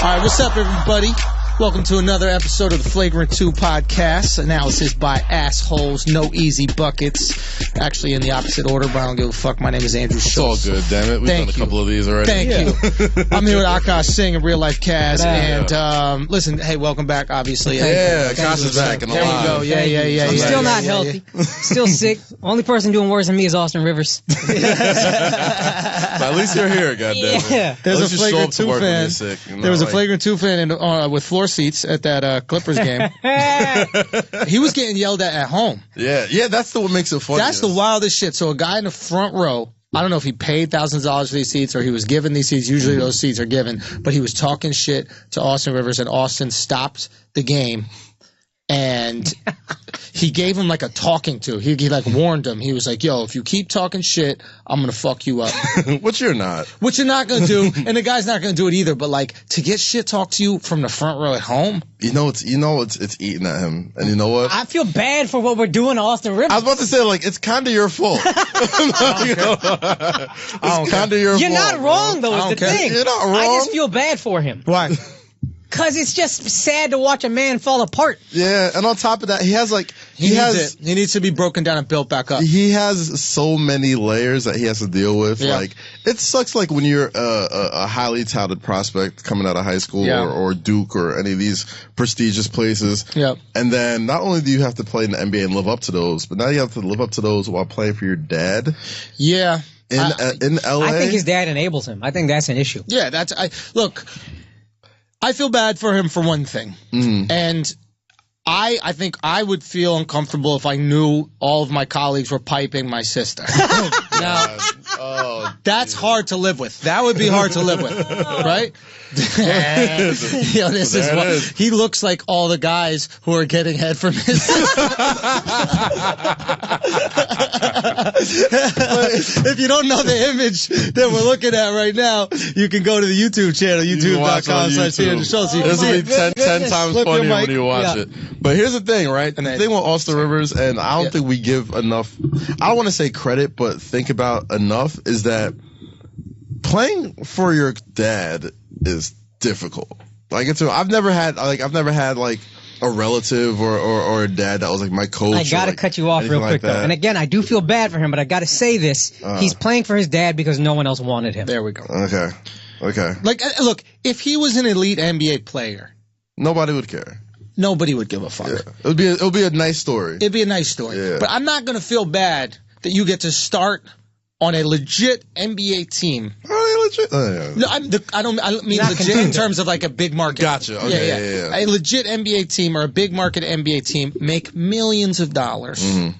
right, what's up, everybody? Welcome to another episode of the Flagrant 2 podcast. Analysis by assholes, no easy buckets. Actually, in the opposite order, but I don't give a fuck. My name is Andrew Schultz. It's all good, damn it. We've done a couple of these already. Thank you. I'm here with Akash Singh and Real Life Kaz. And listen, hey, welcome back, obviously. Yeah, Akash is back and alive. There you go. Yeah. I'm still not healthy. Still sick. Only person doing worse than me is Austin Rivers. But at least you're here, goddammit. Yeah. There's a Flagrant 2 fan. Sick, there was a Flagrant 2 fan with floor seats at that Clippers game. He was getting yelled at home. Yeah, that's what makes it funny. That's the wildest shit. So a guy in the front row, I don't know if he paid thousands of dollars for these seats or he was given these seats. Usually those seats are given, but he was talking shit to Austin Rivers, and Austin stopped the game and he gave him like a talking to. He like warned him. He was like, yo, if you keep talking shit, I'm going to fuck you up. Which you're not. Which you're not going to do. And the guy's not going to do it either. But like to get shit talked to you from the front row at home. It's eating at him. And you know what? I feel bad for what we're doing to Austin Rivers. I was about to say, like, it's kind of your fault. It's kind of your fault. You're not wrong, though, is the thing. You're not wrong. I just feel bad for him. Why? Because it's just sad to watch a man fall apart. Yeah, and on top of that, he needs to be broken down and built back up. He has so many layers that he has to deal with. Yeah. Like, it sucks like when you're a highly touted prospect coming out of high school or Duke or any of these prestigious places. Yep. And then not only do you have to play in the NBA and live up to those, but now you have to live up to those while playing for your dad. Yeah. In LA. I think his dad enables him. I think that's an issue. Yeah, look, I feel bad for him for one thing. Mm-hmm. And I think I would feel uncomfortable if I knew all of my colleagues were piping my sister. Now, that's hard to live with. That would be hard to live with, right? He looks like all the guys who are getting head from his sister. If you don't know the image that we're looking at right now, you can go to the YouTube channel, youtube.com/Schultz. This will be 10 times funnier when you watch it. But here's the thing, right? The thing with Austin Rivers, and I don't think we give enough, I don't want to say credit, but think about enough, is that playing for your dad is difficult. Like, I've never had like a relative or a dad that was like my coach. I gotta cut you off real quick though. And again, I do feel bad for him, but I gotta say this. He's playing for his dad because no one else wanted him. There we go. Okay. Like, look, if he was an elite NBA player, nobody would care. Nobody would give a fuck. Yeah. It'll be a nice story. It'd be a nice story. Yeah. But I'm not gonna feel bad that you get to start on a legit NBA team. Legit? No, I don't mean legit in terms of like a big market. Gotcha. Okay, yeah. A legit NBA team or a big market NBA team make millions of dollars. Mm-hmm.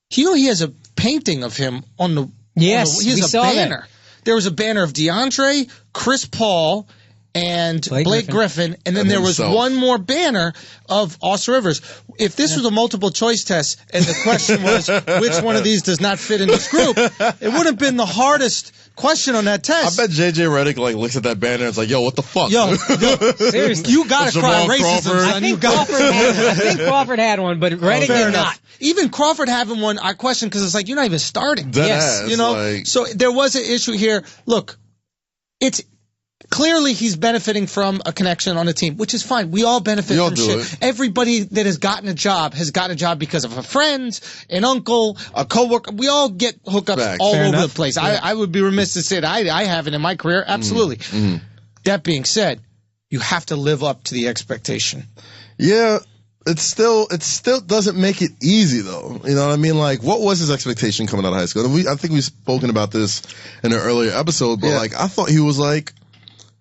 He has a painting of him on the. Yes, he has we a saw banner. that. There was a banner of DeAndre, Chris Paul, and Blake Griffin, and then there was one more banner of Austin Rivers. If this was a multiple choice test and the question was which one of these does not fit in this group, it would have been the hardest question on that test. I bet JJ Redick looks at that banner and is like, yo, what the fuck? Yo, seriously. You gotta cry racism. I think Crawford had one, but Redick did not. Even Crawford having one, I question because it's like, you're not even starting. Yes. So there was an issue here. Look, it's clearly he's benefiting from a connection on a team, which is fine. We all benefit from shit. Everybody that has gotten a job because of a friend, an uncle, a coworker. We all get hookups all over the place. Yeah. I would be remiss to say that I haven't in my career. Absolutely. Mm-hmm. That being said, you have to live up to the expectation. Yeah. It still doesn't make it easy though. You know what I mean? Like, what was his expectation coming out of high school? And I think we've spoken about this in an earlier episode, but like, I thought he was like,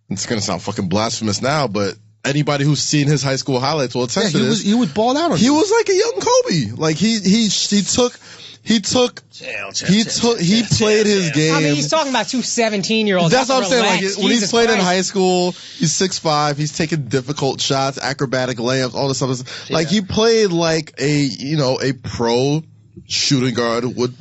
it's gonna sound fucking blasphemous now, but anybody who's seen his high school highlights will attest to this. He would ball out on He was like a young Kobe. Like he played his game. I mean, he's talking about two 17-year-olds. That's what I'm saying. Like, when he's played in high school, he's 6'5", he's taking difficult shots, acrobatic layups, all this stuff. Like, he played like a pro shooting guard would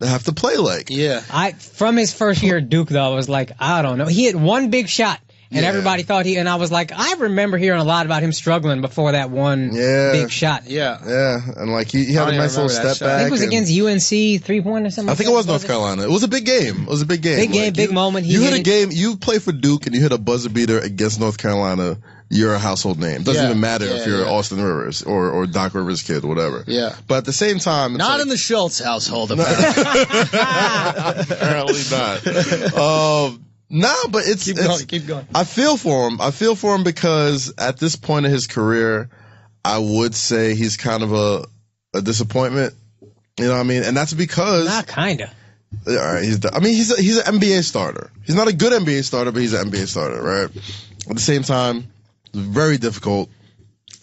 have to play like. Yeah. From his first year at Duke, though, I was like, I don't know. He hit one big shot, and everybody thought and I was like, I remember hearing a lot about him struggling before that one big shot. Yeah, and like he had a nice little step back. I think it was against UNC 3-point or something. I think it was North Carolina. It was a big game. It was a big game. Big game, big moment. You hit a game. You play for Duke and you hit a buzzer beater against North Carolina. You're a household name. Doesn't even matter if you're Austin Rivers or Doc Rivers' kid or whatever. Yeah. But at the same time, it's not in the Schultz household. Apparently, apparently not. No, but keep going. I feel for him. I feel for him because at this point in his career, I would say he's kind of a disappointment. You know what I mean? And that's because not kinda. All right, he's an NBA starter. He's not a good NBA starter, but he's an NBA starter, right? At the same time, it's very difficult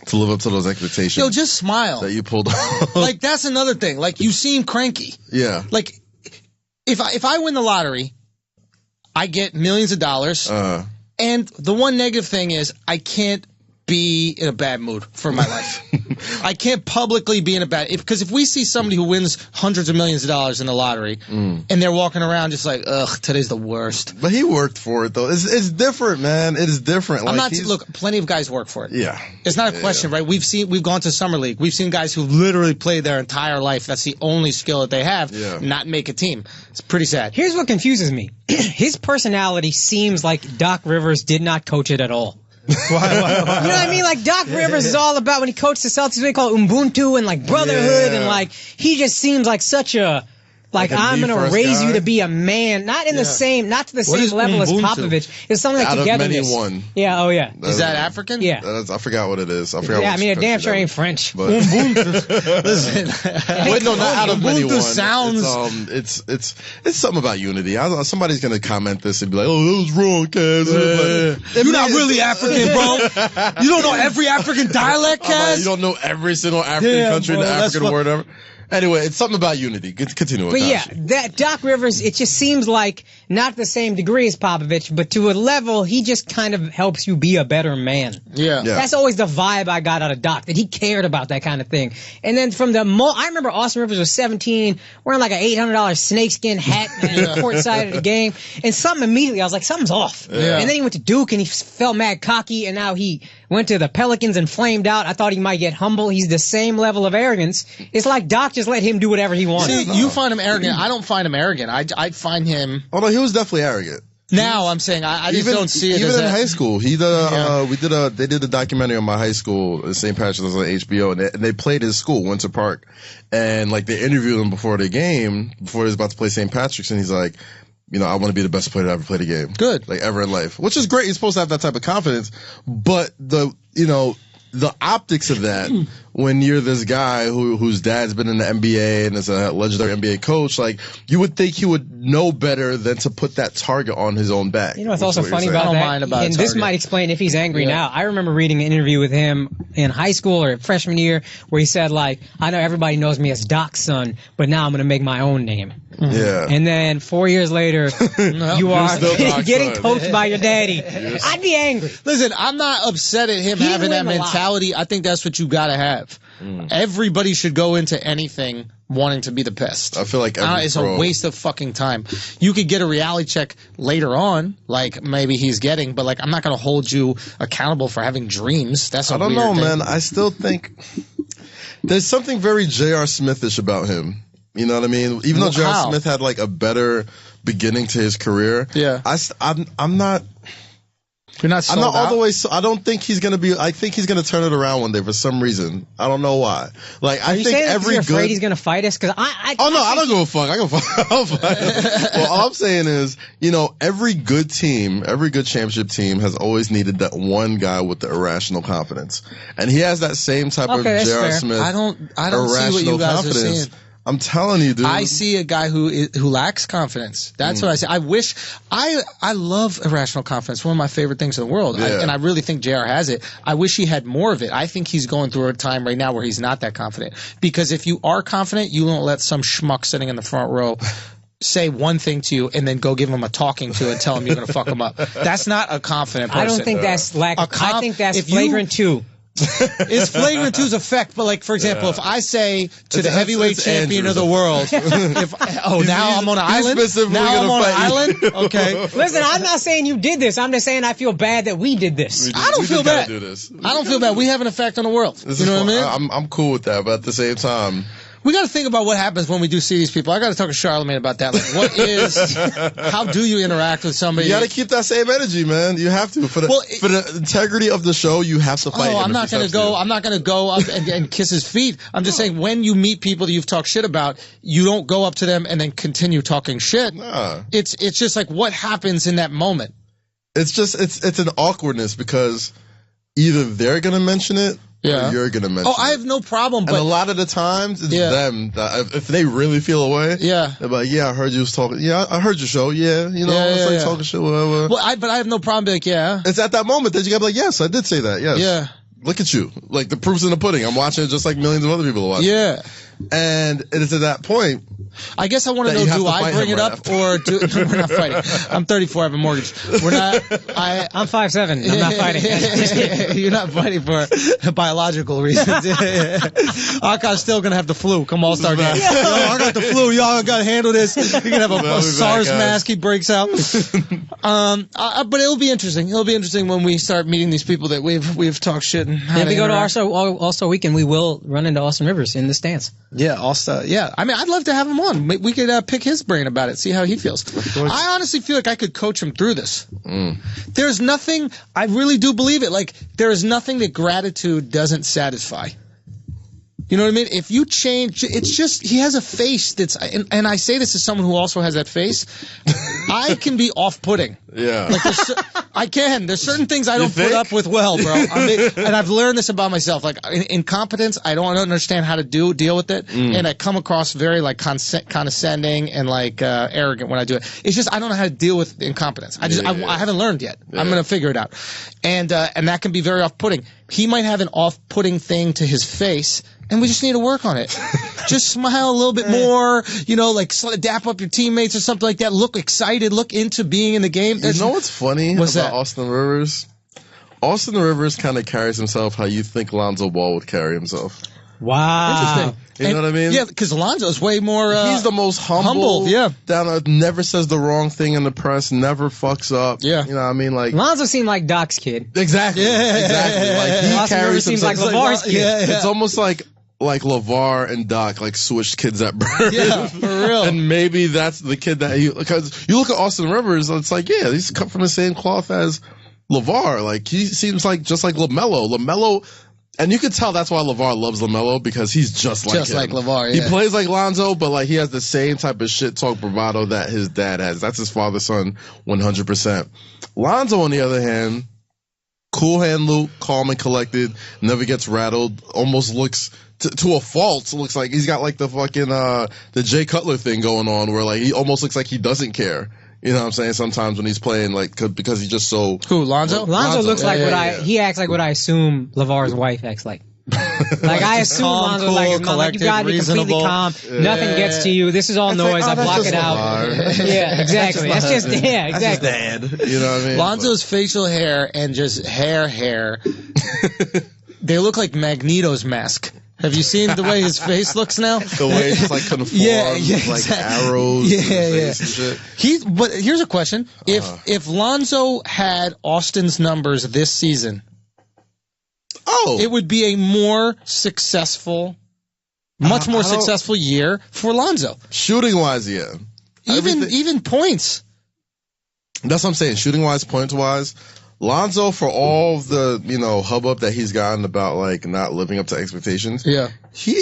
to live up to those expectations. Yo, just smile. That you pulled off. Like, that's another thing. Like, you seem cranky. Yeah. Like, if I win the lottery, I get millions of dollars. And the one negative thing is I can't be in a bad mood for my life. I can't publicly be in a bad... Because if we see somebody who wins hundreds of millions of dollars in the lottery, and they're walking around just like, ugh, today's the worst. But he worked for it, though. It's different, man. It is different. I'm not... Look, plenty of guys work for it. Yeah. It's not a question, right? We've gone to Summer League. We've seen guys who literally played their entire life. That's the only skill that they have. Not make a team. It's pretty sad. Here's what confuses me. His personality seems like Doc Rivers did not coach it at all. Why? You know what I mean? Like, Doc Rivers is all about, when he coached the Celtics, they call it Ubuntu and like brotherhood, and like he just seems like such a I'm gonna raise you to be a man, not in the same, not to the same level as Popovich. It's something like togetherness. Out of many one. Yeah. Oh yeah. Is that African? Yeah. I forgot what it is. I forgot. Yeah, I mean, it damn sure ain't French. But listen, wait, no, not out of many one. Sounds. It's something about unity. Somebody's gonna comment this and be like, "Oh, that was wrong, Kaz." You're not really African, bro. You don't know every African dialect, Kaz. You don't know every single African country in the African word ever. Anyway, it's something about unity. Continue with that. But yeah, that Doc Rivers, it just seems like not the same degree as Popovich, but to a level, he just kind of helps you be a better man. Yeah. That's always the vibe I got out of Doc, that he cared about that kind of thing. And then from I remember Austin Rivers was 17, wearing like an $800 snakeskin hat and courtside of the game, and something immediately, I was like, something's off. Yeah. And then he went to Duke and he felt mad cocky, and now he went to the Pelicans and flamed out. I thought he might get humble. He's the same level of arrogance. It's like Doc just let him do whatever he wanted. See, you find him arrogant. I don't find him arrogant. I find him... Although he was definitely arrogant. Now I'm saying I just don't see it. Even in high school, they did a documentary on my high school, St. Patrick's, on HBO, and they played his school, Winter Park, and like they interviewed him before the game, before he was about to play St. Patrick's, and he's like, you know, I want to be the best player to ever play the game. Good. Like ever in life. Which is great. You're supposed to have that type of confidence. But the optics of that, when you're this guy whose dad's been in the NBA and is a legendary NBA coach, like, you would think he would know better than to put that target on his own back. You know what's also funny about that? And this might explain if he's angry now. I remember reading an interview with him in high school or freshman year where he said, like, I know everybody knows me as Doc's son, but now I'm going to make my own name. Yeah. And then 4 years later, you are getting coached by your daddy. Yes. I'd be angry. Listen, I'm not upset at him having that mentality. I think that's what you got to have. Everybody should go into anything wanting to be the best. I feel like it's a waste of fucking time. You could get a reality check later on, like maybe he's getting, but like I'm not going to hold you accountable for having dreams. That's a weird thing. I don't know, man. I still think there's something very J.R. Smithish about him. You know what I mean? Even though J.R. Smith had like a better beginning to his career, I'm not. You're not sold I'm not out? all the way. I don't think he's gonna be. I think he's gonna turn it around one day for some reason. I don't know why. Like I think every good. Afraid he's gonna fight us? Because I don't give a fuck. I can fight. I'll fight. Well, all I'm saying is, you know, every good team, every good championship team has always needed that one guy with the irrational confidence, and he has that same type of J.R. Smith. I don't see what you guys are seeing. I'm telling you, dude. I see a guy who lacks confidence. That's what I say. I love irrational confidence. One of my favorite things in the world. Yeah. And I really think JR has it. I wish he had more of it. I think he's going through a time right now where he's not that confident. Because if you are confident, you won't let some schmuck sitting in the front row say one thing to you and then go give him a talking to and tell him you're going to fuck him up. That's not a confident person. I don't think that's lack. I think that's flagrant too. It's Flagrant 2's effect, but like, for example, if I say to the heavyweight champion of the world, now I'm on an island? Now I'm on an island? Okay. Listen, I'm not saying you did this. I'm just saying I feel bad that we did this. I don't feel bad. I don't feel bad. We have an effect on the world. You know what I mean? I'm cool with that, but at the same time, we got to think about what happens when we do see these people. I got to talk to Charlamagne about that. Like, how do you interact with somebody? You got to keep that same energy, man. You have to. For the integrity of the show, you have to fight. I'm not going to go. I'm not going to go up and kiss his feet. I'm just saying, when you meet people that you've talked shit about, you don't go up to them and then continue talking shit. Nah. It's just like, what happens in that moment? It's just it's an awkwardness because either they're going to mention it. Yeah. You're going to mention I have no problem. But and a lot of the times, it's them. That, if they really feel away, they're like, I heard you was talking. Yeah, I heard your show. Yeah, it's like talking shit, whatever. Well, but I have no problem being like, It's at that moment that you got to be like, yes, I did say that. Yes. Yeah. Look at you. Like, the proof's in the pudding. I'm watching it just like millions of other people are watching. Yeah. And it is at that point. I guess I want to know, do I bring it up or do we're not fighting? I'm 34, I have a mortgage. We're not. I'm 5'7". I'm not fighting. You're not fighting for biological reasons. Aka's still gonna have the flu come All-Star game. Yo, I got the flu. Y'all gotta handle this. You're gonna have a SARS mask. He breaks out. But it'll be interesting. It'll be interesting when we start meeting these people that we've talked shit. And if we go to All-Star weekend, we will run into Austin Rivers in the stands. Yeah, All-Star. Yeah, I mean, I'd love to have him on. We could pick his brain about it, see how he feels. I honestly feel like I could coach him through this. There's nothing, I really do believe it, like, there is nothing that gratitude doesn't satisfy. You know what I mean? If you change, it's just, he has a face that's, and I say this as someone who also has that face, I can be off-putting. Yeah. Like, I can. There's certain things I don't put up with well, bro. And I've learned this about myself. Like, incompetence, I don't understand how to deal with it. And I come across very, like, condescending and, like, arrogant when I do it. It's just, I don't know how to deal with incompetence. I haven't learned yet. Yeah. I'm going to figure it out. And that can be very off-putting. He might have an off-putting thing to his face, and we just need to work on it. Just smile a little bit more, like dap up your teammates or something like that. Look excited. Look into being in the game. You know what's funny about Austin Rivers? Austin Rivers kind of carries himself how you think Lonzo Ball would carry himself. Wow. Interesting. You know what I mean? Yeah, because Lonzo's way more... he's the most humble. Yeah. Never says the wrong thing in the press, never fucks up. Yeah. You know what I mean? Like, Lonzo seemed like Doc's kid. Exactly. Yeah. Exactly. Like, he Austin carries seems like LeVar's kid. Yeah. It's almost like LeVar and Doc switched kids at birth. Yeah, for real. And maybe that's the kid because you look at Austin Rivers, it's like, yeah, he's cut from the same cloth as LeVar. Like, he seems like just like LaMelo, and you could tell that's why LeVar loves LaMelo, because he's just like him. Just like LeVar, yeah. He plays like Lonzo, but like he has the same type of shit talk bravado that his dad has. That's his father's son, 100%. Lonzo, on the other hand, cool hand Luke, calm and collected, never gets rattled, almost looks to a fault. Looks like he's got like the fucking the Jay Cutler thing going on, where like he almost looks like he doesn't care. You know what I'm saying? Sometimes when he's playing, like, because he's just so... Who, Lonzo? Lonzo looks like he acts like what I assume LeVar's wife acts like. Like, I assume Lonzo like his mom. Like, you gotta be completely calm. Yeah. Nothing gets to you. This is all noise. I block it out. Yeah, exactly. That's just exactly. That's dad. You know what I mean? Lonzo's facial hair and just hair, they look like Magneto's mask. Have you seen the way his face looks now? The way it's like conformed, like arrows. Yeah. And shit. But here's a question: if Lonzo had Austin's numbers this season, it would be a more successful, much more successful year for Lonzo. Shooting wise, yeah. Even points. That's what I'm saying. Shooting wise, points wise. Lonzo, for all the hubbub that he's gotten about like not living up to expectations,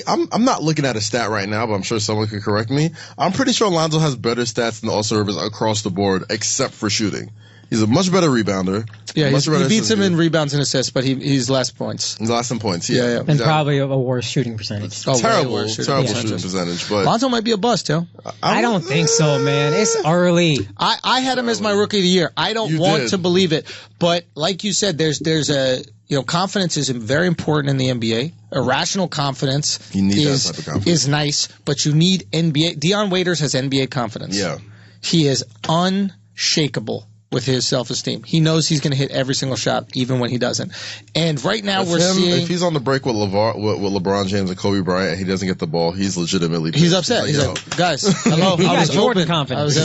I'm not looking at a stat right now, but I'm sure someone could correct me. I'm pretty sure Lonzo has better stats than All-Star Rivers across the board, except for shooting. He's a much better rebounder. Yeah, he beats him in rebounds and assists, but he's less points. He's less in points. Yeah. And probably a worse shooting percentage. Terrible shooting percentage. But Lonzo might be a bust, too. I don't think so, man. It's early. I had him as my rookie of the year. I don't want to believe it, but like you said, there's a confidence is very important in the NBA. Irrational confidence is nice, but you need NBA. Deion Waiters has NBA confidence. Yeah, he is unshakable with his self-esteem. He knows he's going to hit every single shot, even when he doesn't. And right now if he's on the break with LeBron James and Kobe Bryant and he doesn't get the ball, he's legitimately pissed. He's upset. He's like, guys, hello. He got Jordan confidence.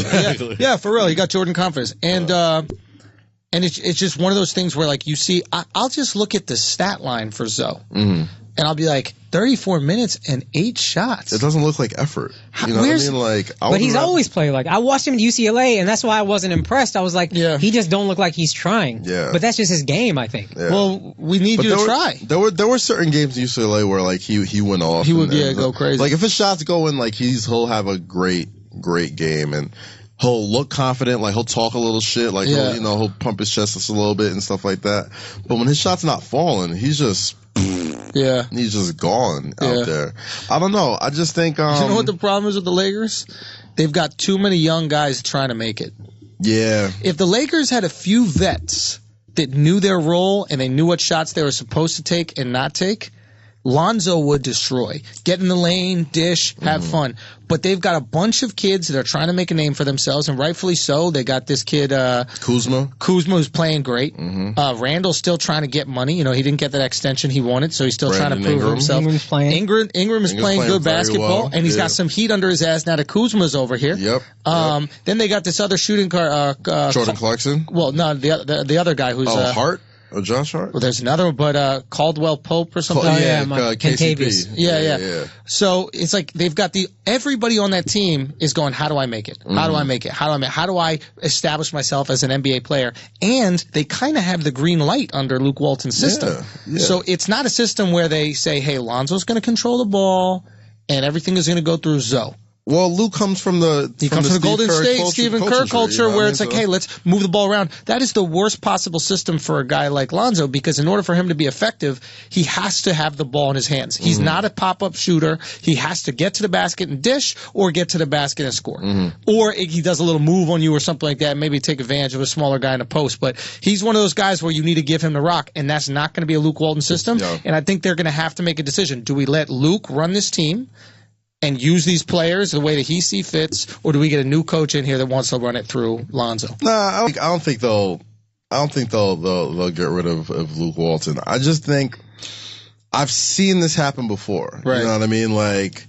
Yeah, for real. He got Jordan confidence. And it's just one of those things where, like, you see, I'll just look at the stat line for Zoe. Mm-hmm. And I'll be like, 34 minutes and 8 shots. It doesn't look like effort. You know what I mean? Like, but he's always played like. I watched him at UCLA, and that's why I wasn't impressed. I was like, he just don't look like he's trying. Yeah. But that's just his game, I think. Yeah. Well, we need you to try. There were certain games at UCLA where, like, he went off. He would go crazy. Like, if his shots go in, like, he'll have a great game, and he'll look confident, like he'll talk a little shit, like he'll pump his chest just a little bit and stuff like that. But when his shot's not falling, he's just gone out there. I don't know. I just think you know what the problem is with the Lakers? They've got too many young guys trying to make it. Yeah. If the Lakers had a few vets that knew their role and they knew what shots they were supposed to take and not take, Lonzo would destroy. Get in the lane, dish, have fun. But they've got a bunch of kids that are trying to make a name for themselves, and rightfully so. They got this kid, Kuzma, who's playing great. Randall's still trying to get money. You know, he didn't get that extension he wanted, so he's still trying to prove himself. Ingram is playing good basketball, and he's got some heat under his ass now that Kuzma's over here. Yep. Then they got this other shooting guard, Jordan Clarkson. Well, no, the other guy who's Hart. Oh, Josh Hart? Well, there's another one, but Caldwell Pope or something. KCP. Yeah. So it's like they've got everybody on that team is going, how do I make it? How do I make it? How do I establish myself as an NBA player? And they kind of have the green light under Luke Walton's system. Yeah. So it's not a system where they say, hey, Lonzo's going to control the ball and everything is going to go through Zoe. Well, Luke comes from the Golden State, Stephen Kerr culture, where it's like, hey, let's move the ball around. That is the worst possible system for a guy like Lonzo, because in order for him to be effective, he has to have the ball in his hands. He's not a pop-up shooter. He has to get to the basket and dish, or get to the basket and score. Or he does a little move on you or something like that, maybe take advantage of a smaller guy in the post. But he's one of those guys where you need to give him the rock, and that's not going to be a Luke Walton system. Yeah. And I think they're going to have to make a decision. Do we let Luke run this team and use these players the way that he sees fits, or do we get a new coach in here that wants to run it through Lonzo? Nah, I don't think they'll get rid of Luke Walton. I just think I've seen this happen before. Right. You know what I mean? Like,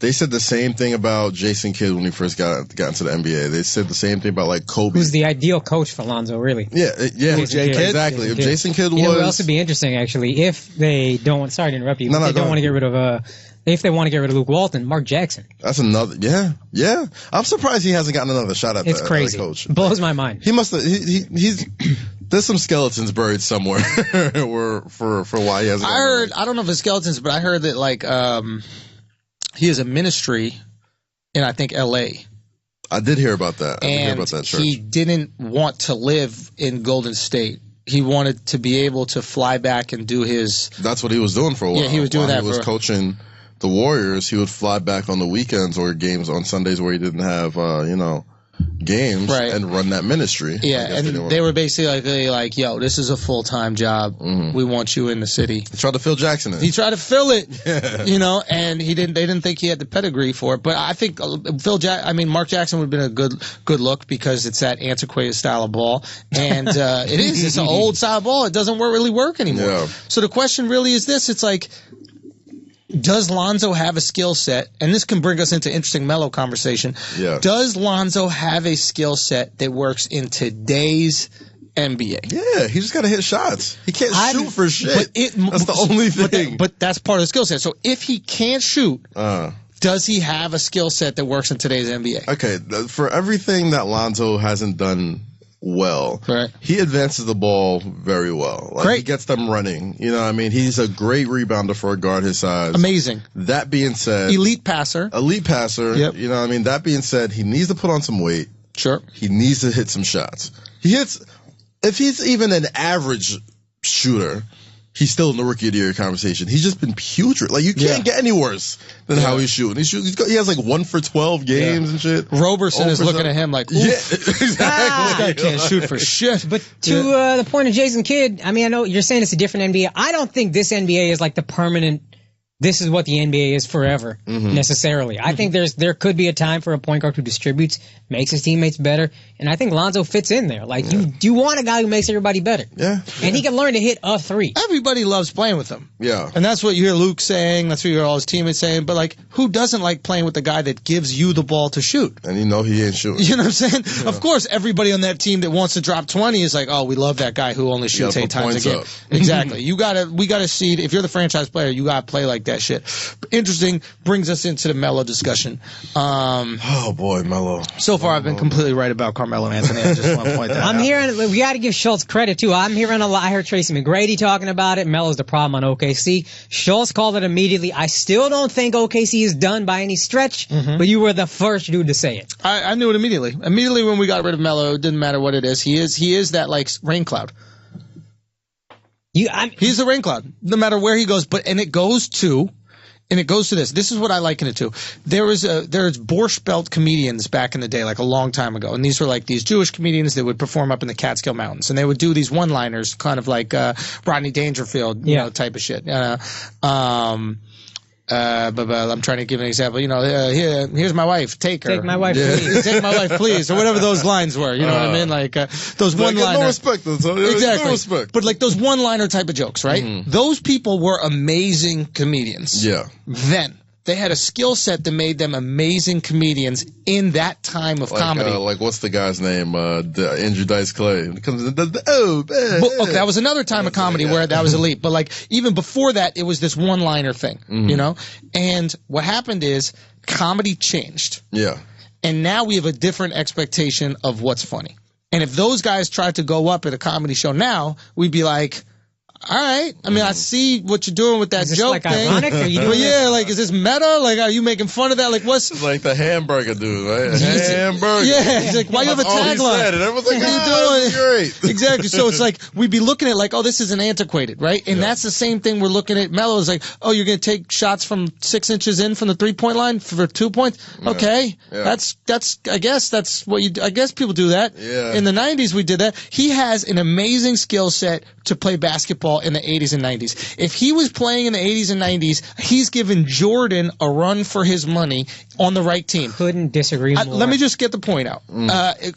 they said the same thing about Jason Kidd when he first got into the NBA. They said the same thing about, like, Kobe. Who's the ideal coach for Lonzo, really? Yeah, Jason Kidd. Exactly. If Jason Kidd was... You know what else would be interesting, actually? If they don't... Sorry to interrupt you. If they want to get rid of... If they want to get rid of Luke Walton, Mark Jackson. That's another, yeah. I'm surprised he hasn't gotten another shot at that. It's crazy. Coach. Blows my mind. He must have, he's, there's some skeletons buried somewhere for why he hasn't. I don't know if it's skeletons, but I heard that, like, he has a ministry in, I think, L.A. I did hear about that. Church. He didn't want to live in Golden State. He wanted to be able to fly back and do his... That's what he was doing for a while. Yeah, he was doing that. He was coaching the Warriors. He would fly back on the weekends or games on Sundays where he didn't have, games and run that ministry. Yeah, and they were basically like, yo, this is a full-time job. We want you in the city. He tried to fill Jackson in. He tried to fill it, and they didn't think he had the pedigree for it. But I think Mark Jackson would have been a good look, because it's that antiquated style of ball. And it's an old style of ball. It doesn't really work anymore. Yeah. So the question really is this. It's like, does Lonzo have a skill set? And this can bring us into interesting Melo conversation. Yeah. Does Lonzo have a skill set that works in today's NBA? Yeah, he just got to hit shots. He can't shoot for shit. That's the only thing. But that's part of the skill set. So if he can't shoot, does he have a skill set that works in today's NBA? Okay, for everything that Lonzo hasn't done well, he advances the ball very well. Like, he gets them running. You know what I mean? He's a great rebounder for a guard his size. Amazing. That being said... Elite passer. Yep. You know what I mean? That being said, he needs to put on some weight. Sure. He needs to hit some shots. If he's even an average shooter, he's still in the Rookie of the Year conversation. He's just been putrid. Like, you can't get any worse than how he's shooting. He has like 1 for 12 games and shit. Roberson is looking at him like, oof. Yeah, exactly. This guy can't shoot for shit. But to the point of Jason Kidd, I mean, I know you're saying it's a different NBA. I don't think this NBA is like the permanent this is what the NBA is forever, necessarily. I think there could be a time for a point guard who distributes, makes his teammates better, and I think Lonzo fits in there. Like, you want a guy who makes everybody better. Yeah. And he can learn to hit a three. Everybody loves playing with him. Yeah. And that's what you hear Luke saying, that's what you hear all his teammates saying, but, like, who doesn't like playing with the guy that gives you the ball to shoot? And you know he ain't shooting. You know what I'm saying? Yeah. Of course, everybody on that team that wants to drop 20 is like, oh, we love that guy who only shoots 8 times a game. Exactly. We gotta see, if you're the franchise player, you gotta play like that shit. Interesting, brings us into the Melo discussion. Oh boy, Melo. So far, I've been completely right about Carmelo Anthony. I just want to point that out. I'm hearing, we got to give Schultz credit too. I'm hearing a lot. I heard Tracy McGrady talking about it. Melo's the problem on OKC. Schultz called it immediately. I still don't think OKC is done by any stretch, but you were the first dude to say it. I knew it immediately. Immediately when we got rid of Melo, it didn't matter what it is. He is that like rain cloud. He's the rain cloud, no matter where he goes. And it goes to this. This is what I liken it to. There's Borscht Belt comedians back in the day, like a long time ago, and these were like these Jewish comedians that would perform up in the Catskill Mountains, and they would do these one-liners, kind of like Rodney Dangerfield, you know, type of shit. I'm trying to give an example. You know, here's my wife. Take her. Take my wife, please. Take my wife, please, or whatever those lines were. You know what I mean? Like those one-liner. No respect, exactly. No respect. But like those one-liner type of jokes, right? Those people were amazing comedians. Yeah. Then. They had a skill set that made them amazing comedians in that time of comedy. Like, what's the guy's name? Andrew Dice Clay. Okay, that was another time of comedy where that was elite. But, like, even before that, it was this one-liner thing, you know? And what happened is comedy changed. Yeah. And now we have a different expectation of what's funny. And if those guys tried to go up at a comedy show now, we'd be like, all right. I mean, I see what you're doing with that joke like thing. Ironic? Are you doing like, is this meta? Like, are you making fun of that? Like, what's like the hamburger dude, right? Hamburger. Yeah. He's like, why you have a tagline? And everyone's like, what are you doing? Great. Exactly. So it's like we'd be looking at like, oh, this is an antiquated, right? And that's the same thing we're looking at. Melo is like, oh, you're gonna take shots from 6 inches in from the 3-point line for 2 points. Okay, that's. I guess that's what you. I guess people do that. Yeah. In the 90s, we did that. He has an amazing skill set to play basketball in the 80s and 90s. If he was playing in the 80s and 90s, he's given Jordan a run for his money on the right team. Couldn't disagree more. Let me just get the point out.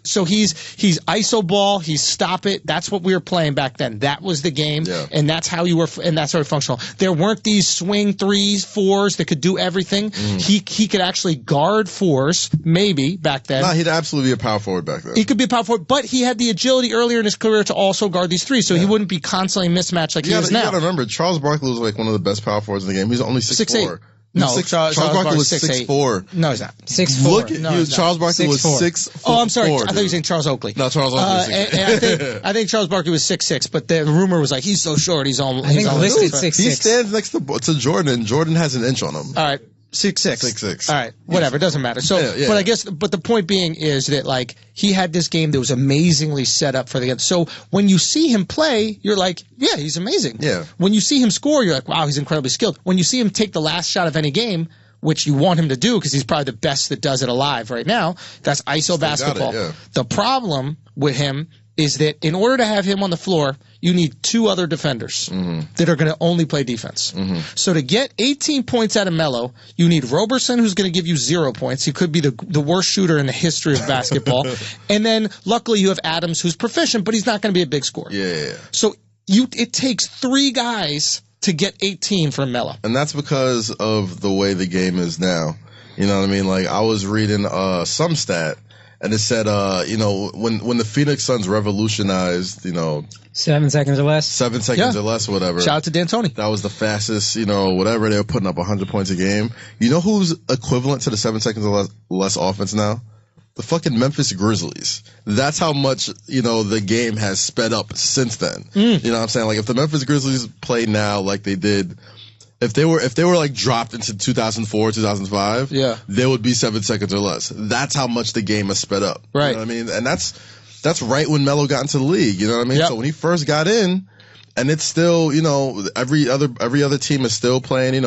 So he's iso ball, he's stop it. That's what we were playing back then. That was the game, and that's how you were, and that's how it functional. There weren't these swing 3s, 4s that could do everything. He could actually guard 4s, maybe back then. No, he'd absolutely be a power forward back then. He could be a power forward, but he had the agility earlier in his career to also guard these 3s, so he wouldn't be constantly mismatched like he is now. You gotta remember, Charles Barkley was like one of the best power forwards in the game. He's only 6'4". No, Charles Barkley was 6'4". No, he's not. 6'4". Look at Charles Barkley was 6'4". Oh, I'm sorry. I thought you were saying Charles Oakley. No, Charles Oakley was 6'4". I think Charles Barkley was 6'6", but the rumor was like he's so short. He's on. I think listed 6'6". He stands next to Jordan, and Jordan has an inch on him. All right. 6'6". 6'6". All right, whatever, it doesn't matter. So, but I guess, but the point being is that like he had this game that was amazingly set up for the game. So when you see him play, you're like, yeah, he's amazing. Yeah. When you see him score, you're like, wow, he's incredibly skilled. When you see him take the last shot of any game, which you want him to do because he's probably the best that does it alive right now, that's ISO basketball. The problem with him is that in order to have him on the floor, you need 2 other defenders that are going to only play defense. So to get 18 points out of Melo, you need Roberson, who's going to give you 0 points. He could be the worst shooter in the history of basketball. And then luckily you have Adams, who's proficient, but he's not going to be a big scorer. Yeah. So it takes 3 guys to get 18 from Melo. And that's because of the way the game is now. You know what I mean? Like I was reading some stat. And it said, when the Phoenix Suns revolutionized, 7 seconds or less. 7 seconds or less, whatever. Shout out to D'Antoni. That was the fastest, whatever. They were putting up 100 points a game. You know who's equivalent to the 7 seconds or less offense now? The fucking Memphis Grizzlies. That's how much, the game has sped up since then. You know what I'm saying? Like if the Memphis Grizzlies play now like they did, if they were like dropped into 2004, 2005, they would be 7 seconds or less. That's how much the game has sped up. Right. You know what I mean? And that's right when Melo got into the league. You know what I mean? Yep. So when he first got in, and it's still, every other team is still playing,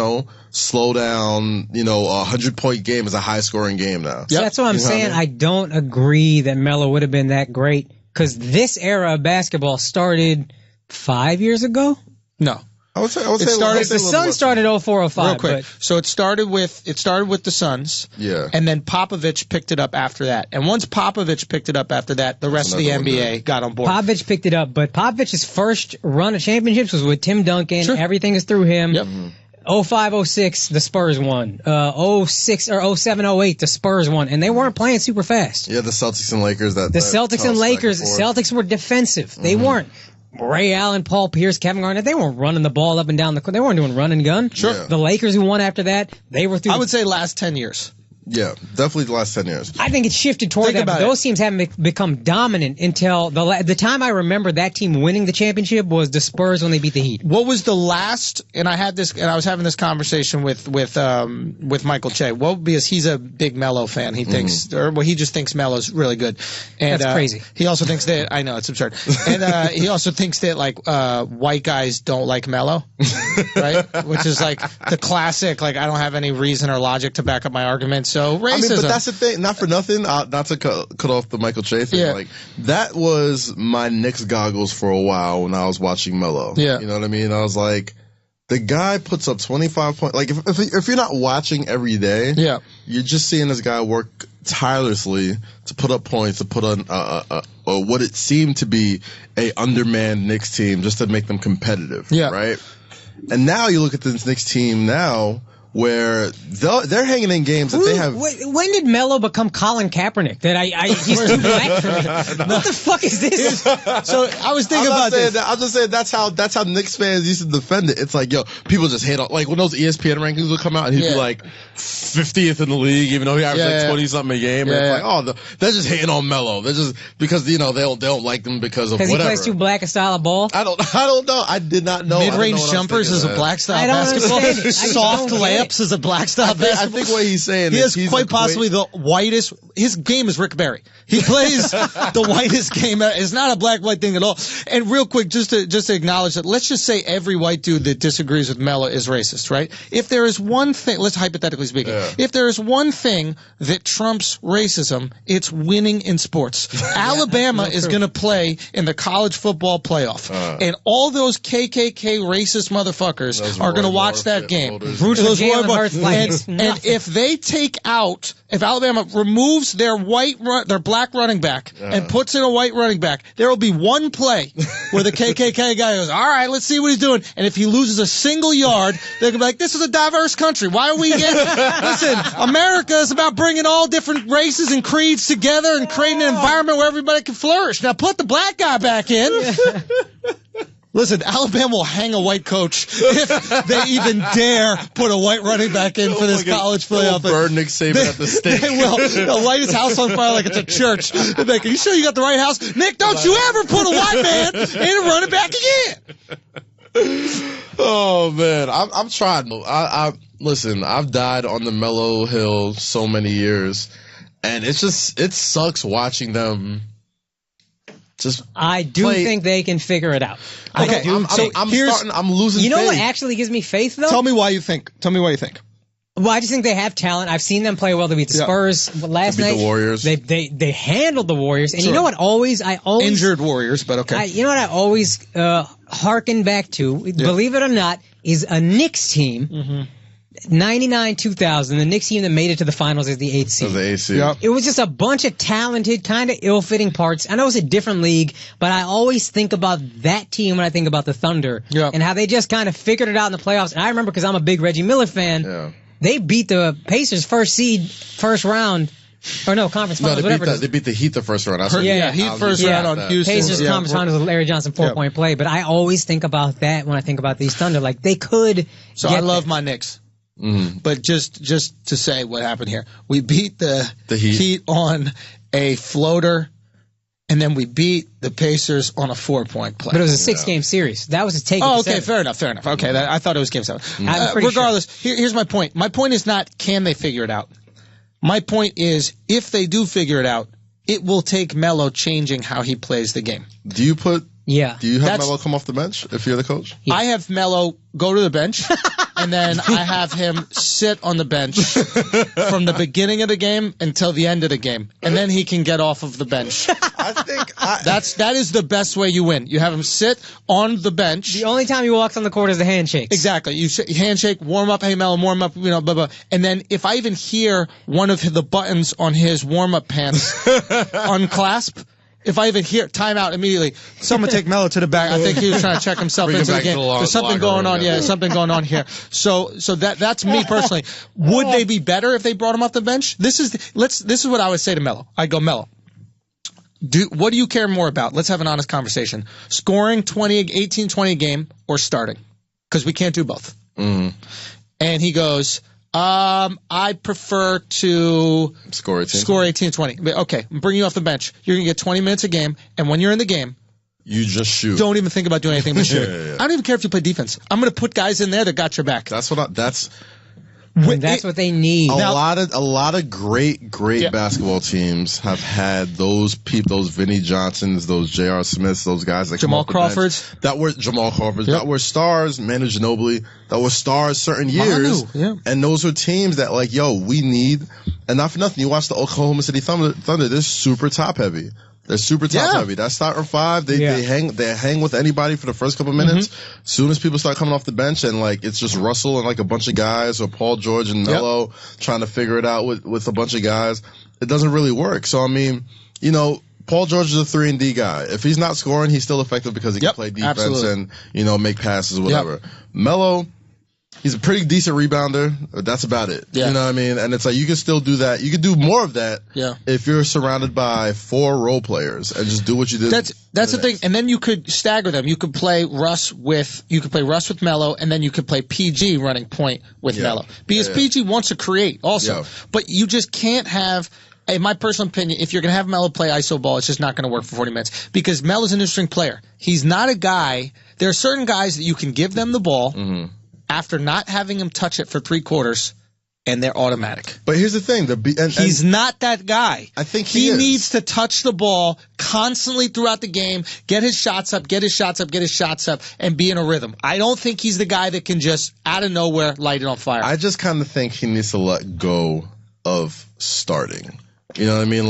slow down, 100-point game is a high scoring game now. So that's what I'm saying. I don't agree that Melo would have been that great because this era of basketball started 5 years ago. No. The Suns started 04-05. Real quick. So it started with the Suns. Yeah. And then Popovich picked it up after that. And once Popovich picked it up after that, the rest of the NBA got on board. Popovich picked it up, but Popovich's first run of championships was with Tim Duncan. Sure. Everything is through him. Yep. 05-06, the Spurs won. 06 or 07-08, the Spurs won, and they weren't playing super fast. Yeah, the Celtics and Lakers. Celtics were defensive. They weren't. Ray Allen, Paul Pierce, Kevin Garnett, they weren't running the ball up and down the court. They weren't doing run and gun. Sure. Yeah. The Lakers who won after that, they were through. I would say last 10 years. Yeah, definitely the last 10 years. I think it shifted toward that, but those teams haven't become dominant until the time I remember that team winning the championship was the Spurs when they beat the Heat. What was the last? And I was having this conversation with Michael Che. Because he's a big Melo fan. He thinks, he just thinks Melo's really good. And that's crazy. He also thinks that I know it's absurd. And he also thinks that white guys don't like Melo, right? Which is like the classic. Like I don't have any reason or logic to back up my argument. So racism. I mean, but that's the thing. Not for nothing. Not to cut off the Michael Che thing. Yeah. Like that was my Knicks goggles for a while when I was watching Melo. Yeah. You know what I mean? I was like, the guy puts up 25 points. Like if you're not watching every day, yeah, you're just seeing this guy work tirelessly to put up points, to put on what it seemed to be a undermanned Knicks team just to make them competitive. Yeah. Right. And now you look at this Knicks team now, where they're hanging in games that they have. When did Melo become Colin Kaepernick? He's too black for me. What the fuck is this? So I was thinking about this. I'm just saying that's how Knicks fans used to defend it. It's like, yo, people just hate on, like when those ESPN rankings would come out and he'd be like 50th in the league, even though he averaged like 20 something a game. And it's like, they're just hating on Melo. They're just because they don't like him because of whatever. Because he plays too black a style of ball. I don't know. I did not know. Mid-range jumpers is a black style basketball. Soft layups is a black style basketball. I think what he's saying he is he's quite possibly the whitest. His game is Rick Barry. He plays the whitest game. It's not a black-white thing at all. And real quick, just to acknowledge that, let's just say every white dude that disagrees with Melo is racist, right? If there is one thing, let's hypothetically speaking, if there is one thing that trumps racism, it's winning in sports. Alabama is going to play in the college football playoff, and all those KKK racist motherfuckers are going to watch that game. And if they take out, if Alabama removes their black running back and puts in a white running back, there will be one play where the KKK guy goes, all right, let's see what he's doing. And if he loses a single yard, they're going to be like, this is a diverse country. Why are we listen, America is about bringing all different races and creeds together and creating an environment where everybody can flourish. Now put the black guy back in. Listen, Alabama will hang a white coach if they even dare put a white running back in for this college playoff. Burn Nick Saban at the stake. They will. They'll light his house on fire like it's a church. They'll be like, are you sure you got the right house? Nick, don't you ever put a white man in a running back again. Oh, man. I'm trying. Listen, I've died on the Melo Hill so many years, and it sucks watching them. I think they can figure it out. Okay, I'm losing. You know faith. what actually gives me faith though? Tell me why you think. Well, I just think they have talent. I've seen them play well. They beat the Spurs last night. The Warriors. They handled the Warriors. And you know what? I always injured Warriors, but okay. You know what? I always hearken back to. Believe it or not, is a Knicks team. Mm-hmm. 99-2000, the Knicks team that made it to the finals as the 8th seed. Yep. It was just a bunch of talented, kind of ill-fitting parts. I know it's a different league, but I always think about that team when I think about the Thunder and how they just kind of figured it out in the playoffs. And I remember because I'm a big Reggie Miller fan, they beat the Pacers first round. Or no, conference finals, whatever. They beat the Heat the first round. Heat first round on Houston. Pacers conference finals with Larry Johnson 4-point play. But I always think about that when I think about these Thunder. Like, they could. So I love my Knicks. Mm-hmm. But just to say what happened here, we beat the Heat on a floater, and then we beat the Pacers on a 4-point play. But it was a 6-game series. That was a take. Oh, okay, fair enough. Okay, I thought it was game 7. Regardless, here's my point. My point is not can they figure it out. My point is if they do figure it out, it will take Melo changing how he plays the game. Do you put Yeah. Do you have Melo come off the bench if you're the coach? Yeah. I have Melo go to the bench, and then I have him sit on the bench from the beginning of the game until the end of the game, and then he can get off of the bench. I think that is the best way you win. You have him sit on the bench. The only time he walks on the court is the handshakes. Exactly. You handshake, warm up, hey Melo, warm up, blah, blah. And then if I even hear one of the buttons on his warm-up pants unclasp, if I even hear timeout immediately, someone take Melo to the back. I think he was trying to check himself into the game. There's something going on. Yeah, something going on here. So that's me personally. Would they be better if they brought him off the bench? This is what I would say to Melo. I go, Melo, what do you care more about? Let's have an honest conversation. Scoring 18, 20 a game or starting? Because we can't do both. Mm-hmm. And he goes, I prefer to score 18, 20. Okay, I'm bringing you off the bench. You're going to get 20 minutes a game, and when you're in the game, you just shoot. Don't even think about doing anything but shooting. Yeah. I don't even care if you play defense. I'm going to put guys in there that got your back. That's what they need. A lot of great basketball teams have had those Vinnie Johnsons, those J.R. Smiths, those guys that Jamal Crawfords. That were were stars, Manu Ginobili, that were stars certain years. And those were teams that we need, and not for nothing, you watch the Oklahoma City Thunder, they're super top heavy. They're super top heavy. That starting five, they hang with anybody for the first couple minutes. Mm-hmm. As soon as people start coming off the bench and it's just Russell and a bunch of guys, or Paul George and Melo trying to figure it out with a bunch of guys, it doesn't really work. So I mean, Paul George is a 3-and-D guy. If he's not scoring, he's still effective because he can play defense and make passes or whatever. Melo, he's a pretty decent rebounder. That's about it. Yeah. You know what I mean? And it's you can still do that. You can do more of that if you're surrounded by 4 role players and just do what you did. That's the thing. And then you could stagger them. You could play Russ with Melo, and then you could play PG running point with Melo. Because PG wants to create also. Yeah. But you just can't have, in my personal opinion, if you're going to have Melo play iso ball, it's just not going to work for 40 minutes. Because Melo's an interesting player. He's not a guy. There are certain guys that you can give them the ball after not having him touch it for 3 quarters, and they're automatic. But here's the thing. He's not that guy. I think he needs to touch the ball constantly throughout the game, get his shots up, and be in a rhythm. I don't think he's the guy that can just, out of nowhere, light it on fire. I just kind of think he needs to let go of starting. You know what I mean?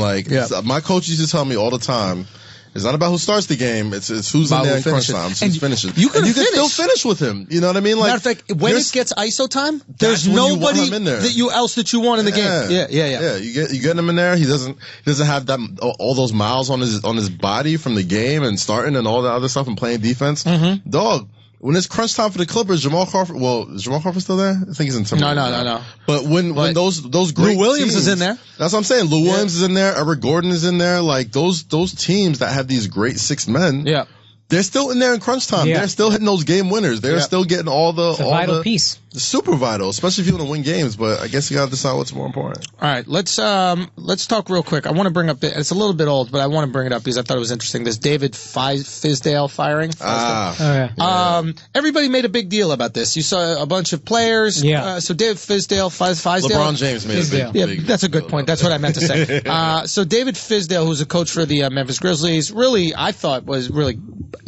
My coach used to tell me all the time, it's not about who starts the game. It's who's in there in crunch time. It's who's finishes. You can still finish with him. You know what I mean? Matter of fact, when it gets ISO time, there's nobody that you want in the game. Yeah. You get him in there. He doesn't have all those miles on his body from the game and starting and all that other stuff and playing defense. Mm-hmm. Dog. When it's crunch time for the Clippers, Jamal Crawford. Well, is Jamal Crawford still there? I think he's in Timberwolves. No. But when those great Lou Williams teams, is in there. That's what I'm saying. Lou Williams is in there. Eric Gordon is in there. Those teams that have these great 6 men. Yeah. They're still in there in crunch time. Yeah. They're still hitting those game winners. They're still getting it's a vital piece. Super vital, especially if you want to win games. But I guess you got to decide what's more important. All right, let's talk real quick. I want to bring up it's a little bit old, but I want to bring it up because I thought it was interesting. This David Fizdale firing. Everybody made a big deal about this. You saw a bunch of players. Yeah. So David Fizdale. LeBron James made a big. Yeah, that's a good point. That's what I meant to say. So David Fizdale, who's a coach for the Memphis Grizzlies, really I thought was really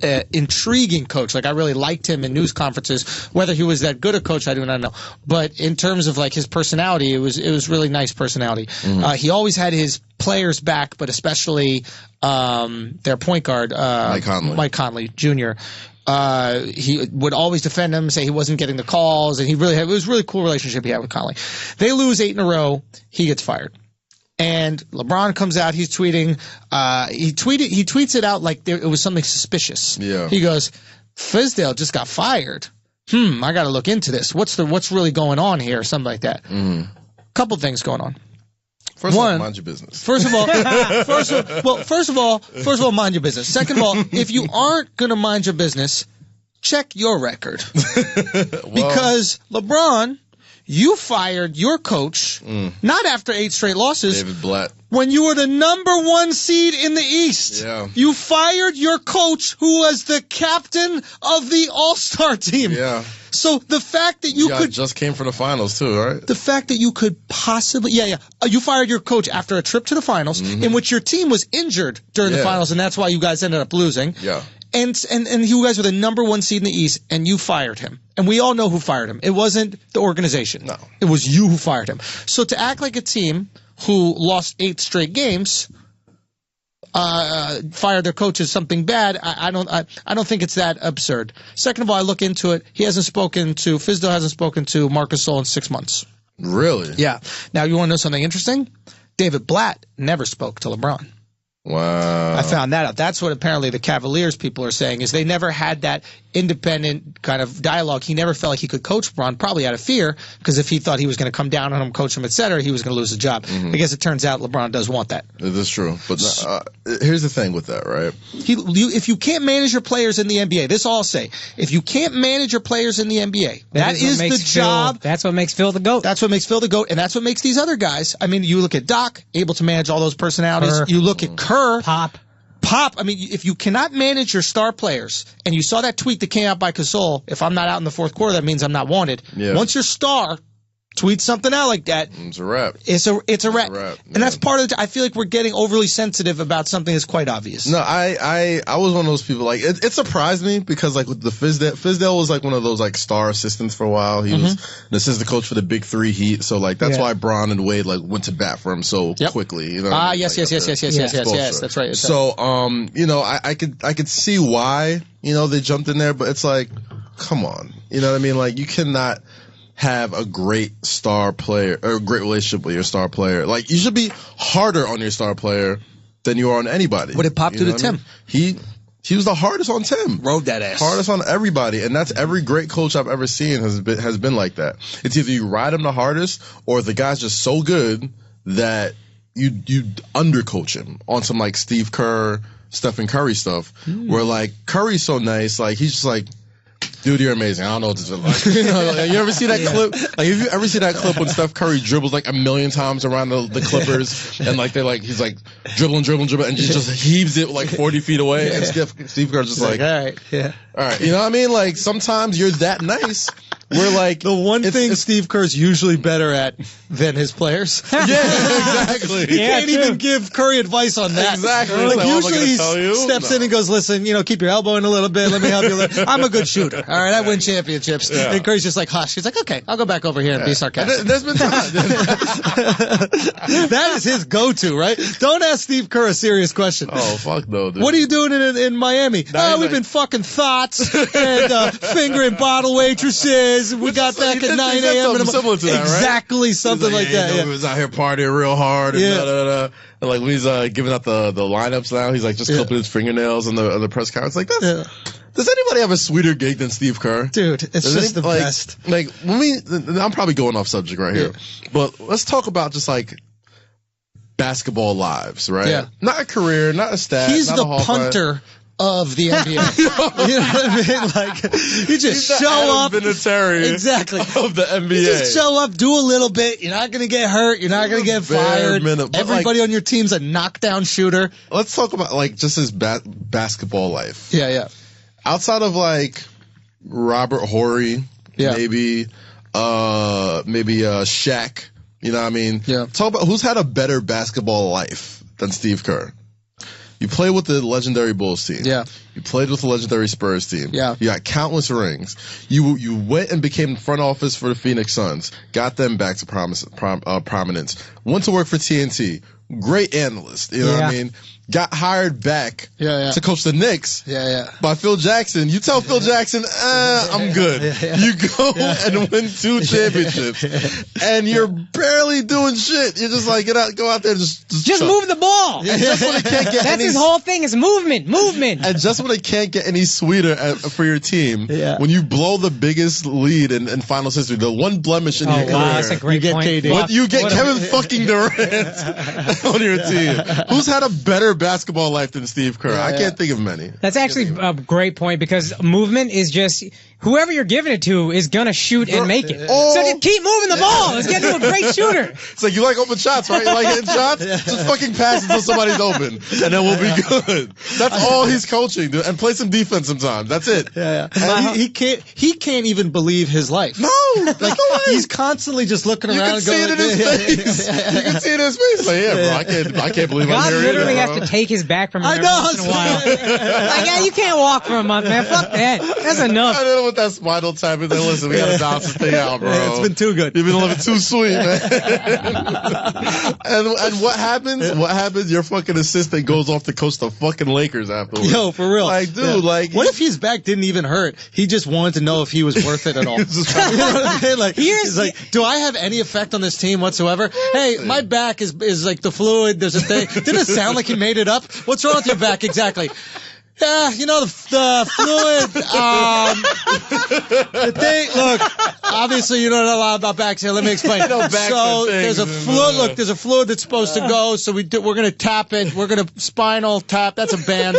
intriguing coach. I really liked him in news conferences. Whether he was that good a coach, I do not know. But in terms of his personality, it was really nice personality. Mm-hmm. He always had his players back, but especially their point guard, Mike Conley Jr. He would always defend him, say he wasn't getting the calls, and it was a really cool relationship he had with Conley. They lose 8 in a row, he gets fired. And LeBron comes out, he's tweeting, he tweets it out like it was something suspicious. Yeah. He goes, Fizdale just got fired. I got to look into this. What's really going on here? Something like that. Mm-hmm. Couple things going on. First of all, mind your business. First of all, mind your business. Second of all, if you aren't going to mind your business, check your record. Because LeBron, you fired your coach, not after 8 straight losses. David Blatt. When you were the number 1 seed in the East. Yeah. You fired your coach who was the captain of the All-Star team. Yeah. So the fact that you just came from the finals too, right? The fact that you could possibly, you fired your coach after a trip to the finals in which your team was injured during the finals, and that's why you guys ended up losing. Yeah. And you guys were the number 1 seed in the East, and you fired him. And we all know who fired him. It wasn't the organization. No. It was you who fired him. So to act like a team who lost 8 straight games, fired their coach is something bad, I don't think it's that absurd. Second of all, I look into it. Fizdale hasn't spoken to Marc Gasol in 6 months. Really? Yeah. Now, you want to know something interesting? David Blatt never spoke to LeBron. Wow. I found that out. That's what apparently the Cavaliers people are saying, is they never had that independent kind of dialogue. He never felt like he could coach LeBron, probably out of fear, because if he thought he was going to come down on him, coach him, etc., he was going to lose his job. I guess it turns out LeBron does want that. That's true. But here's the thing with that, right? If you can't manage your players in the NBA, this I'll say, if you can't manage your players in the NBA, that is the job. That's what makes Phil the GOAT. That's what makes Phil the GOAT, and that's what makes these other guys. I mean, you look at Doc, able to manage all those personalities. You look at Kerr. Pop. I mean, if you cannot manage your star players, and you saw that tweet that came out by Gasol, if I'm not out in the 4th quarter, that means I'm not wanted. Yeah. Once your star tweets something out like that, it's a wrap. It's a wrap. And that's part of I feel like we're getting overly sensitive about something that's quite obvious. No, I was one of those people, like, it surprised me because, like, with the Fizdale was like one of those, like, star assistants for a while. He was an assistant coach for the Big 3 Heat, so, like, that's why Bron and Wade, like, went to bat for him so quickly. You know? Yes. That's right. So, you know, I could see why, you know, they jumped in there, but it's like, come on. You know what I mean? Like, you cannot have a great star player or a great relationship with your star player. Like, you should be harder on your star player than you are on anybody. What did Pop do to Tim? He was the hardest on Tim. Rode that ass. Hardest on everybody. And that's every great coach I've ever seen has been like that. It's either you ride him the hardest or the guy's just so good that you undercoach him on some, like, Steve Kerr, Stephen Curry stuff, where, like, Curry's so nice, like, he's just like, dude, you're amazing. I don't know what this is like. You know, like, you ever see that clip? Like, if you ever see that clip when Steph Curry dribbles like 1,000,000 times around the Clippers, and like he's like dribbling, and just heaves it like 40 feet away, and Steve Kerr's just like, all right. You know what I mean? Like, sometimes you're that nice. We're like, the one thing Steve Kerr's usually better at than his players. Yeah, exactly. He can't even give Curry advice on that. Exactly. Like, usually he steps in and goes, listen, you know, keep your elbow in a little bit. Let me help you. I'm a good shooter. All right, I win championships. Yeah. And Curry's just like, hush. He's like, okay, I'll go back over here and be sarcastic. There's been times. That is his go-to, right? Don't ask Steve Kerr a serious question. Oh, fuck no, dude. What are you doing in Miami? We've been fucking thoughts and fingering bottle waitresses. We got back at 9 a.m. Similar to that, exactly, something like that. He was out here partying real hard. And and like when he's giving out the lineups now, he's like just clipping his fingernails on the press conference. Like, does anybody have a sweeter gig than Steve Kerr? Dude, it's just the best. Like, I'm probably going off subject right here, but let's talk about just like basketball lives, right? Yeah. Not a career, not a stat. He's the punter of the NBA. You know what I mean? Like, you just show up. Exactly. Of the NBA. You just show up, do a little bit. You're not going to get hurt. You're not going to get fired. Everybody on your team's a knockdown shooter. Let's talk about, like, just his basketball life. Yeah. Outside of, like, Robert Horry, maybe Shaq, you know what I mean? Yeah. Talk about who's had a better basketball life than Steve Kerr. You played with the legendary Bulls team. Yeah. You played with the legendary Spurs team. Yeah. You got countless rings. You went and became front office for the Phoenix Suns. Got them back to prominence. Went to work for TNT. Great analyst. You know what I mean? Got hired back to coach the Knicks by Phil Jackson. You tell Phil Jackson, I'm good. You go and win 2 championships. And you're barely doing shit. You're just like, go out there and just move the ball. And just when it can't get That's his whole thing is movement. And just when it can't get any sweeter for your team, when you blow the biggest lead in finals history, the one blemish in your career. That's a great point. You get Kevin fucking Durant on your team. Who's had a better basketball life than Steve Kerr? I can't think of many. That's actually a great point because movement is just whoever you're giving it to is gonna shoot and make it. So just keep moving the ball. Let's get to a great shooter. It's like you like open shots, right? You like hitting shots? Just fucking pass until somebody's open, and then we'll be good. That's all he's coaching, dude. And play some defense sometimes. That's it. He can't even believe his life. No, Like, he's constantly just looking around and going, you can see it in his face. You can see it in his face. Like, yeah, bro, I can't believe I'm here. God literally has to take his back from him every once in a while. Like, yeah, you can't walk for a month, man. Fuck that. That's enough. I don't know what that spinal tap is. Like, listen, we gotta balance this thing out, bro. It's been too good. You've been living too sweet, man. and what happens? What happens? Your fucking assistant goes off to coach the fucking Lakers afterwards. Yo, for real. Like, dude, like, what if his back didn't even hurt? He just wanted to know if he was worth it at all. You know what I mean? Like, he's like, do I have any effect on this team whatsoever? Hey, my back is like the fluid. There's a thing. Didn't it sound like he made it up? What's wrong with your back exactly? Yeah, you know, the fluid, the thing, look, obviously you don't know a lot about backs here. Let me explain. So there's a fluid, there's a fluid that's supposed to go, so we're going to tap it. We're going to spinal tap. That's a band.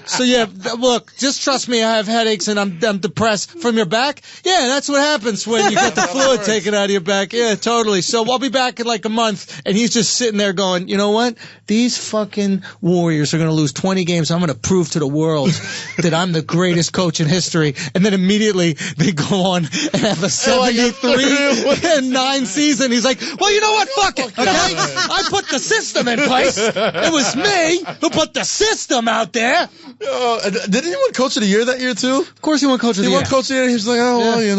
So yeah, look, just trust me, I have headaches and I'm depressed. From your back? Yeah, that's what happens when you get the fluid taken out of your back. Yeah, totally. So I'll be back in like a month. And he's just sitting there going, you know what? These fucking Warriors are going to lose 20 games. I'm going to prove to the world that I'm the greatest coach in history. And then immediately they go on and have a 73-9 season. He's like, well, you know what? Fuck it. Okay? I put the system in place. It was me who put the system out there. Did anyone coach of the year that year too? Of course he won coach of the year. He won coach of the year. He was like, oh, well, you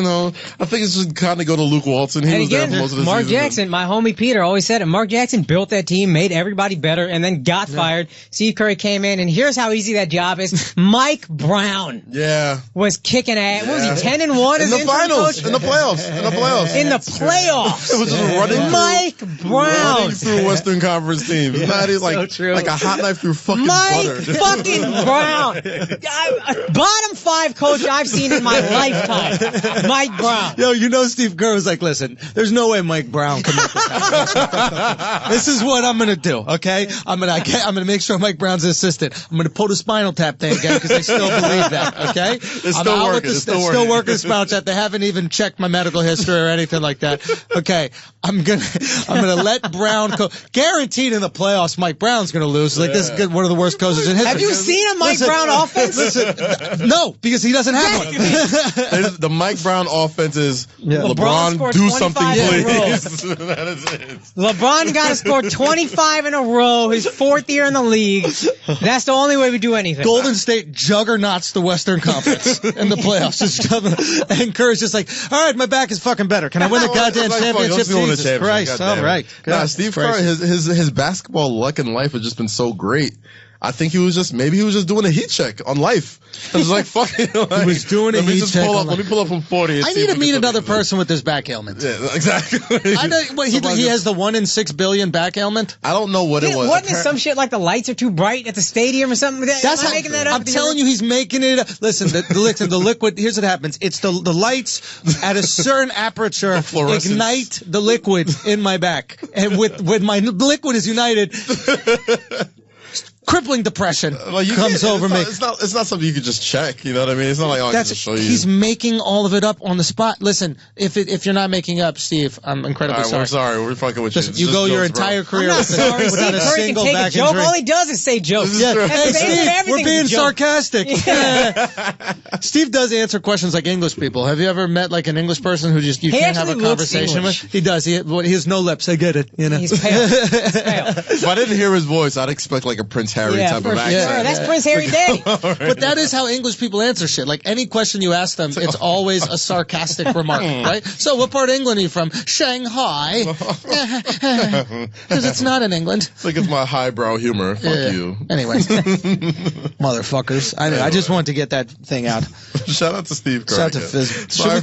know, I think it's just kind of go to Luke Walton. He was there for most of the Mark season. Jackson, my homie Peter always said it. Mark Jackson built that team, made everybody better, and then got fired. Steve Curry came in, and here's how easy that job is. Mike Brown was kicking ass. What was he, 10-1 in the finals, coach? In the playoffs. In the playoffs. It was just running running through Western Conference teams. Not like a hot knife through fucking butter. Fucking Brown. Bottom 5 coach I've seen in my lifetime. Mike Brown. Yo, you know Steve Kerr was like, listen, there's no way Mike Brown can make this happen. This is what I'm going to do, okay? I'm going to make sure Mike Brown's an assistant. I'm going to pull the spinal tap thing again because I still believe that, okay? It's still working. It's still working the spinal tap. They haven't even checked my medical history or anything like that. Okay, I'm gonna let Brown guaranteed in the playoffs Mike Brown's gonna lose. Like, this is one of the worst coaches in history. Have you seen a Mike Brown offense? No, because he doesn't have one. The Mike Brown offense is LeBron do something, please. That is it. LeBron got to score 25 in a row, his 4th year in the league. That's the only way we do anything. Golden State juggernauts the Western Conference in the playoffs. And Kerr's just like, all right, my back is fucking better. Can I win the goddamn championship? Jesus Christ. All right. Nah, Steve Kerr, his basketball luck in life has just been so great. I think maybe he was just doing a heat check on life. I was like, fuck it. Like, he was doing a heat check. Let me pull up from 40. I need to meet another person with this back ailment. Yeah, exactly. I know, he has the 1 in 6 billion back ailment. I don't know what it was. Wasn't it some shit like the lights are too bright at the stadium or something? That's how, making that up. I'm telling you, he's making it up. Listen, the liquid, here's what happens. It's the lights at a certain aperture ignite the liquid in my back. And with my liquid is united, crippling depression comes over me. It's not something you could just check. You know what I mean? It's not like, I can just show you. He's making all of it up on the spot. Listen, if you're not making up, Steve, I'm incredibly sorry. We're sorry. We're fucking with you. You go your entire career without a single back injury. All he does is say jokes. Hey, Steve, we're being sarcastic. Steve does answer questions like English people. Have you ever met like an English person who just you can't have a conversation with? He does. He has no lips. I get it. You know. He's pale. If I didn't hear his voice, I'd expect like a Prince Harry type of accent. Sure. That's Prince Harry Day. But that is how English people answer shit. Like any question you ask them, it's always a sarcastic remark, right? So what part of England are you from? Shanghai. Because it's not in England. It's like it's my highbrow humor. Fuck you. Anyway. Motherfuckers. I just wanted to get that thing out. Shout out to Steve Kerr. Shout out to Fizz. Sorry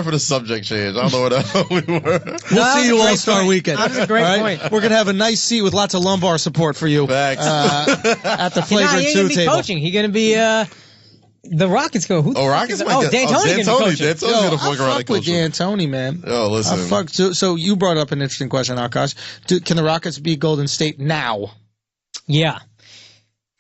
for the subject change. I don't know what we were. We'll see you All-Star Weekend. That was a great point. We're going to have a nice seat with lots of lumbar support for you. Facts. At the Flagrant 2 table. Coaching. He's going to be the Rockets go. Rockets. D'Antoni's going to coach. I fuck with D'Antoni, man. Yo, listen. So you brought up an interesting question, Akash. Can the Rockets beat Golden State now? Yeah.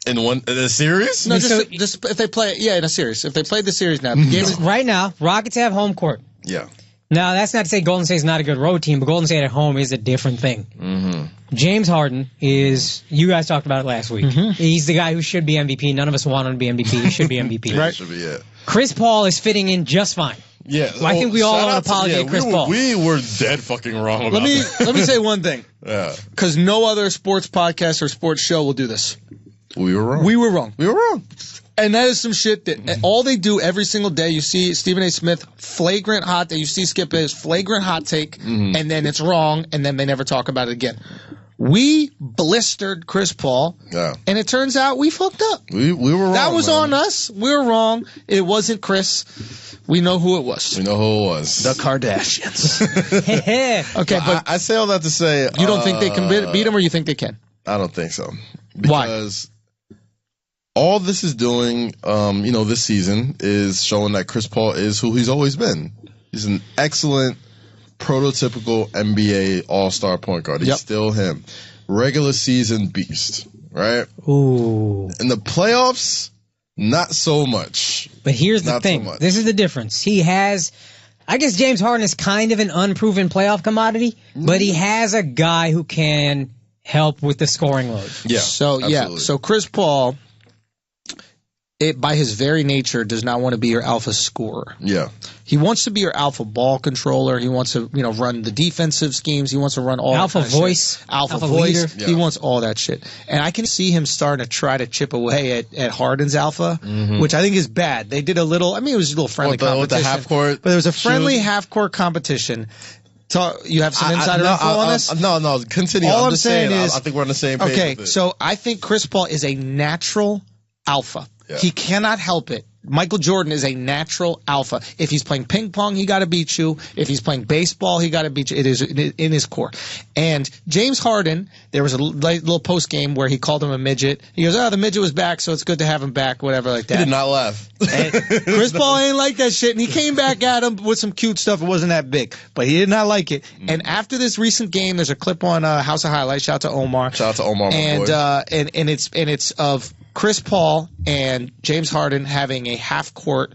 In a series? No, just if they play. Yeah, in a series. If they played the series now, the game right now, Rockets have home court. Yeah. Now, that's not to say Golden State's not a good road team, but Golden State at home is a different thing. Mm-hmm. James Harden is, you guys talked about it last week. He's the guy who should be MVP. None of us want him to be MVP. He should be MVP. Right. Should be it. Chris Paul is fitting in just fine. Yeah. Well, I think we all owe an apology to Chris Paul. We were dead fucking wrong about that. Let me say one thing. Yeah. Because no other sports podcast or sports show will do this. We were wrong. We were wrong. We were wrong. And that is some shit that all they do every single day. You see Stephen A. Smith, flagrant hot. You see Skip Bayless, flagrant hot take, and then it's wrong, and then they never talk about it again. We blistered Chris Paul, and it turns out we fucked up. We were wrong. That was on us. We were wrong. It wasn't Chris. We know who it was. We know who it was. The Kardashians. Okay, but I say all that to say, you don't think they can beat him, or you think they can? I don't think so. Why? Because all this is doing, this season is showing that Chris Paul is who he's always been. He's an excellent, prototypical NBA all-star point guard. He's still him. Regular season beast, right? Ooh. In the playoffs, not so much. But here's the thing. This is the difference. He has, I guess James Harden is kind of an unproven playoff commodity, but he has a guy who can help with the scoring load. Yeah. So Chris Paul, by his very nature, does not want to be your alpha scorer. Yeah. He wants to be your alpha ball controller. He wants to, run the defensive schemes. He wants to run all alpha that kind of voice, shit. Alpha voice. Leader. Yeah. He wants all that shit. And I can see him starting to try to chip away at Harden's alpha, which I think is bad. They did it was a little friendly competition. With the half court, but there was a friendly half court competition. You have some insider info on this? No. Continue. All I'm saying is, I think we're on the same page. Okay, so I think Chris Paul is a natural alpha. Yeah. He cannot help it. Michael Jordan is a natural alpha. If he's playing ping pong, he got to beat you. If he's playing baseball, he got to beat you. It is in his core. And James Harden, there was a little post game where he called him a midget. He goes, the midget was back, so it's good to have him back, whatever like that. He did not laugh. And Chris Paul ain't like that shit, and he came back at him with some cute stuff. It wasn't that big, but he did not like it. And after this recent game, there's a clip on House of Highlights. Shout out to Omar. Shout out to Omar, my boy. And it's of Chris Paul and James Harden having a half-court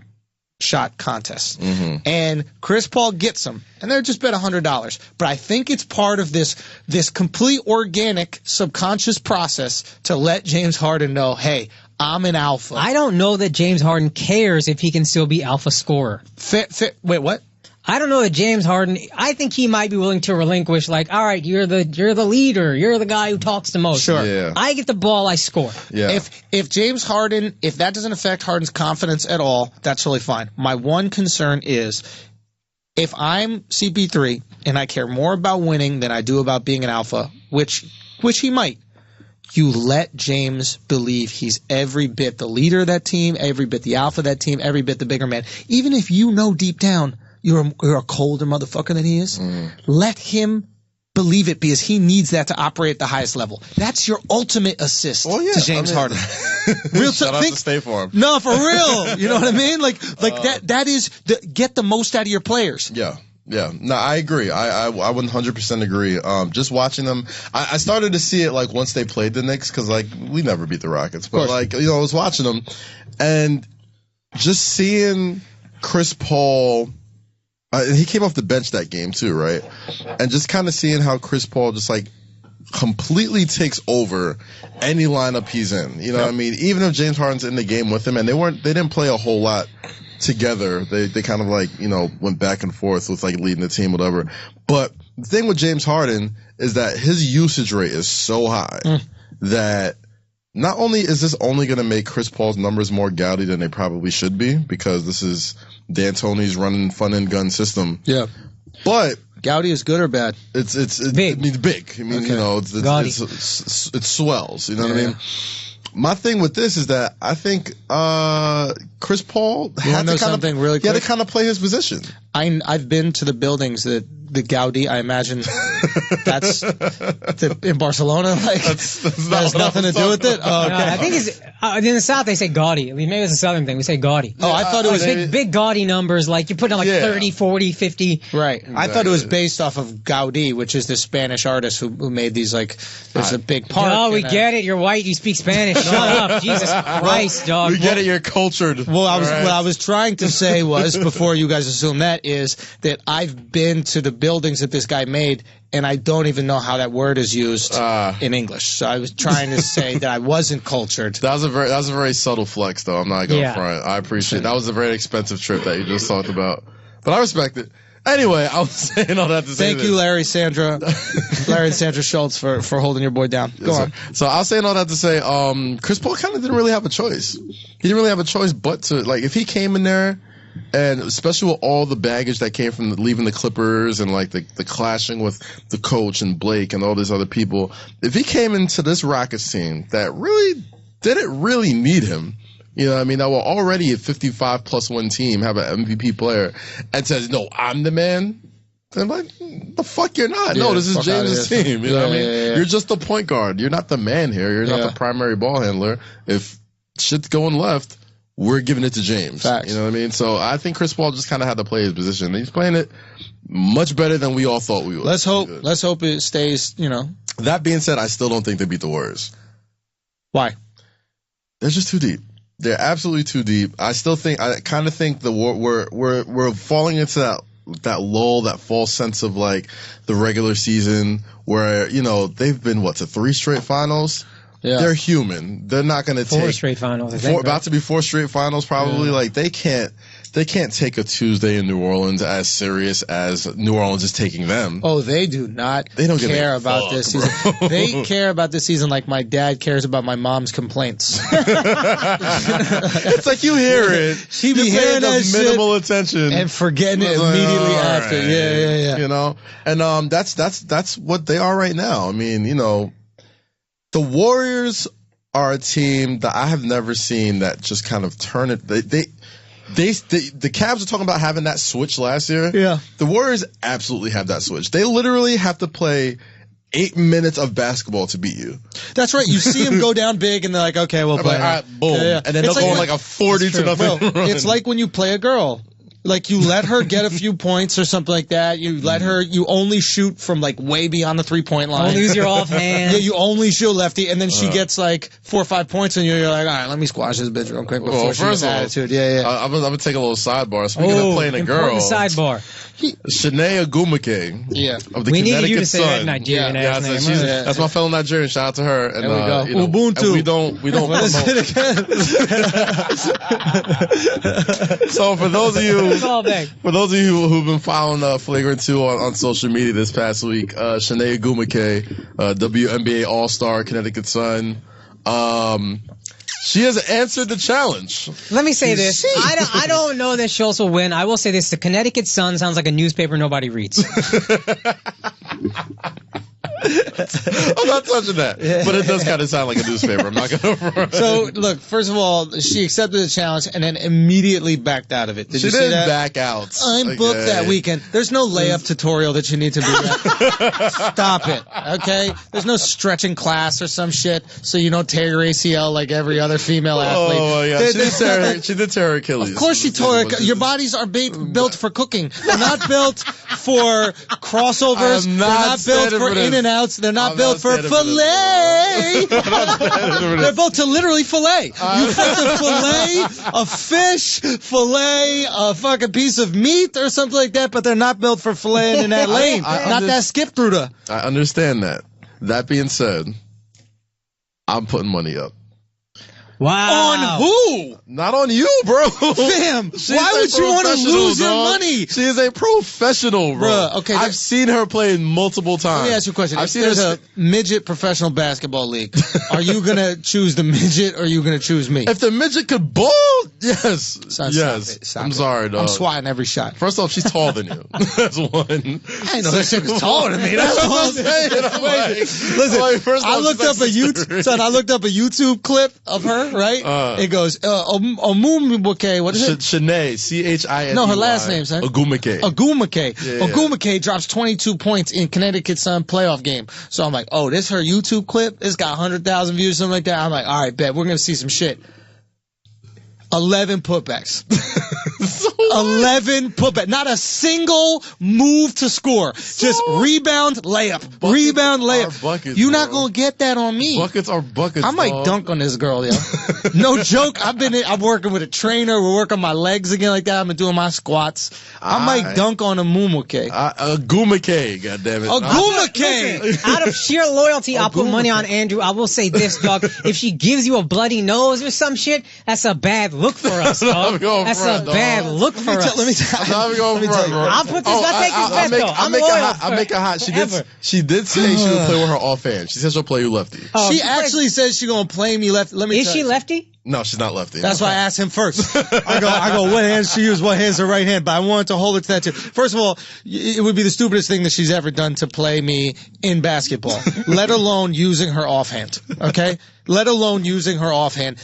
shot contest. And Chris Paul gets them, and they're just bet $100. But I think it's part of this complete organic subconscious process to let James Harden know, hey, I'm an alpha. I don't know that James Harden cares if he can still be alpha scorer. Wait, what? I don't know that James Harden, I think he might be willing to relinquish, like, all right, you're the leader, you're the guy who talks the most. Sure. Yeah. I get the ball, I score. Yeah. If James Harden, if that doesn't affect Harden's confidence at all, that's totally fine. My one concern is, if I'm CP3 and I care more about winning than I do about being an alpha, which he might, you let James believe he's every bit the leader of that team, every bit the alpha of that team, every bit the bigger man. Even if you know deep down you're a colder motherfucker than he is, let him believe it, because he needs that to operate at the highest level. That's your ultimate assist to James Harden. Shout out to State Farm. No, for real. You know what I mean? Like that is get the most out of your players. Yeah. Yeah, no, I agree. I 100% agree. Just watching them, I started to see it like once they played the Knicks, because like we never beat the Rockets, but like I was watching them and just seeing Chris Paul. He came off the bench that game too, right? And just kind of seeing how Chris Paul just like completely takes over any lineup he's in. You know what I mean? Even if James Harden's in the game with him, and they didn't play a whole lot together. They kind of like, went back and forth with like leading the team, whatever. But the thing with James Harden is that his usage rate is so high that not only is this only going to make Chris Paul's numbers more gaudy than they probably should be, because this is D'Antoni's running fun and gun system. Yeah. But gaudy is good or bad? Big. It means big. I mean, it swells. You know what I mean? My thing with this is that I think Chris Paul had to kind of play his position. I've been to the buildings that the Gaudi, I imagine that's in Barcelona. Like that's has nothing to do with it. Oh, okay. No, I think it's in the South they say Gaudi. I mean, maybe it's a Southern thing. We say Gaudi. Oh, I thought it was big Gaudi numbers. Like you're putting on like 30, 40, 50. Right. Exactly. I thought it was based off of Gaudi, which is this Spanish artist who made these like. There's a big park. Oh, we get it. You're white. You speak Spanish. Shut up, Jesus Christ, dog. We get it. You're cultured. Well, what I was trying to say was before you guys assume that is that I've been to the buildings that this guy made, and I don't even know how that word is used in English. So I was trying to say that I wasn't cultured. That was a very subtle flex, though. I'm not going to front. I appreciate it. That was a very expensive trip that you just talked about. But I respect it. Anyway, I was saying all that to say Thank you, Larry and Sandra Schultz for holding your boy down. Go on. So I was saying all that to say, Chris Paul kind of didn't really have a choice. He didn't really have a choice but to, like, if he came in there, and especially with all the baggage that came from leaving the Clippers and like the clashing with the coach and Blake and all these other people, if he came into this Rockets team that really didn't really need him, you know what I mean, that were already a 55+1 team, have an MVP player, and says, no, I'm the man, then like, the fuck you're not. No, this is James' team. You know what I mean? Yeah. You're just the point guard. You're not the man here. You're not the primary ball handler. If shit's going left, we're giving it to James. Facts. You know what I mean? So I think Chris Paul just kind of had to play his position. He's playing it much better than we all thought we would. Let's hope it stays, you know. That being said, I still don't think they beat the Warriors. Why? They're just too deep. They're absolutely too deep. I kind of think we're falling into that lull, that false sense of like the regular season where, you know, they've been to 3 straight finals. Yeah. They're human. They're not going to take 4 straight finals. About to be 4 straight finals, probably. Yeah. Like they can't take a Tuesday in New Orleans as serious as New Orleans is taking them. Oh, they do not. They don't care about this season. They care about this season like my dad cares about my mom's complaints. It's like you hear it. She be hearing that minimal attention and forgetting it immediately after. Right. Yeah. You know, and that's what they are right now. I mean, you know. The Warriors are a team that I have never seen that just kind of turn it. The Cavs are talking about having that switch last year. Yeah. The Warriors absolutely have that switch. They literally have to play 8 minutes of basketball to beat you. That's right. You see them go down big, and they're like, "Okay, we'll play." Like, all right, boom, and then they'll go on like a 40-0 run. It's like when you play a girl. Like, you let her get a few points or something like that. You only shoot from, like, way beyond the 3-point line. Don't use your offhand. Yeah, you only shoot lefty, and then she gets, like, 4 or 5 points, and you're like, all right, let me squash this bitch real quick before she gets attitude. Yeah. I'm going to take a little sidebar. Speaking of playing a girl. Sidebar. Shanae Agumake. Yeah. Of the we Connecticut needed you to say Sun. that Nigerian ass name. That's my fellow Nigerian. Shout out to her. And, there we go. You know, Ubuntu. We don't promote. So for those of you who've been following Flagrant 2 on social media this past week, Shanae Agumake, WNBA All-Star, Connecticut Sun, she has answered the challenge. Let me say this. I don't know that Schultz will win. I will say this. The Connecticut Sun sounds like a newspaper nobody reads. I'm not touching that. But it does kind of sound like a newspaper. I'm not going to. So, look, first of all, she accepted the challenge and then immediately backed out of it. Did you see that? She didn't back out. I'm booked that weekend. There's no layup tutorial that you need to be at. Stop it, okay? There's no stretching class or some shit so you don't tear your ACL like every other female athlete. Oh, yeah. She did tear her Achilles. Of course she tore her. Your bodies are built for cooking. They're not built for crossovers. They're not built for in and outs. They're not built for fillet. They're built to literally fillet. You fucking fillet a fish, fillet a fucking piece of meat or something like that, but they're not built for filleting in that lane. Not that skip through the. I understand that. That being said, I'm putting money up. Wow. On who? Not on you, bro. Fam, why would you want to lose your money? She is a professional, bro. Bruh, okay, I've seen her play multiple times. Let me ask you a question. If there's a midget professional basketball league, are you going to choose the midget or are you going to choose me? If the midget could ball, yes. Son, yes. Stop it. Sorry, dog. I'm swatting every shot. First off, she's taller than you. That's one. I didn't know this shit was taller than me. That's what I'm saying. Listen, I looked up a YouTube clip of her, right? It goes, Omumake, what is it? Shanae, Chine. No, her last name, son. Agumake. Agumake drops 22 points in Connecticut Sun playoff game. So I'm like, oh, this her YouTube clip? It's got 100,000 views, something like that. I'm like, all right, bet. We're going to see some shit. 11 putbacks. 11 putbacks. Not a single move to score. Just rebound, layup. Rebound, layup. Buckets, you're not going to get that on me. Buckets are buckets. I might dunk on this girl, yo. No joke. I'm working with a trainer. We're working my legs again like that. I've been doing my squats. I might dunk on a Mumake. A Gumake, goddammit. A Gumake. Out of sheer loyalty, I'll put money on Andrew. I will say this, dog. If she gives you a bloody nose or some shit, that's a bad look for us, dog. That's a bad look for us. Let me tell you. I'll put this. I'll take this bet, though. I'll make her hot. She did say she would play with her offhand. She says she'll play you lefty. She actually says she's going to play me lefty. Is she lefty? No, she's not lefty. That's why I asked him first. I go, what hands she use, what hands her right hand, but I wanted to hold her to that too. First of all, it would be the stupidest thing that she's ever done to play me in basketball, let alone using her offhand, okay? Let alone using her offhand.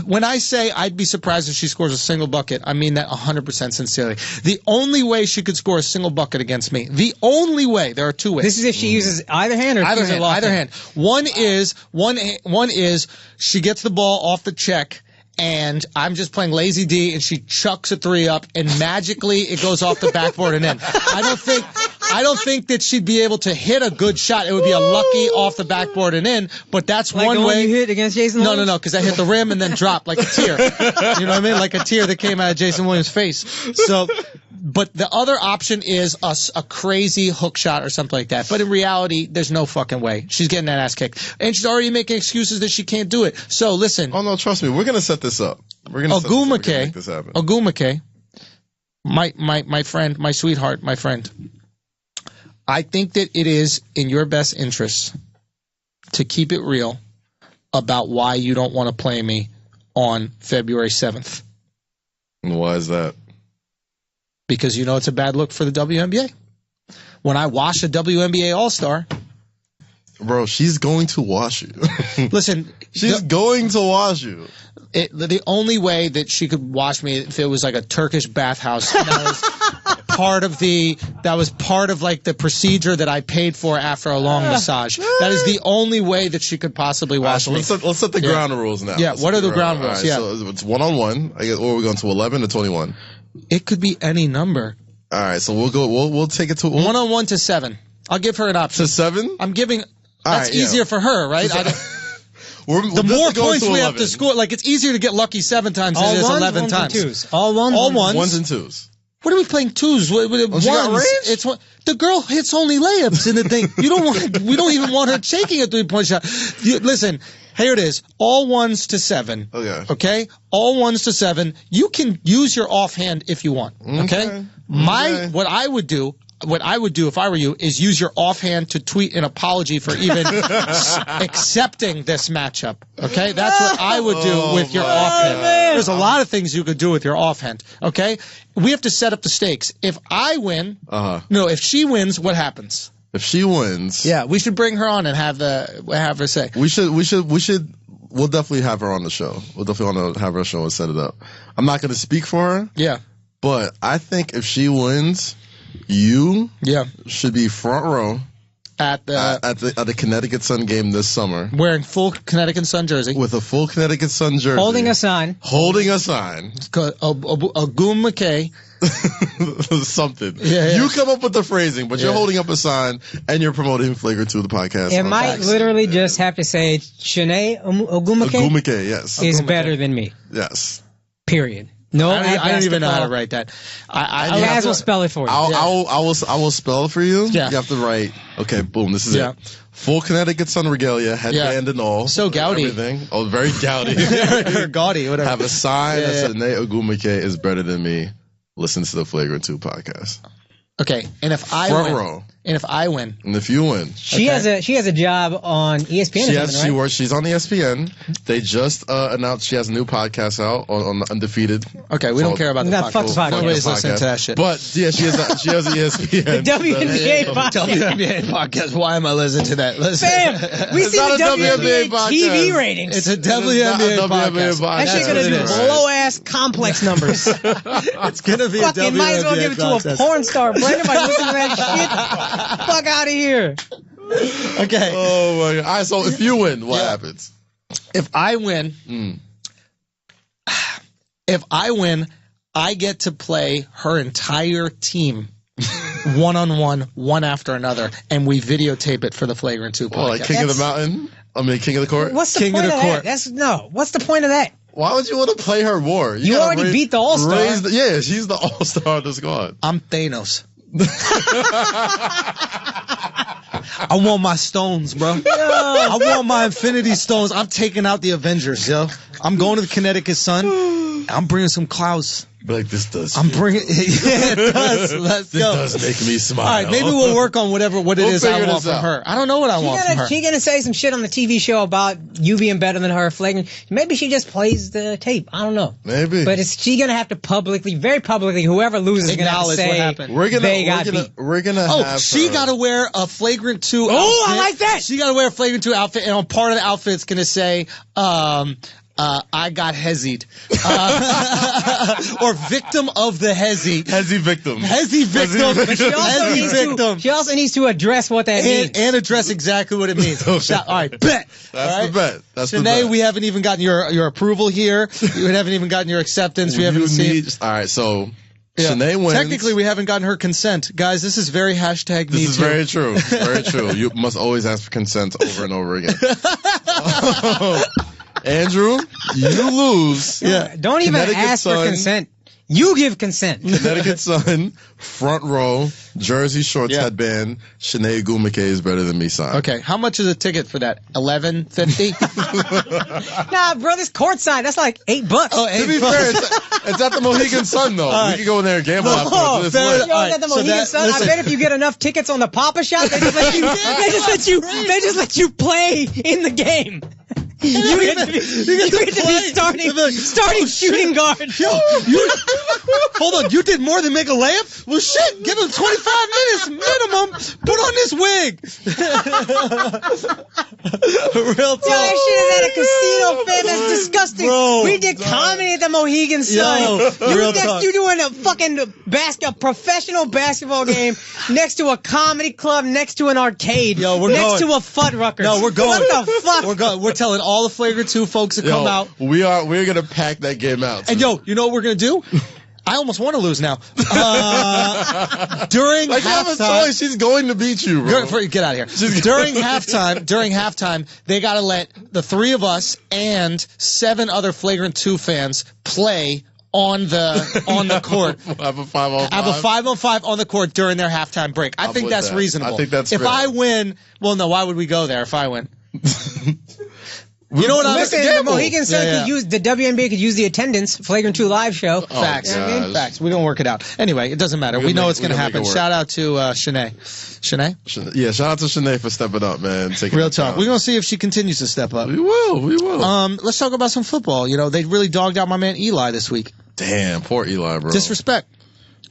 When I say I'd be surprised if she scores a single bucket, I mean that 100% sincerely. The only way she could score a single bucket against me, the only way, there are two ways. This is if she uses either hand or either hand. One is she gets the ball off the check, and I'm just playing lazy D, and she chucks a three up, and magically it goes off the backboard and in. I don't think that she'd be able to hit a good shot. It would be a lucky off the backboard and in, but that's like one way. You hit against Jason Williams? No, because I hit the rim and then dropped like a tear. You know what I mean? Like a tear that came out of Jason Williams' face. So, but the other option is a crazy hook shot or something like that. But in reality, there's no fucking way. She's getting that ass kicked. And she's already making excuses that she can't do it. So listen. Oh no, trust me. We're going to set this up. We're going to make this happen. Ogumake, my friend, my sweetheart, my friend. I think that it is in your best interest to keep it real about why you don't want to play me on February 7th. Why is that? Because you know it's a bad look for the WNBA. When I wash a WNBA All-Star... Bro, she's going to wash you. Listen... She's going to wash you. The only way that she could wash me if it was like a Turkish bathhouse. That was part of like the procedure that I paid for after a long massage. That is the only way that she could possibly wash me. Let's set the ground rules now. Yeah, what are the ground rules? Right, so it's 1-on-1. I guess, or we're going to 11 to 21. It could be any number. All right, so we'll take it to 1-on-1 to 7. I'll give her an option. To 7? I'm giving. That's easier for her, right? The more points we have to score, like it's easier to get lucky 7 times than it is 11 times. Twos. All ones. Ones and twos. What are we playing twos? Ones. It's the girl hits only layups in the thing. We don't even want her taking a 3-point shot. Listen, here it is. All 1s to 7. Okay. All 1s to 7. You can use your offhand if you want. Okay. What I would do if I were you is use your offhand to tweet an apology for even accepting this matchup. Okay? That's what I would do with your offhand. There's a lot of things you could do with your offhand. Okay? We have to set up the stakes. If I win, if she wins, what happens? If she wins, yeah, we should bring her on and have her say. We'll definitely have her on the show. We'll definitely want to have her show and set it up. I'm not going to speak for her. Yeah. But I think if she wins, you should be front row at the Connecticut Sun game this summer, wearing full Connecticut Sun jersey, with a full Connecticut Sun jersey, holding a sign. A Goom McKay. Something. You come up with the phrasing, but you're holding up a sign and you're promoting Flagrant 2, the podcast. It might literally just have to say Shanae Ogumake, yes, is better than me. Yes. Period. No, I don't even know how to write that. I will spell it for you. I will spell it for you. Yeah. You have to write. Okay, boom. This is it. Full Connecticut Sun regalia, headband and all. So gaudy. Everything. Oh, very gaudy. Gaudy. Whatever. Have a sign that says Nate Ogumake is better than me. Listen to the Flagrant 2 podcast. Okay, and if I front win, row. And if I win, and if you win, she has a job on ESPN. She works. She's on ESPN. They just announced she has a new podcast out on Undefeated. Okay, we don't care about the podcast. Nobody's listening to that shit. But yeah, she has ESPN. The WNBA podcast. Why am I listening to that? Fam, we see the WNBA TV ratings. It's a WNBA podcast. That shit's gonna do low ass complex numbers. It's gonna be a WNBA. Might as well give it to a porn star. Brandon might listen to that shit. Fuck out of here. Okay. Oh my god. All right, so if you win, what happens? If I win, If I win, I get to play her entire team one-on-one, one after another, and we videotape it for the Flagrant 2 podcast. Well, like King of the Mountain? I mean, King of the Court? What's the point of that? What's the point of that? Why would you want to play her war? You already beat the All-Star. Yeah, she's the All-Star of the squad. I'm Thanos. I want my stones, bro. I want my Infinity Stones. I'm taking out the Avengers, yo. I'm going to the Connecticut Sun. I'm bringing some clouds. Like, this does. I'm bringing. Yeah, it does. Let's go. This does make me smile. All right, maybe we'll work on what it is I want from her. I don't know what I want from her. She's gonna say some shit on the TV show about you being better than her, Flagrant. Maybe she just plays the tape. I don't know. Maybe. But she's gonna have to very publicly, whoever loses is gonna have to say what happened. We're gonna. Oh, she got to wear a Flagrant 2 outfit. Oh, I like that. She got to wear a Flagrant 2 outfit, and on part of the outfit, it's gonna say, I got Hezied. Or victim of the Hezi. Hezi victim. Hezi victim. She also needs to address what that means. And address exactly what it means. Okay. All right, bet. That's the bet. That's Shanae, the bet. we haven't even gotten your approval here. We haven't even gotten your acceptance. We haven't seen. All right, so Shanae wins. Technically, we haven't gotten her consent. Guys, this is very hashtag me too. This is very true. Very true. You must always ask for consent over and over again. Andrew, you lose. Yeah. Don't even ask for consent. You give consent. Connecticut Sun, front row, jersey shorts headband. Shanae Gumake is better than me, son. Okay, how much is a ticket for that? $11.50? Nah, bro, this courtside. That's like $8. Oh, to be fair, it's at the Mohegan Sun though. We can go in there and gamble afterwards. At the Mohegan Sun. I bet if you get enough tickets on the Papa Shop, they just let you play in the game. You get to be starting shooting guard. Hold on, you did more than make a layup? Well, shit, give him 25 minutes minimum. Put on this wig. Real talk. Yo, that shit is at a casino, fam. That's disgusting. Bro, we did comedy at the Mohegan Sun. You doing a fucking professional basketball game next to a comedy club, next to an arcade, next to a Fuddruckers. No, we're going. What the fuck? We're going. We're telling all the Flagrant 2 folks to come out. We're gonna pack that game out. And you know what we're gonna do? I almost want to lose now. During halftime, she's going to beat you, bro. Get out of here. During halftime, they got to let the 3 of us and 7 other Flagrant 2 fans play on the court. Have a 5-on-5. Have a 5-on-5 on the court during their halftime break. I think that's reasonable. I think that's if fair. I win, well, no, why would we go there if I win? You know what I'm saying? The Mohegan Sun could use the WNBA could use the attendance Flagrant 2 live show. Facts. Facts. We're gonna work it out. Anyway, it doesn't matter. We know it's gonna happen. Shout out to Shanae. Shanae? Yeah, shout out to Shanae for stepping up, man. Real talk. We're gonna see if she continues to step up. We will. Let's talk about some football. You know, they really dogged out my man Eli this week. Damn, poor Eli, bro. Disrespect.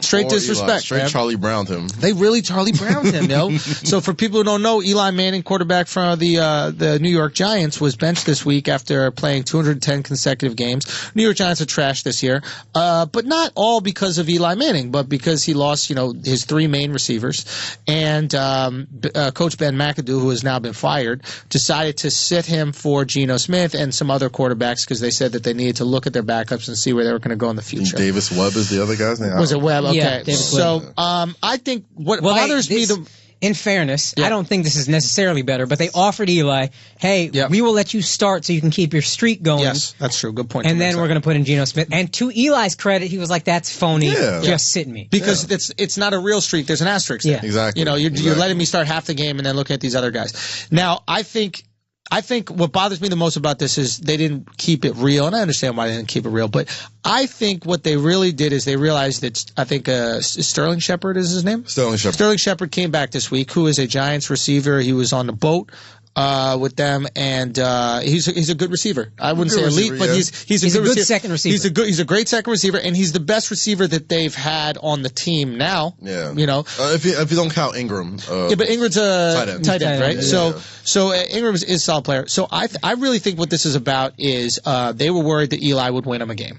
Straight disrespect. Straight Charlie Browned him. They really Charlie Browned him, yo. So for people who don't know, Eli Manning, quarterback from the New York Giants, was benched this week after playing 210 consecutive games. New York Giants are trash this year, but not all because of Eli Manning, but because he lost, his 3 main receivers. And Coach Ben McAdoo, who has now been fired, decided to sit him for Geno Smith and some other quarterbacks because they said that they needed to look at their backups and see where they were going to go in the future. Davis Webb is the other guy's name. Was it Webb? Okay. Yeah, so I think what bothers me in fairness, I don't think this is necessarily better, but they offered Eli, hey, we will let you start so you can keep your streak going. Yes, that's true. Good point. And then we're going to put in Geno Smith. And to Eli's credit, he was like, that's phony. Just sit me. Because it's not a real streak. There's an asterisk there. Exactly. You're letting me start half the game and then looking at these other guys. Now, I think what bothers me the most about this is they didn't keep it real, and I understand why they didn't keep it real, but I think what they really did is they realized that Sterling Shepard is his name? Sterling Shepard came back this week, who is a Giants receiver. He was on the boat with them, and he's a good receiver. I wouldn't say elite, but he's a good second receiver. He's a great second receiver, and he's the best receiver that they've had on the team now. Yeah, if you don't count Ingram. But Ingram's a tight end, right? Yeah. So Ingram is a solid player. So I really think what this is about is they were worried that Eli would win him a game.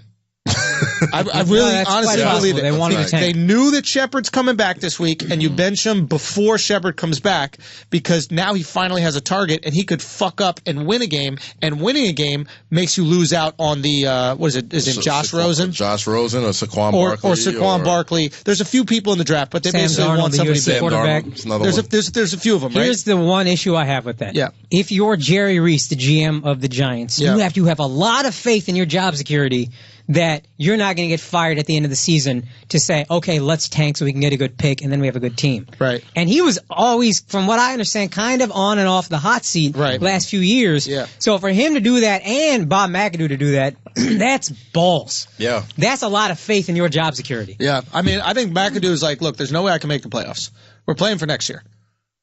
I really honestly believe it. They knew that Shepard's coming back this week, and you bench him before Shepard comes back because now he finally has a target, and he could fuck up and win a game, and winning a game makes you lose out on the, what is it? Is it Josh Rosen? Josh Rosen or Saquon Barkley. Or Saquon Barkley. There's a few people in the draft, but they basically want somebody big. Quarterback. There's a few of them, right? Here's the one issue I have with that. Yeah. If you're Jerry Reese, the GM of the Giants, you have to have a lot of faith in your job security that you're not going to get fired at the end of the season to say, okay, let's tank so we can get a good pick and then we have a good team. Right. And he was always, from what I understand, kind of on and off the hot seat the last few years. Yeah. So for him to do that and Bob McAdoo to do that, that's balls. Yeah. That's a lot of faith in your job security. Yeah. I mean, I think McAdoo is like, look, there's no way I can make the playoffs. We're playing for next year.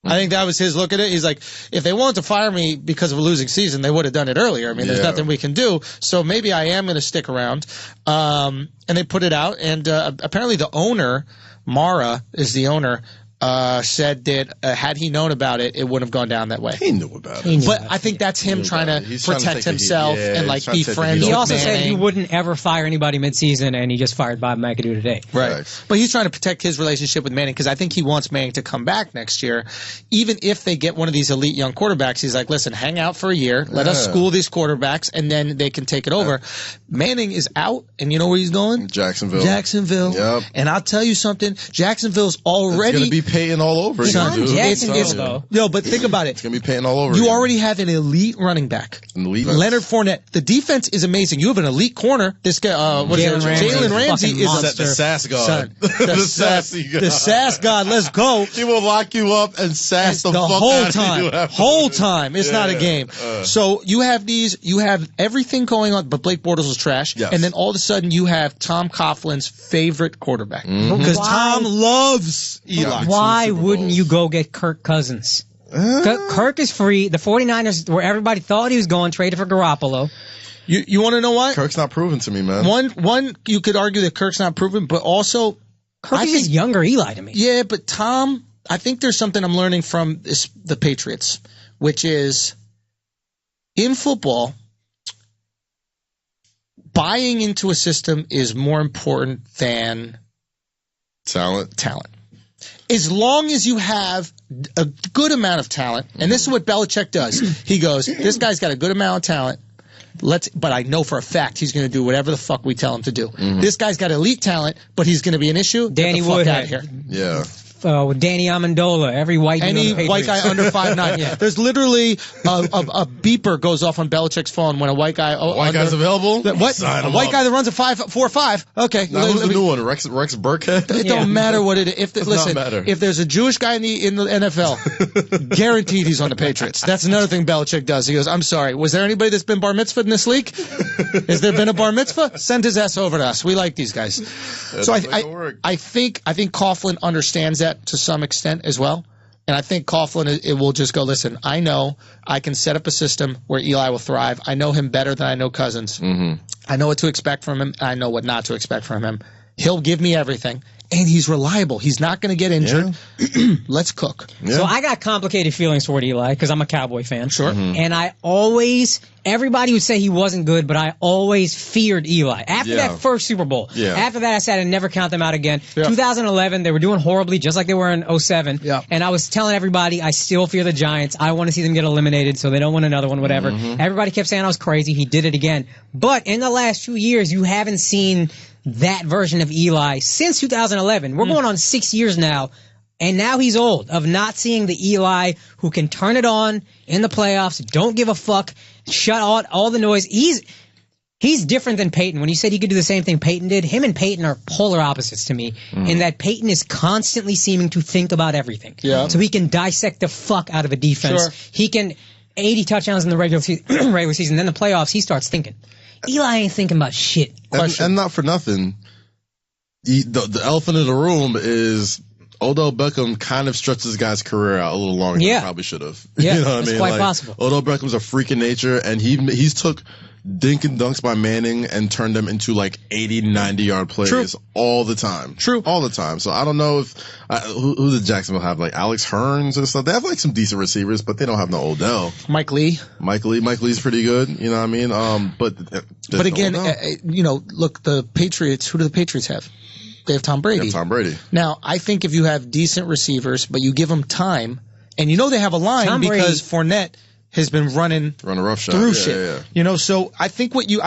I think that was his look at it. He's like, if they wanted to fire me because of a losing season, they would have done it earlier. I mean, there's nothing we can do. So maybe I am going to stick around. And they put it out. And apparently the owner, Mara is the owner, said that had he known about it, it wouldn't have gone down that way. He knew about it. But I think that's him trying to protect himself and like be friends with He also Manning. said he wouldn't ever fire anybody midseason, and he just fired Bob McAdoo today. Right. But he's trying to protect his relationship with Manning because I think he wants Manning to come back next year. Even if they get one of these elite young quarterbacks, he's like, listen, hang out for a year. Let us school these quarterbacks, and then they can take it over. Manning is out, and you know where he's going? Jacksonville. Yep. And I'll tell you something. Jacksonville's already... It's going to be Peyton all over. No, but think about it. It's going to be Peyton all over. You already have an elite running back. Leonard Fournette. The defense is amazing. You have an elite corner. This guy, Jalen Ramsey is the sass god. The sass god. Let's go. He will lock you up and sass the fuck whole out time. of you. Whole time. It's not a game. So you have everything going on, but Blake Bortles is trash. Yes. And then all of a sudden you have Tom Coughlin's favorite quarterback. Because Tom loves Eli. Why wouldn't you go get Kirk Cousins? Kirk is free. The 49ers, where everybody thought he was going, traded for Garoppolo. You want to know why? Kirk's not proven to me, man. One, you could argue that Kirk's not proven, but also... Kirk is just younger Eli to me. Yeah, but Tom, I think there's something I'm learning from the Patriots, which is, in football, buying into a system is more important than... Talent. As long as you have a good amount of talent, and this is what Belichick does. He goes, this guy's got a good amount of talent, but I know for a fact he's going to do whatever the fuck we tell him to do. This guy's got elite talent, but he's going to be an issue. Danny Get the fuck Woodhead. out of here. Yeah. With Danny Amendola, any white guy under 5'9". There's literally a beeper goes off on Belichick's phone when a white guy. Guy's available. What? A white guy that runs a 5'4'5". Okay. Now, who's the new one? Rex Burkhead. It don't matter what it is. If there's a Jewish guy in the NFL, guaranteed he's on the Patriots. That's another thing Belichick does. He goes, I'm sorry. Was there anybody that's been bar mitzvahed in this league? Has there been a bar mitzvah? Send his ass over to us. We like these guys. So I think Coughlin understands that to some extent as well. And I think Coughlin it will just go, listen, I know I can set up a system where Eli will thrive. I know him better than I know Cousins. I know what to expect from him. I know what not to expect from him. He'll give me everything. And he's reliable. He's not going to get injured. Yeah. Let's cook. Yeah. So I got complicated feelings toward Eli because I'm a Cowboy fan. Sure. And everybody would say he wasn't good, but I always feared Eli. After that first Super Bowl, after that I said I'd never count them out again. 2011, they were doing horribly, just like they were in 2007. Yeah. And I was telling everybody, I still fear the Giants. I want to see them get eliminated so they don't win another one, whatever. Everybody kept saying I was crazy. He did it again. But in the last 2 years, you haven't seen that version of Eli since 2011. We're going on 6 years now, and now he's old, of not seeing the Eli who can turn it on in the playoffs, don't give a fuck, shut out all the noise. He's different than Peyton. When you said he could do the same thing Peyton did, him and Peyton are polar opposites to me, in that Peyton is constantly seeming to think about everything. Yeah. So he can dissect the fuck out of a defense. Sure. He can 80 touchdowns in the regular season, then the playoffs, he starts thinking. Eli ain't thinking about shit. And not for nothing, the elephant in the room is Odell Beckham kind of stretched this guy's career out a little longer than he probably should have. Yeah, you know what I mean? Quite possible. Odell Beckham's a freak in nature, and he's took dink and dunks by Manning and turn them into like 80, 90-yard plays all the time. All the time. So I don't know if who did Jacksonville have? Like Alex Hearns and stuff. They have like some decent receivers, but they don't have no Odell. Mike Lee's pretty good. You know what I mean? But again, look, the Patriots. Who do the Patriots have? They have Tom Brady. Now, I think if you have decent receivers, but you give them time, and they have a line because Fournette has been running a rough shot through shit. Yeah. So I think what you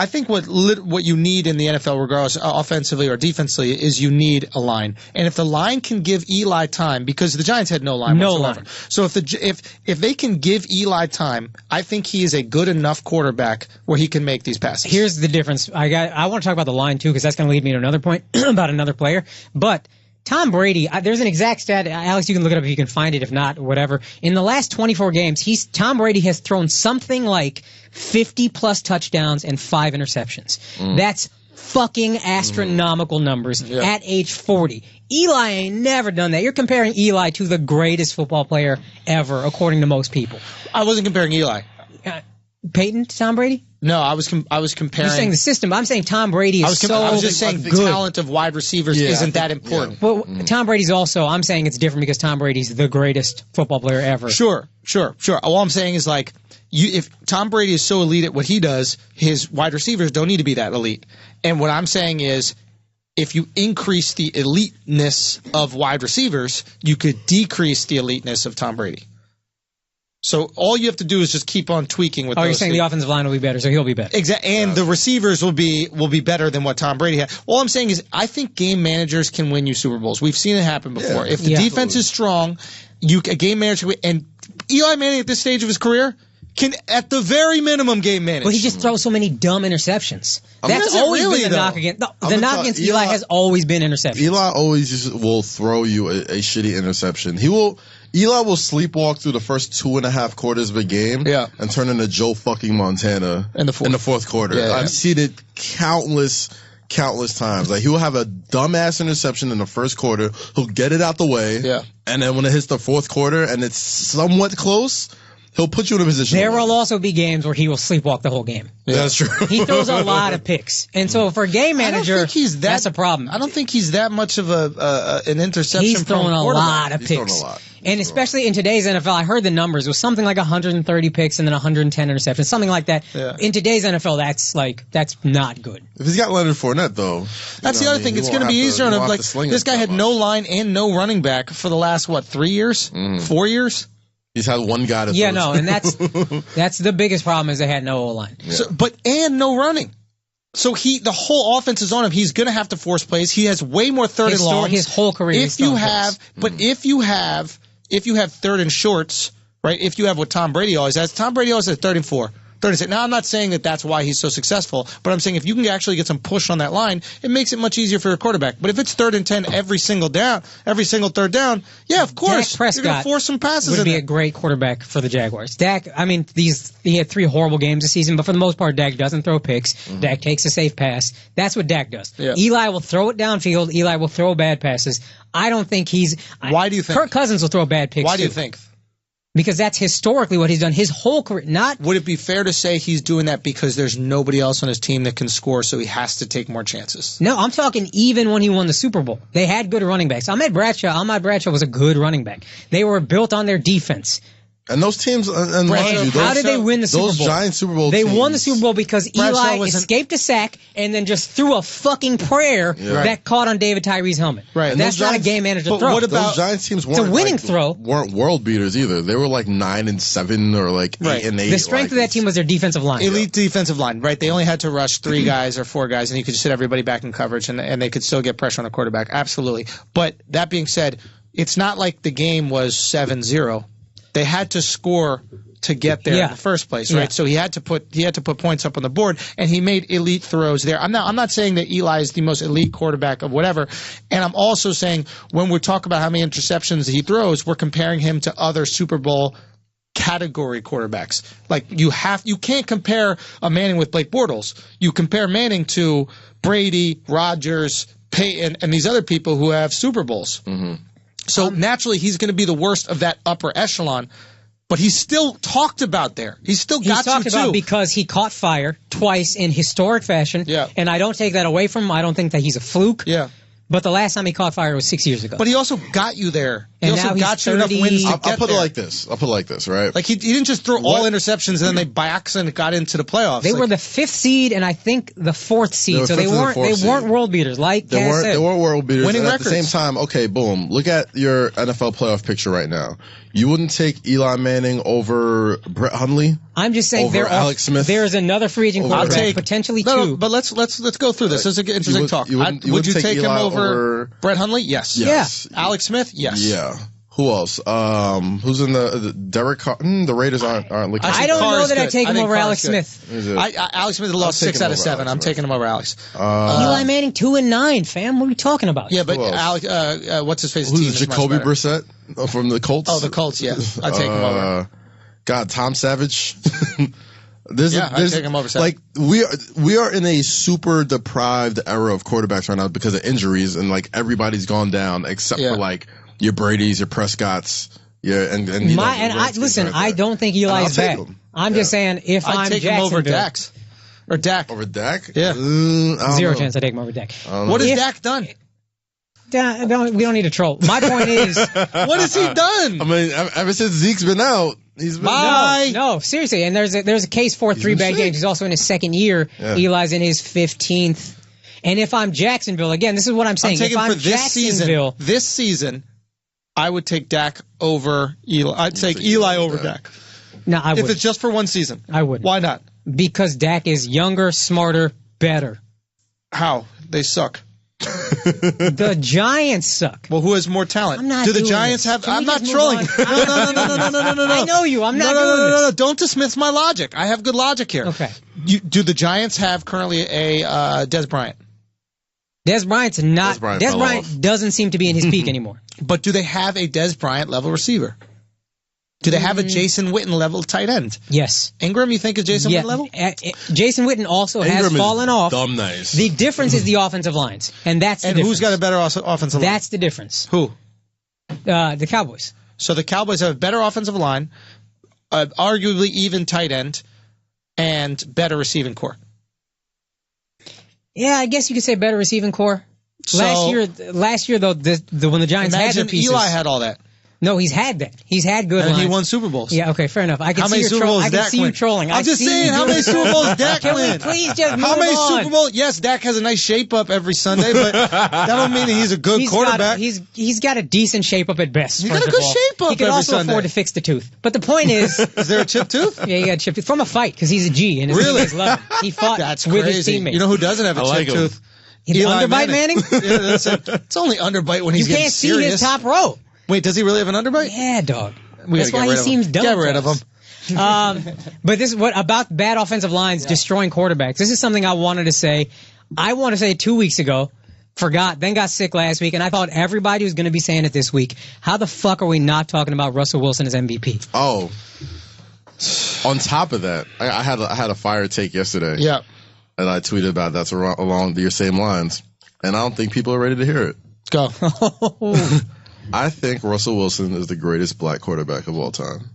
need in the NFL, regardless offensively or defensively, is you need a line. And if the line can give Eli time, because the Giants had no line whatsoever. So if they can give Eli time, I think he is a good enough quarterback where he can make these passes. Here's the difference. I want to talk about the line too, because that's going to lead me to another point about another player. But Tom Brady, there's an exact stat. Alex, you can look it up if you can find it. If not, whatever. In the last 24 games, Tom Brady has thrown something like 50-plus touchdowns and 5 interceptions. That's fucking astronomical numbers at age 40. Eli ain't never done that. You're comparing Eli to the greatest football player ever, according to most people. I wasn't comparing Eli. Peyton to Tom Brady? No, I was comparing. You're saying the system. I'm saying Tom Brady is I was just saying the talent of wide receivers isn't that important. Well, Tom Brady's also. I'm saying it's different because Tom Brady's the greatest football player ever. Sure. All I'm saying is like, if Tom Brady is so elite at what he does, his wide receivers don't need to be that elite. And what I'm saying is, if you increase the eliteness of wide receivers, you could decrease the eliteness of Tom Brady. So all you have to do is just keep on tweaking with those. You're saying the offensive line will be better, so he'll be better. Exactly. And the receivers will be better than what Tom Brady had. All I'm saying is I think game managers can win you Super Bowls. We've seen it happen before. If the defense is strong, a game manager can win. And Eli Manning at this stage of his career can, at the very minimum, game manage. But he just throws so many dumb interceptions. That's always been the knock against. The knock against Eli has always been interceptions. Eli always will throw you a shitty interception. Eli will sleepwalk through the first 2.5 quarters of a game and turn into Joe fucking Montana in the fourth quarter. I've seen it countless times. Like, he will have a dumbass interception in the first quarter. He'll get it out the way. And then when it hits the fourth quarter and it's somewhat close, he'll put you in a position. There will also be games where he will sleepwalk the whole game. That's true. He throws a lot of picks. And so for a game manager, that's a problem. I don't think he's that much of an interception. He's throwing a lot of picks. And especially in today's NFL, I heard the numbers. It was something like 130 picks and then 110 interceptions, something like that. In today's NFL, that's not good. If he's got Leonard Fournette, though. That's the other thing. It's going to be easier on him. Like, this guy had no line and no running back for the last, 3 years? 4 years? He's had one guy to and that's the biggest problem is they had no O-line. And no running. So the whole offense is on him. He's going to have to force plays. He has way more third and longs. His whole career. If you have third and shorts, right? If you have what Tom Brady always has, Tom Brady always has 3rd and 4. 3rd and 6. Now, I'm not saying that's why he's so successful, but I'm saying if you can actually get some push on that line, it makes it much easier for a quarterback. But if it's 3rd and 10 every single third down, of course, you're going to force some passes. Would be a great quarterback for the Jaguars. Dak, he had 3 horrible games this season, but for the most part, Dak doesn't throw picks. Dak takes a safe pass. That's what Dak does. Eli will throw it downfield. Eli will throw bad passes. I don't think Why do you think? Kirk Cousins will throw bad picks. Why do you think? Because that's historically what he's done his whole career. Would it be fair to say he's doing that because there's nobody else on his team that can score, so he has to take more chances? No, I'm talking even when he won the Super Bowl. They had good running backs. Ahmad Bradshaw was a good running back. They were built on their defense. And those teams, how did they win the Super Bowl? Those giant Super Bowl teams. They won the Super Bowl because Eli escaped a sack and then just threw a fucking prayer that caught on David Tyree's helmet. Right. That's not a game manager throw. What about those Giants teams? It's a winning throw. Weren't world beaters either. They were like 9-7 or like 8-8. The strength of that team was their defensive line. Elite defensive line, right? They only had to rush 3 guys or 4 guys, and you could just sit everybody back in coverage, and they could still get pressure on the quarterback. Absolutely. But that being said, it's not like the game was 7-0. They had to score to get there in the first place, right? So he had to put points up on the board, and he made elite throws there. I'm not saying that Eli is the most elite quarterback of whatever, and I'm also saying when we talk about how many interceptions he throws, we're comparing him to other Super Bowl category quarterbacks. Like you can't compare a Manning with Blake Bortles. You compare Manning to Brady, Rodgers, Peyton, and these other people who have Super Bowls. So naturally, he's going to be the worst of that upper echelon. But he's still talked about there. He's still got you, too. He's talked about because he caught fire twice in historic fashion. Yeah. And I don't take that away from him. I don't think that he's a fluke. Yeah. But the last time he caught fire was 6 years ago. But he also got you there. He And also now he's got you enough 30. wins to I'll get put there. it like this. I'll put it like this, right? Like he didn't just throw all interceptions and then they by accident got into the playoffs. They were the 5th seed and I think the 4th seed. So they weren't world beaters like Cass said. They weren't world beaters. Winning and records. At the same time, okay, boom. Look at your NFL playoff picture right now. You wouldn't take Eli Manning over Brett Hundley? I'm just saying Alex Smith? There's another free agent quarterback, potentially two. No, but let's go through this. This is an interesting talk. Would you take him over Brett Hundley? Yes. Yeah. Alex Smith? Yes. Yeah. Who else? Who's in the Derek Carr? The Raiders aren't looking. I don't know that I take him over Alex Smith. Alex Smith lost 6 out of 7. I'm taking him over Alex. Eli Manning 2-9, fam. What are we talking about? Yeah, but Alex, what's his face? Who's Jacoby Brissett from the Colts? Oh, the Colts. Yeah, I take him over. God, Tom Savage. I take him over. Like we are in a super deprived era of quarterbacks right now because of injuries, and like everybody's gone down except for like your Brady's, your Prescott's. Yeah, and I don't think Eli's bad. I'm just saying if I'm take him over Dax. Or Dak. Over Dak? Yeah. 0 chance I take him over Dak. What has Dak done? We don't need to troll. My point is, what has he done? I mean, ever since Zeke's been out, he's been No, seriously. And there's a case for 3 bad games. He's also in his 2nd year. Yeah. Eli's in his 15th. And if I'm Jacksonville, again, this is what I'm saying. If I'm Jacksonville, this season, I would take Dak over Eli. I'd take Eli over Dak. No, I would. If it's just for one season, I would. Why not? Because Dak is younger, smarter, better. How? They suck. The Giants suck. Well, who has more talent? I'm not Do the Giants have? I'm not trolling. No. I know you. I'm not doing this. No. Don't dismiss my logic. I have good logic here. Okay. Do the Giants have currently a Des Bryant? Des Bryant doesn't seem to be in his peak anymore. But do they have a Des Bryant level receiver? Do they have a Jason Witten level tight end? Yes. Ingram, you think is Jason Witten level? Jason Witten also has fallen off. Dumb nice. The difference is the offensive lines, and that's the difference. And who's got a better offensive line? That's the difference. Who? The Cowboys. So the Cowboys have a better offensive line, arguably even tight end, and better receiving core. Yeah, I guess you could say better receiving core. Last year though, when the Giants had their pieces, Eli had all that. No, he's had that. He's had good lines. And he won Super Bowls. Yeah, okay, fair enough. I can see you trolling. I'm just saying, how many Super Bowls Dak win? Can we please just move on? How many Super Bowls? Yes, Dak has a nice shape up every Sunday, but that don't mean that he's a good quarterback. He's got a decent shape up at best. He's got a good shape up every Sunday. He can also afford to fix the tooth. But the point is... Is there a chipped tooth? Yeah, he got a chipped tooth. From a fight, because he's a G, and his teammates love him. He fought with his teammates. You know who doesn't have a chipped tooth? Underbite Manning? Yeah, it's only underbite when he's getting serious. You can't see his top row. Wait, does he really have an underbite? Yeah, dog. That's why he seems dumb. Get rid of him. But this is what about bad offensive lines destroying quarterbacks. This is something I wanted to say. I want to say it 2 weeks ago. Forgot, then got sick last week, and I thought everybody was going to be saying it this week. How the fuck are we not talking about Russell Wilson as MVP? Oh. On top of that, I had a fire take yesterday. Yeah. And I tweeted about that's along your same lines. And I don't think people are ready to hear it. Go. I think Russell Wilson is the greatest black quarterback of all time.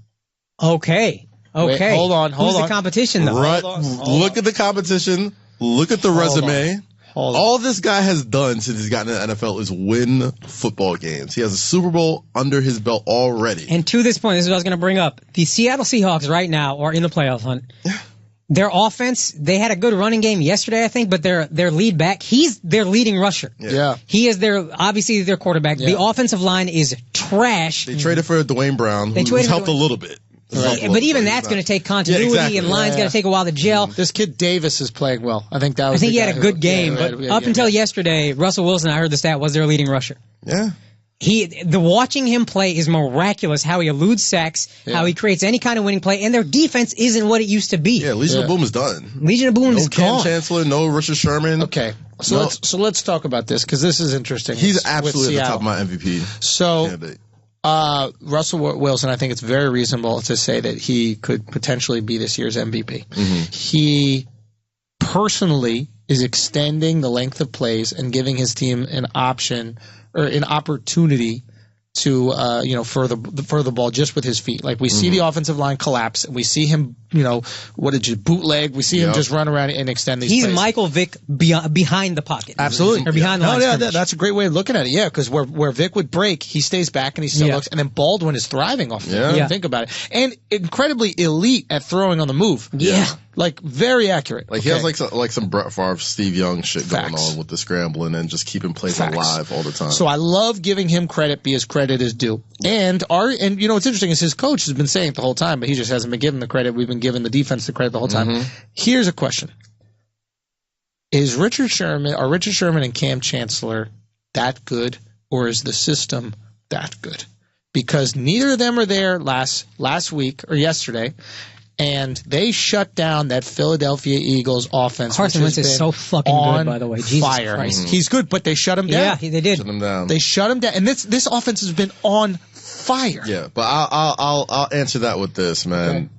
Okay. Wait, hold on. Who's the competition, though? Look at the competition. Look at the resume. All this guy has done since he's gotten in the NFL is win football games. He has a Super Bowl under his belt already. And to this point, this is what I was going to bring up. The Seattle Seahawks right now are in the playoff hunt. Their offense, they had a good running game yesterday, I think, but their lead back, he's their leading rusher. Yeah. He is obviously their quarterback. Yeah. The offensive line is trash. They traded for Dwayne Brown, who's helped a little bit. Right. But even that's going to take continuity, and line's going to take a while to gel. This kid Davis is playing well. I think he had a good game, but up until yesterday, Russell Wilson, I heard the stat, was their leading rusher. Yeah. Watching him play is miraculous. How he eludes sacks, how he creates any kind of winning play, and their defense isn't what it used to be. Yeah, Legion of Boom is done. Legion of Boom is gone. No Cam Chancellor, no Richard Sherman. Okay, so let's talk about this because this is interesting. He's absolutely at the top of my MVP candidate. Russell Wilson, I think it's very reasonable to say that he could potentially be this year's MVP. Mm-hmm. He personally is extending the length of plays and giving his team an option or an opportunity to further the ball just with his feet. Like we see the offensive line collapse, and we see him, bootleg. We see him just run around and extend these. He's plays. Michael Vick behind the pocket. Absolutely, or behind the line. Yeah, that's a great way of looking at it. Yeah, because where Vick would break, he stays back and he still looks, and then Baldwin is thriving off of it. Yeah. Think about it, and incredibly elite at throwing on the move. Yeah. Like very accurate. Like he has like some Brett Favre, Steve Young shit going on with the scrambling and just keeping plays alive all the time. So I love giving him credit because credit is due. And what's interesting is his coach has been saying it the whole time, but he just hasn't been given the credit. We've been giving the defense the credit the whole time. Here's a question: Is Richard Sherman and Cam Chancellor that good, or is the system that good? Because neither of them are there last week or yesterday. And they shut down that Philadelphia Eagles offense. Carson Wentz is so fucking good, by the way. Jesus fire. Christ. He's good, but they shut him down. Yeah, they did. Shut him down. They shut him down, and this offense has been on fire. Yeah, but I'll answer that with this, man. Okay.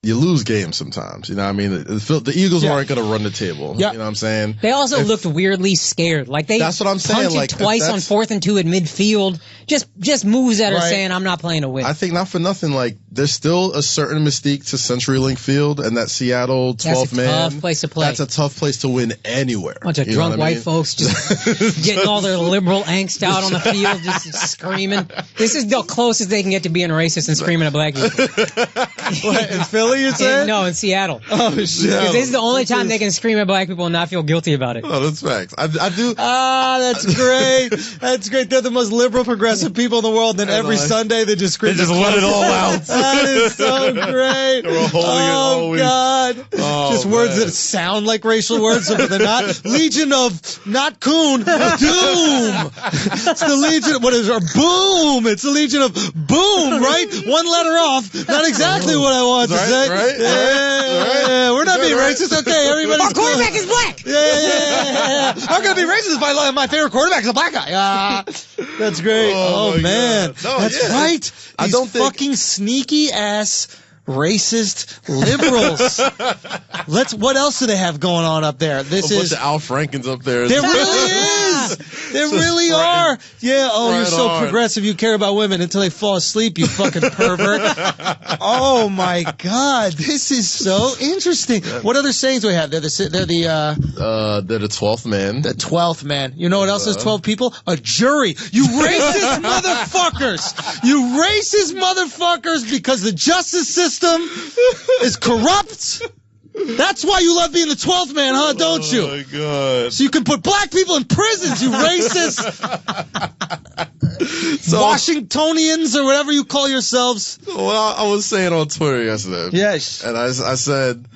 You lose games sometimes. You know what I mean? The Eagles aren't going to run the table. Yeah. You know what I'm saying? They also looked weirdly scared. Like that's what I'm saying. Punted twice on 4th and 2 at midfield. Just moves that are saying, I'm not playing to win. I think not for nothing, like, there's still a certain mystique to CenturyLink Field and that Seattle 12th man. That's a tough place to play. That's a tough place to win anywhere. Bunch of drunk white folks just getting all their liberal angst out on the field, just screaming. This is the closest they can get to being racist and screaming at black people. What, in Philly, you say? No, in Seattle. Oh, shit. Because this is the only time they can scream at black people and not feel guilty about it. Oh, that's facts. I do. That's great. That's great. They're the most liberal, progressive people in the world. Then every Sunday they just scream. They just let it all out. That is so great. We're holding it all week. God. Oh, just words that sound like racial words, but they're not. Legion of, not coon, doom. It's the Legion, what is it? Boom. It's the Legion of boom, right? One letter off. Not exactly what I want to say. Right? Yeah. We're not being racist. Okay, everybody. Our quarterback is black. Yeah. I'm going to be racist if my favorite quarterback is a black guy. That's great. Oh man. No, that's right. I don't think fucking sneaky ass racist liberals. What else do they have going on up there? This a is bunch of Al Frankens up there. There really is. There really are. Yeah. Oh, you're so progressive. You care about women until they fall asleep. You fucking pervert. Oh my God. This is so interesting. What other sayings do we have? They're the 12th man. The 12th man. You know what else is 12 people? A jury. You racist motherfuckers. You racist motherfuckers, because the justice system is corrupt. That's why you love being the 12th man, huh? Don't you? Oh my God. So you can put black people in prisons, you racist. Washingtonians or whatever you call yourselves. Well, I was saying on Twitter yesterday. Yes. And I said,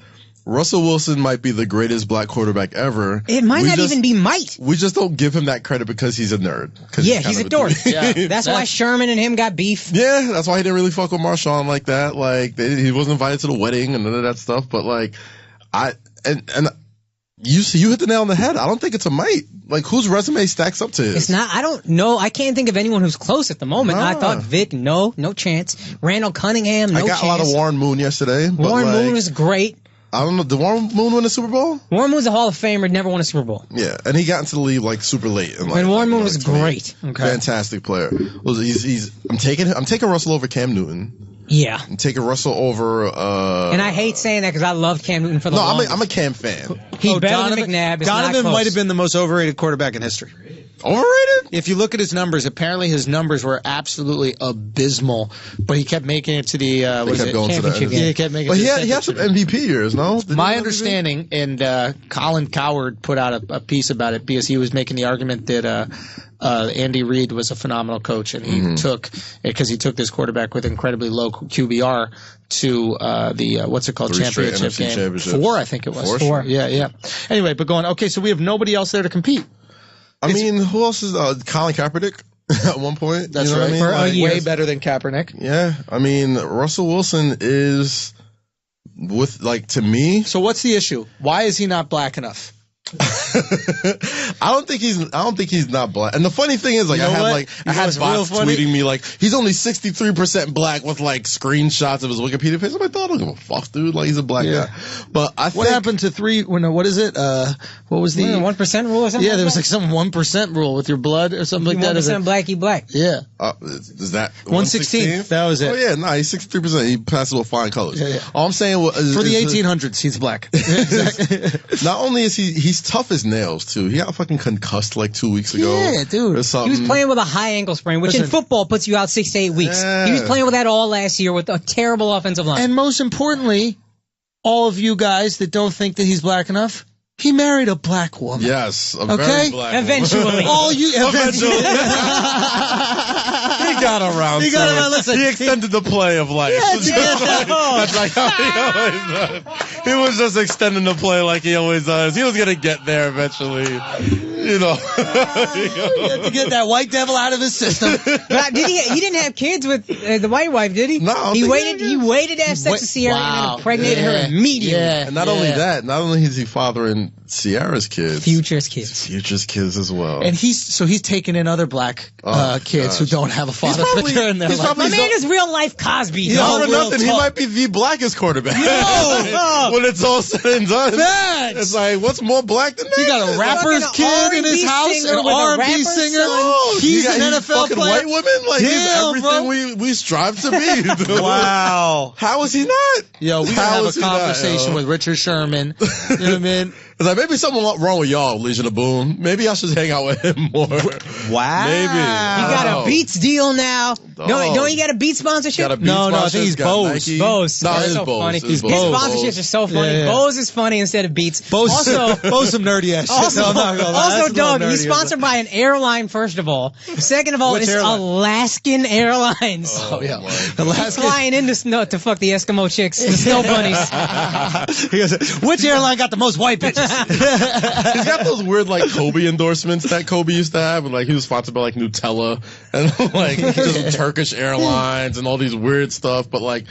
Russell Wilson might be the greatest black quarterback ever. It might not even be might. We just don't give him that credit because he's a nerd. Yeah, he's a dork. That's why Sherman and him got beef. Yeah, that's why he didn't really fuck with Marshawn like that. Like, he wasn't invited to the wedding and none of that stuff. But like, you hit the nail on the head. I don't think it's a might. Like, whose resume stacks up to his? It's not. I don't know. I can't think of anyone who's close at the moment. I thought Vic, no chance. Randall Cunningham, no chance. I got a lot of Warren Moon yesterday. Warren Moon was great. I don't know. Did Warren Moon win a Super Bowl? Warren Moon's a Hall of Famer, never won a Super Bowl. Yeah, and he got into the league like super late. And Warren Moon was great. Okay. Fantastic player. I'm taking Russell over Cam Newton. Yeah. I'm taking Russell over. And I hate saying that because I loved Cam Newton for the longest. I'm a Cam fan. He's better than McNabb. Donovan might have been the most overrated quarterback in history. Overrated? If you look at his numbers, apparently his numbers were absolutely abysmal, but he kept making it to the championship game. Yeah, he kept making but it he had some MVP years, no? My understanding, and Colin Cowherd put out a piece about it because he was making the argument that Andy Reid was a phenomenal coach, and he took this quarterback with incredibly low QBR to the what's it called, championship game. 4, I think it was. 4. Yeah. Anyway, but okay, so we have nobody else there to compete. I mean, who else is Colin Kaepernick at one point? That's right. I mean? Way better than Kaepernick. Yeah. I mean, Russell Wilson is to me. So what's the issue? Why is he not black enough? I don't think he's not black. And the funny thing is, like, I had bots tweeting me like, he's only 63% black with like screenshots of his Wikipedia page. I'm like, I don't give a fuck, dude. Like, he's a black guy. But what happened to what is it? What was the 1% rule or something? Yeah, there was like some 1% rule with your blood or something like that. 1% black, you black. Yeah. Is that 1/16? That was it. Oh yeah, he's 63%. He passes with flying colors. Yeah. All I'm saying for the 1800s, he's black. Exactly. Not only is he's tough as nails too. He got fucking concussed like 2 weeks ago. Yeah, dude. He was playing with a high ankle sprain, which in football puts you out 6 to 8 weeks. Yeah. He was playing with that all last year with a terrible offensive line. And most importantly, all of you guys that don't think that he's black enough, he married a black woman. Yes, very black eventually. woman. All you eventually. He got around. Listen, he extended the play of life. That's like how he always does. He was just extending the play like he always does. He was gonna get there eventually. You know. He had to get that white devil out of his system. But he didn't have kids with the white wife, did he? No. He waited to have sex with Sierra and then impregnated her immediately. Yeah. And not only that, not only is he fathering Sierra's kids, Future's kids as well. And he's taking in other black kids who don't have a father figure in their life. My man is real life Cosby. No, for nothing. He might be the blackest quarterback. When it's all said and done, it's like, what's more black than that? He got a rapper's kid in his house, an R&B singer. He's an NFL player. White women, like, he's everything we strive to be. Wow. How is he not? Yo, we gotta have a conversation with Richard Sherman. You know what I mean? It's like, maybe something wrong with y'all, Legion of Boom. Maybe I should hang out with him more. Wow. Maybe. He got a Beats deal now. Don't you got a Beats sponsorship? No, I think he's Bose. Bose. No, That's it's so Bose. funny. It's His Bose. sponsorships are so funny. Yeah. Bose is funny instead of Beats. Bose some nerdy ass shit. Also, Doug, he's sponsored by an airline, first of all. Second of all, it's Alaskan Airlines. Oh, yeah. He's flying in to fuck the Eskimo chicks, the snow bunnies. He goes, which airline got the most white bitches? He's got those weird, like, Kobe endorsements that Kobe used to have. And, like, he was sponsored by, like, Nutella and, like, just Turkish Airlines and all these weird stuff. But, like,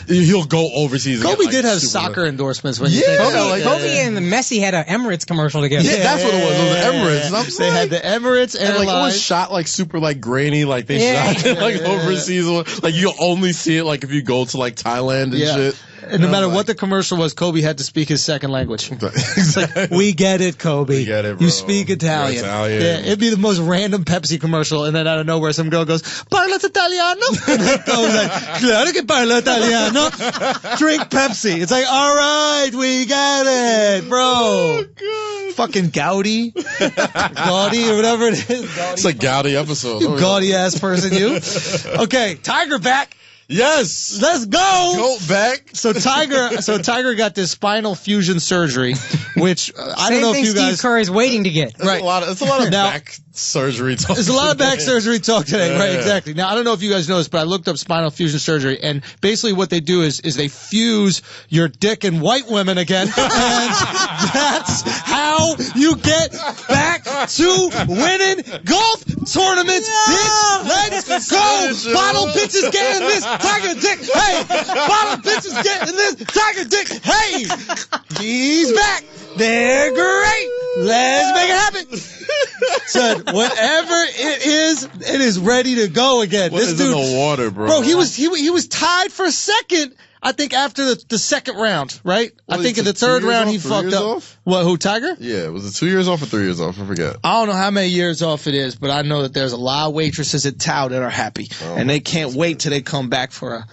he'll go overseas. Kobe did have soccer endorsements when Kobe and Messi had an Emirates commercial together. Yeah, that's what it was. It was the Emirates. They had the Emirates Airlines. And, like, it was shot, like, super, like, grainy. Like, they shot it, like, overseas. Like, you'll only see it, like, if you go to, like, Thailand and shit. And no matter what the commercial was, Kobe had to speak his second language. It's like, we get it, Kobe. We get it, bro. You speak Italian. Yeah, it'd be the most random Pepsi commercial, and then out of nowhere, some girl goes, "Parla italiano?" And then Kobe's like, "Claro que parla italiano." Drink Pepsi. It's like, all right, we get it, bro. Oh, God. Fucking Gaudi or whatever it is. It's a Gaudi episode. You gaudy ass person, you. Okay, Tiger back. Yes. Let's go. Goat back. So Tiger got this spinal fusion surgery, which I don't know if you guys. Steve Curry's waiting to get. Right. It's a lot of back surgery talk. There's a lot of back surgery talk today. Right. Exactly. Now, I don't know if you guys know this, but I looked up spinal fusion surgery, and basically what they do is they fuse your dick and white women again, and that's how you get back to winning golf tournaments. Bitch, let's go. Bottle bitches getting this. Tiger dick, hey! Bottle bitches getting this. Tiger dick, hey! He's back. They're great. Let's make it happen. Said whatever it is ready to go again. What is in the water, bro? Bro, he was tied for second. I think after the second round, right? I think in the third round he fucked up. What, who, Tiger? Yeah, was it 2 years off or 3 years off? I forget. I don't know how many years off it is, but I know that there's a lot of waitresses at Tao that are happy. And they can't wait till they come back for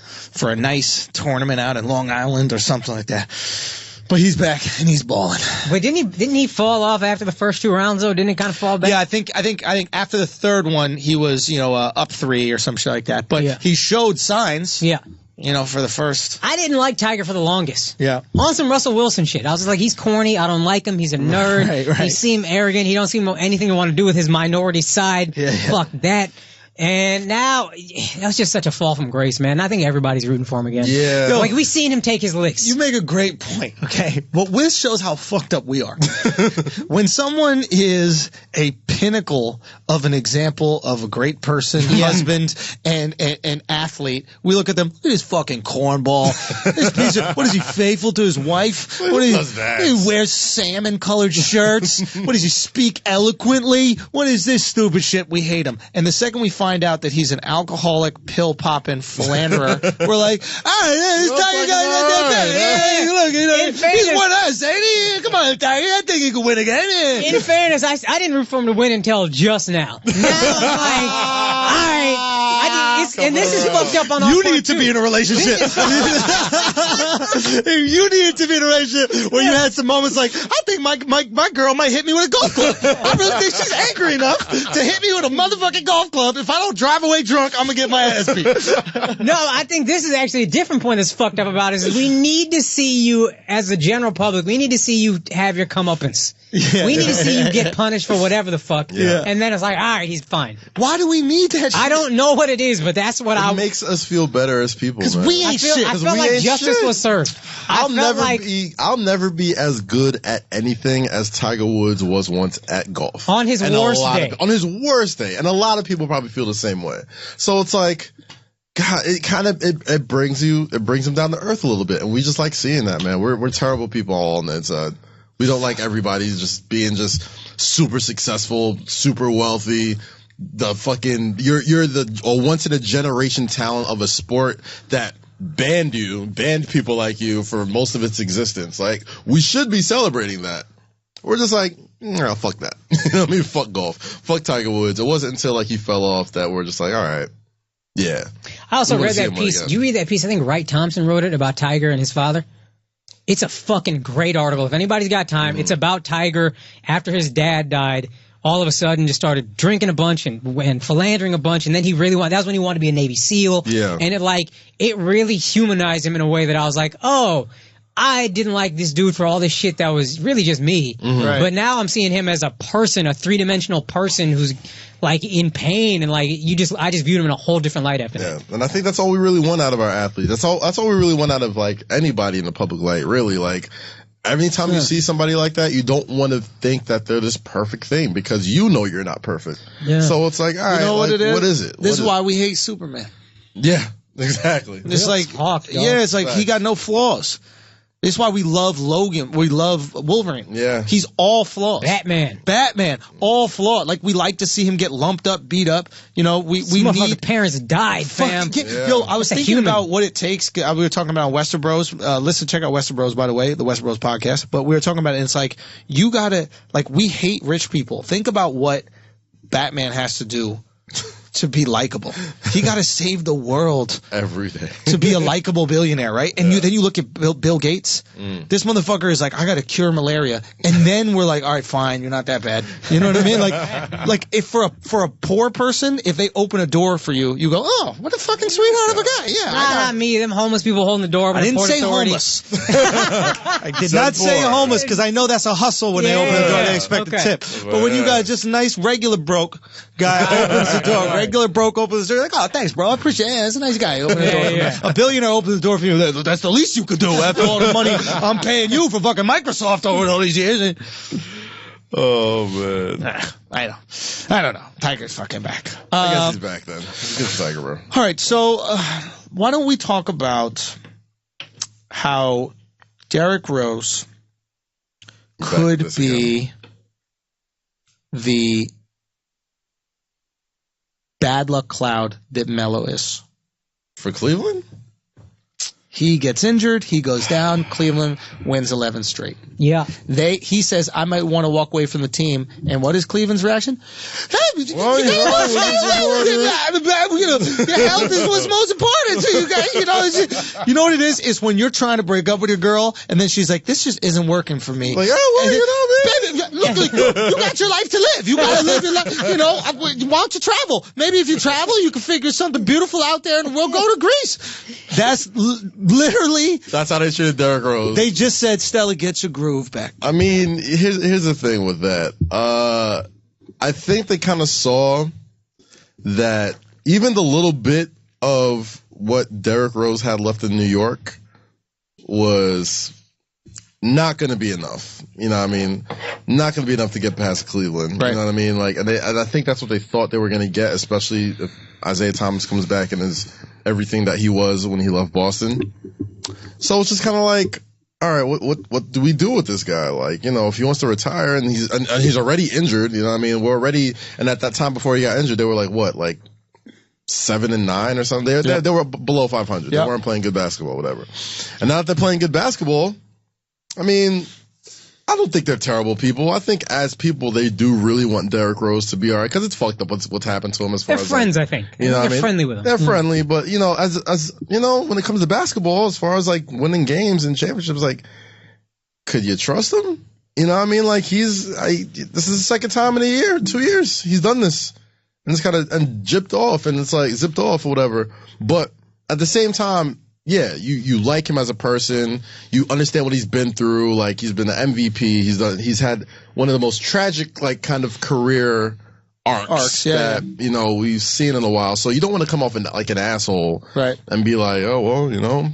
a nice tournament out in Long Island or something like that. But he's back and he's balling. Wait, didn't he fall off after the first 2 rounds though? Didn't he kind of fall back? Yeah, I think after the third one he was, up 3 or some shit like that. But he showed signs. Yeah. For the first. I didn't like Tiger for the longest. Yeah. On some Russell Wilson shit. I was just like, he's corny. I don't like him. He's a nerd. Right. He seemed arrogant. He don't seem anything to want to do with his minority side. Yeah. Fuck that. And now, that was just such a fall from grace, man. I think everybody's rooting for him again. Yeah. Like, we've seen him take his licks. You make a great point, okay? But this shows how fucked up we are. When someone is a pinnacle of an example of a great person, husband, and athlete, we look at them, look at this fucking cornball. This piece of, what is he, faithful to his wife? What is he wears salmon-colored shirts? What does he speak eloquently? What is this stupid shit? We hate him. And the second we find out that he's an alcoholic, pill-popping philanderer, we're like, this Tiger guy, look, he's won us, ain't he? Come on, Tiger, I think he can win again. In fairness, I didn't root for him to win until just now. Now I'm like, all right. And this is fucked up on our You need to be in a relationship. You need to be in a relationship where you had some moments like, I think my girl might hit me with a golf club. I really think she's angry enough to hit me with a motherfucking golf club. If I don't drive away drunk, I'm going to get my ass beat. No, I think this is actually a different point that's fucked up about it. Is we need to see you, as the general public, we need to see you have your comeuppance. Yeah. We need to see you get punished for whatever the fuck. Yeah. And then it's like, all right, he's fine. Why do we need that shit? I don't know what it is, but that's what it makes us feel better as people. Because we ain't shit. I felt like justice was served. I'll never be as good at anything as Tiger Woods was once at golf. On his worst day. On his worst day. And a lot of people probably feel the same way. So it's like, God, it kind of, it brings him down to earth a little bit. And we just like seeing that, man. We're terrible people all on the inside. We don't like everybody just being just super successful, super wealthy. The fucking, you're the once in a generation talent of a sport that banned people like you for most of its existence. Like, we should be celebrating that. We're just like, no, fuck that. You know what I mean? Fuck golf. Fuck Tiger Woods. It wasn't until like he fell off that we're just like, all right. Yeah. I also read that piece. Did you read that piece? I think Wright Thompson wrote it about Tiger and his father. It's a fucking great article. If anybody's got time, it's about Tiger after his dad died. All of a sudden, just started drinking a bunch and philandering a bunch, and then that's when he wanted to be a Navy SEAL. Yeah. And it really humanized him in a way that I was like, oh, I didn't like this dude for all this shit that was really just me. Mm-hmm. Right. But now I'm seeing him as a person, a three-dimensional person who's like in pain, and like I just viewed him in a whole different light after that. And I think that's all we really want out of our athletes. That's all we really want out of like anybody in the public light, really. Like, every time you see somebody like that, you don't want to think that they're this perfect thing because you know you're not perfect. Yeah. So it's like, all right, what it is? What is it? This is why we hate Superman. Yeah, exactly. It's it's like he got no flaws. This is why we love Logan. We love Wolverine. Yeah. He's all flaws. Batman, all flawed. Like, we like to see him get lumped up, beat up. You know, we need. Parents died, fam. Yo, I was thinking about what it takes. We were talking about Wester Bros. Check out Wester Bros, by the way, the Wester Bros podcast. But we were talking about it, and it's like, you gotta, like, we hate rich people. Think about what Batman has to do to be likable. He got to save the world every day to be a likable billionaire, right? And then you look at Bill Gates. This motherfucker is like, I got to cure malaria, and then we're like, all right, fine, you're not that bad. You know what I mean? Like if for a poor person, if they open a door for you, you go, oh, what a fucking sweetheart of a guy. Yeah, not me. Them homeless people holding the door. I didn't say homeless. I did not say homeless because I know that's a hustle when they open the door. They expect a tip. But when you got just a nice regular broke guy opens the door. Regular broke opens the door. Like, oh, thanks, bro. I appreciate it. Yeah, that's a nice guy. Open the door. A billionaire opens the door for you. That's the least you could do after all the money I'm paying you for fucking Microsoft over all these years. Oh, man. I don't know. Tiger's fucking back. I guess he's back then. Good for Tiger, bro. All right, so why don't we talk about how Derrick Rose could be the bad luck cloud that Melo is. For Cleveland? He gets injured, he goes down, Cleveland wins 11 straight. Yeah. He says, I might want to walk away from the team. And what is Cleveland's reaction? Your health is what's most important to you guys. You know what it is? It's when you're trying to break up with your girl, and then she's like, this just isn't working for me. Like, oh, baby, look, you got your life to live. You got to live your life. Why don't you travel? Maybe if you travel, you can figure something beautiful out there, and we'll go to Greece. That's literally. That's how they treated Derrick Rose. They just said, Stella, get your groove back. I mean, here's the thing with that. I think they kind of saw that even the little bit of what Derrick Rose had left in New York was not going to be enough. You know what I mean? Not going to be enough to get past Cleveland. Right. You know what I mean? Like, and I think that's what they thought they were going to get, especially if Isaiah Thomas comes back and is everything that he was when he left Boston. So it's just kind of like, all right, what do we do with this guy? Like, you know, if he wants to retire and he's already injured, you know what I mean? We're already, and at that time before he got injured, they were like, what, like 7-9 or something? They were below 500. They weren't playing good basketball, whatever. And now that they're playing good basketball, I mean, I don't think they're terrible people. I think as people, they do really want Derrick Rose to be all right because it's fucked up what's happened to him as far they're as friends. Like, I think you know they're friendly with him. They're friendly, but you know, as you know, when it comes to basketball, as far as like winning games and championships, like, could you trust him? You know what I mean? Like this is the second time in a year, 2 years he's done this, and it's kind of zipped off or whatever. But at the same time, yeah, you like him as a person. You understand what he's been through. Like, he's been an MVP. He's had one of the most tragic, like, kind of career arcs that, you know, we've seen in a while. So you don't want to come off like an asshole. Right. And be like, oh, well, you know,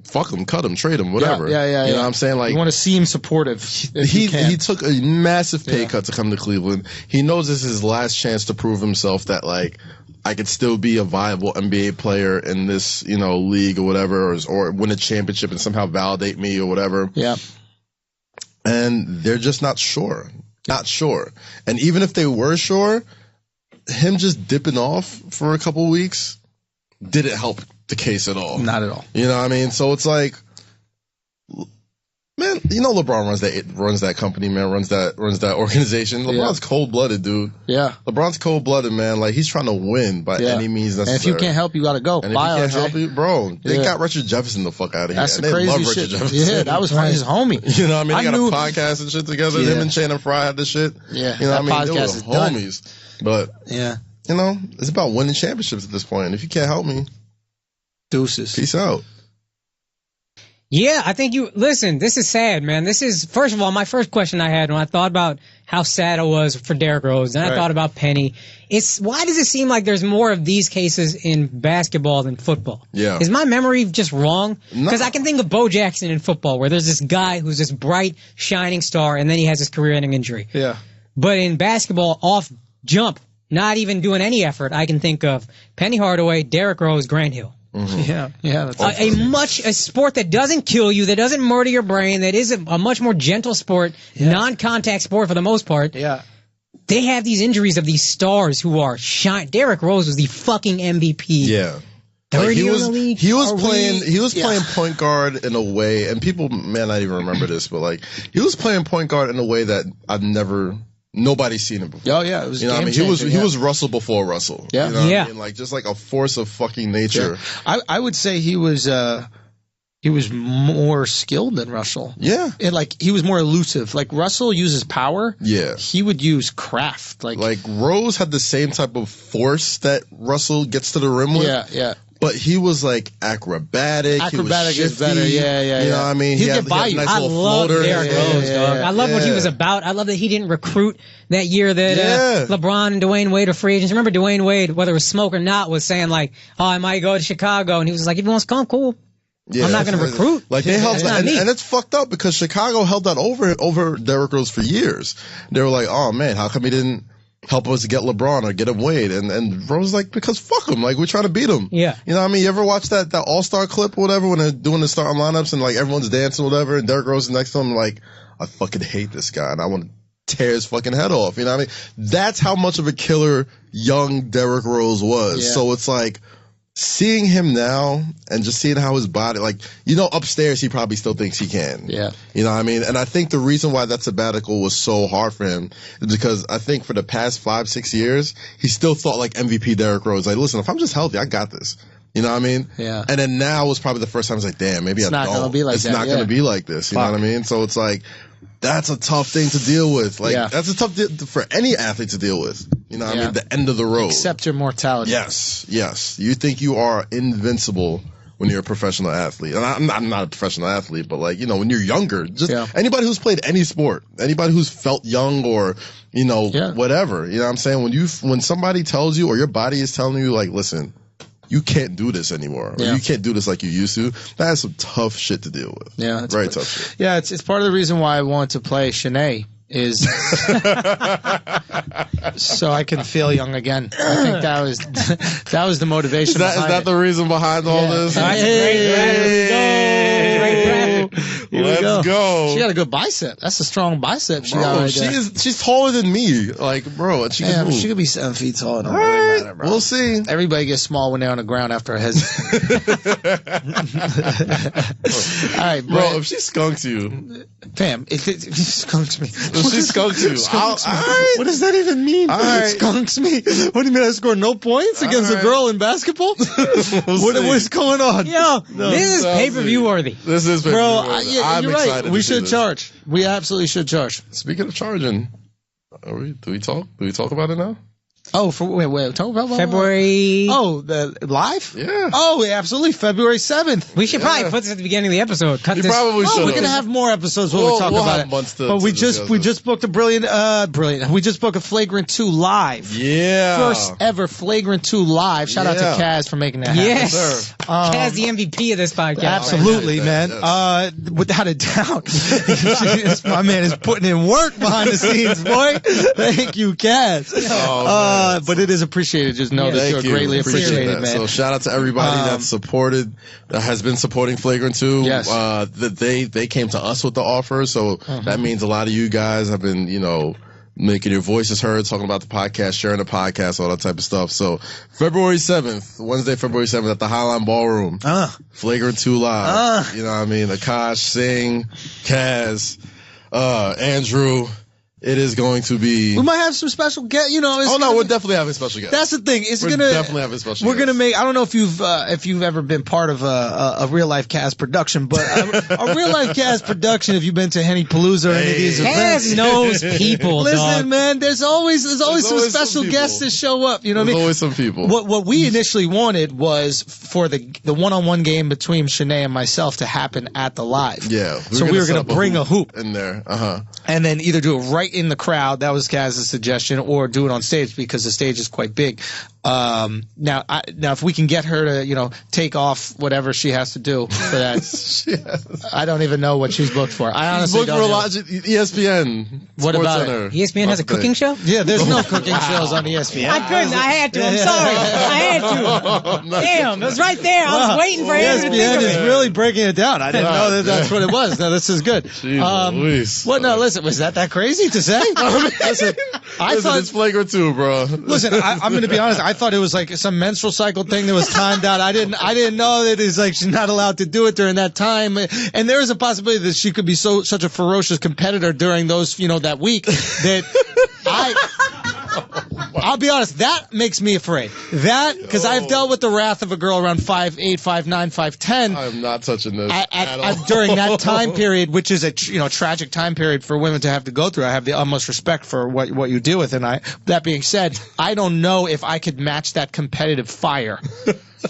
fuck him, cut him, trade him, whatever. Yeah. You know what I'm saying? Like, you want to see him supportive. He took a massive pay cut to come to Cleveland. He knows this is his last chance to prove himself that, like, I could still be a viable NBA player in this, you know, league or whatever, or win a championship and somehow validate me or whatever. Yeah. And they're just not sure. Not sure. And even if they were sure, him just dipping off for a couple weeks didn't help the case at all. Not at all. You know what I mean? So it's like, man, you know LeBron runs that company, man, runs that organization. LeBron's cold-blooded, dude. Yeah. LeBron's cold-blooded, man. Like, he's trying to win by any means necessary. And if you can't help, you gotta go. And if you can't help you, bro, they got Richard Jefferson the fuck out of here. That's the crazy shit. Yeah, that was his homie. You know what I mean? They got a podcast and shit together. Him and Shannon Fry had this shit. Yeah. You know what I mean? They were is homies. Done. But, yeah, you know, it's about winning championships at this point. And if you can't help me, deuces. Peace out. Yeah, I think listen, this is sad, man. This is, first of all, my first question I had when I thought about how sad it was for Derrick Rose, and I thought about Penny. Why does it seem like there's more of these cases in basketball than football? Yeah. Is my memory just wrong? Because I can think of Bo Jackson in football, where there's this guy who's this bright, shining star, and then he has this career-ending injury. Yeah. But in basketball, off jump, not even doing any effort, I can think of Penny Hardaway, Derrick Rose, Grant Hill. Mm-hmm. Yeah. That's a sport that doesn't kill you, that doesn't murder your brain, that is a much more gentle sport, non-contact sport for the most part. Yeah. They have these injuries of these stars who are Derrick Rose was the fucking MVP. Yeah. Like he was playing point guard in a way, and people may not even remember this, but like he was playing point guard in a way that nobody's seen it before. Oh yeah, it was. You know what I mean? He was Russell before Russell. Yeah, you know what I mean? Like just like a force of fucking nature. Yeah. I would say he was more skilled than Russell. Yeah, and like he was more elusive. Like Russell uses power. Yeah, he would use craft. Like Rose had the same type of force that Russell gets to the rim with. Yeah. But he was like acrobatic. Acrobatic he was is better. Yeah. You know what I mean? He had nice I love Derrick Rose, dog. I love what he was about. I love that he didn't recruit that year that LeBron and Dwayne Wade were free agents. Remember Dwayne Wade, whether it was smoke or not, was saying like, "Oh, I might go to Chicago," and he was like, "If he wants to come, cool." Yeah, I'm not going to recruit. Like they held that, and it's fucked up because Chicago held that over Derrick Rose for years. They were like, "Oh man, how come he didn't help us get LeBron or get him Wade?" And Rose was like, because fuck him. Like, we're trying to beat him. Yeah. You know what I mean? You ever watch that All-Star clip or whatever when they're doing the starting lineups and like everyone's dancing or whatever and Derrick Rose is next to him like, I fucking hate this guy and I want to tear his fucking head off. You know what I mean? That's how much of a killer young Derrick Rose was. Yeah. So it's like, seeing him now and just seeing how his body, like, you know, upstairs he probably still thinks he can. Yeah. You know what I mean? And I think the reason why that sabbatical was so hard for him is because I think for the past 5-6 years, he still thought like MVP Derrick Rose. Like, listen, if I'm just healthy, I got this. You know what I mean? Yeah. And then now was probably the first time I was like, damn, maybe it's I don't. It's not going to be like it's that. Not going to be like this. You know what I mean? So it's like, that's a tough thing to deal with. Like, that's a tough for any athlete to deal with. You know what I mean? The end of the road. Accept your mortality. Yes. You think you are invincible when you're a professional athlete. And I'm not a professional athlete, but like, you know, when you're younger, just anybody who's played any sport, anybody who's felt young or, you know, whatever, you know what I'm saying? When somebody tells you or your body is telling you like, listen, you can't do this anymore. Or you can't do this like you used to. That's some tough shit to deal with. Yeah. Very tough shit. Yeah. It's part of the reason why I want to play Shanae. Is so I can feel young again. I think that was the motivation. Is that the reason behind all this? Let's go. She got a good bicep. That's a strong bicep. She got right there. She's taller than me. Like, bro, she can move. She could be 7 feet tall. Don't really matter, bro. We'll see. Everybody gets small when they're on the ground after a hesitant. All right, bro. If she skunks you, fam, if she skunks me. She skunks you. Right. What does that even mean? Skunks me. What do you mean I scored no points against a girl in basketball? What's going on? Yo, this is pay-per-view worthy. This is pay-per-view worthy. You're right. We should charge. We absolutely should charge. Speaking of charging, do we talk about it now? Oh, wait, talk about February. Oh, the live? Yeah. Oh, yeah, absolutely. February 7th. We should probably put this at the beginning of the episode. Cut this. Probably should. We're gonna have more episodes where we talk about it. But we just booked a brilliant. We just booked a Flagrant 2 live. Yeah. First ever Flagrant 2 live. Shout out to Kaz for making that happen. Yes. Kaz, the MVP of this podcast. Absolutely, man. Yes. Without a doubt. My man is putting in work behind the scenes, boy. Thank you, Kaz. But it is appreciated. Just know that you're greatly appreciated, man. So shout out to everybody that has been supporting Flagrant 2. Yes. They came to us with the offer, so that means a lot of you guys have been, you know, making your voices heard, talking about the podcast, sharing the podcast, all that type of stuff. So February 7th, Wednesday, February 7th at the Highline Ballroom. Flagrant 2 live. You know what I mean? Akash, Singh, Kaz, Andrew. It is going to be. We might have some special guests. You know. We're definitely having special guests. That's the thing. We're definitely having special. We're gonna make. I don't know if you've ever been part of a real life cast production, but a real life cast production. If you've been to Henny Palooza or any of these events, Kaz knows people. Listen, man. There's always some special guests that show up. You know what I mean? Always some people. What we initially wanted was for the one-on-one game between Shanae and myself to happen at the live. Yeah. So we were gonna bring a hoop in there. And then either do it right in the crowd, that was Kaz's suggestion, or do it on stage because the stage is quite big. Now if we can get her to, you know, take off whatever she has to do for that, I don't even know what she's booked for. I honestly don't know. ESPN. What about it? ESPN has a cooking show? Yeah, there's no cooking shows on ESPN. I couldn't. I had to. I'm sorry. I had to. Damn, it was right there. I was waiting for him to think of it. ESPN is really breaking it down. I didn't know that's what it was. No, this is good. Listen, was that crazy to say? Listen, I thought it's Flagrant 2, bro. Listen, I'm going to be honest. I thought it was like some menstrual cycle thing that was timed out. I didn't know that it's like she's not allowed to do it during that time. And there is a possibility that she could be such a ferocious competitor during those, you know, that week that I'll be honest, that makes me afraid. Because I've dealt with the wrath of a girl around 5'8", 5'9", 5'10". I am not touching this at all. During that time period, which is a tragic time period for women to have to go through. I have the utmost respect for what you deal with. And that being said, I don't know if I could match that competitive fire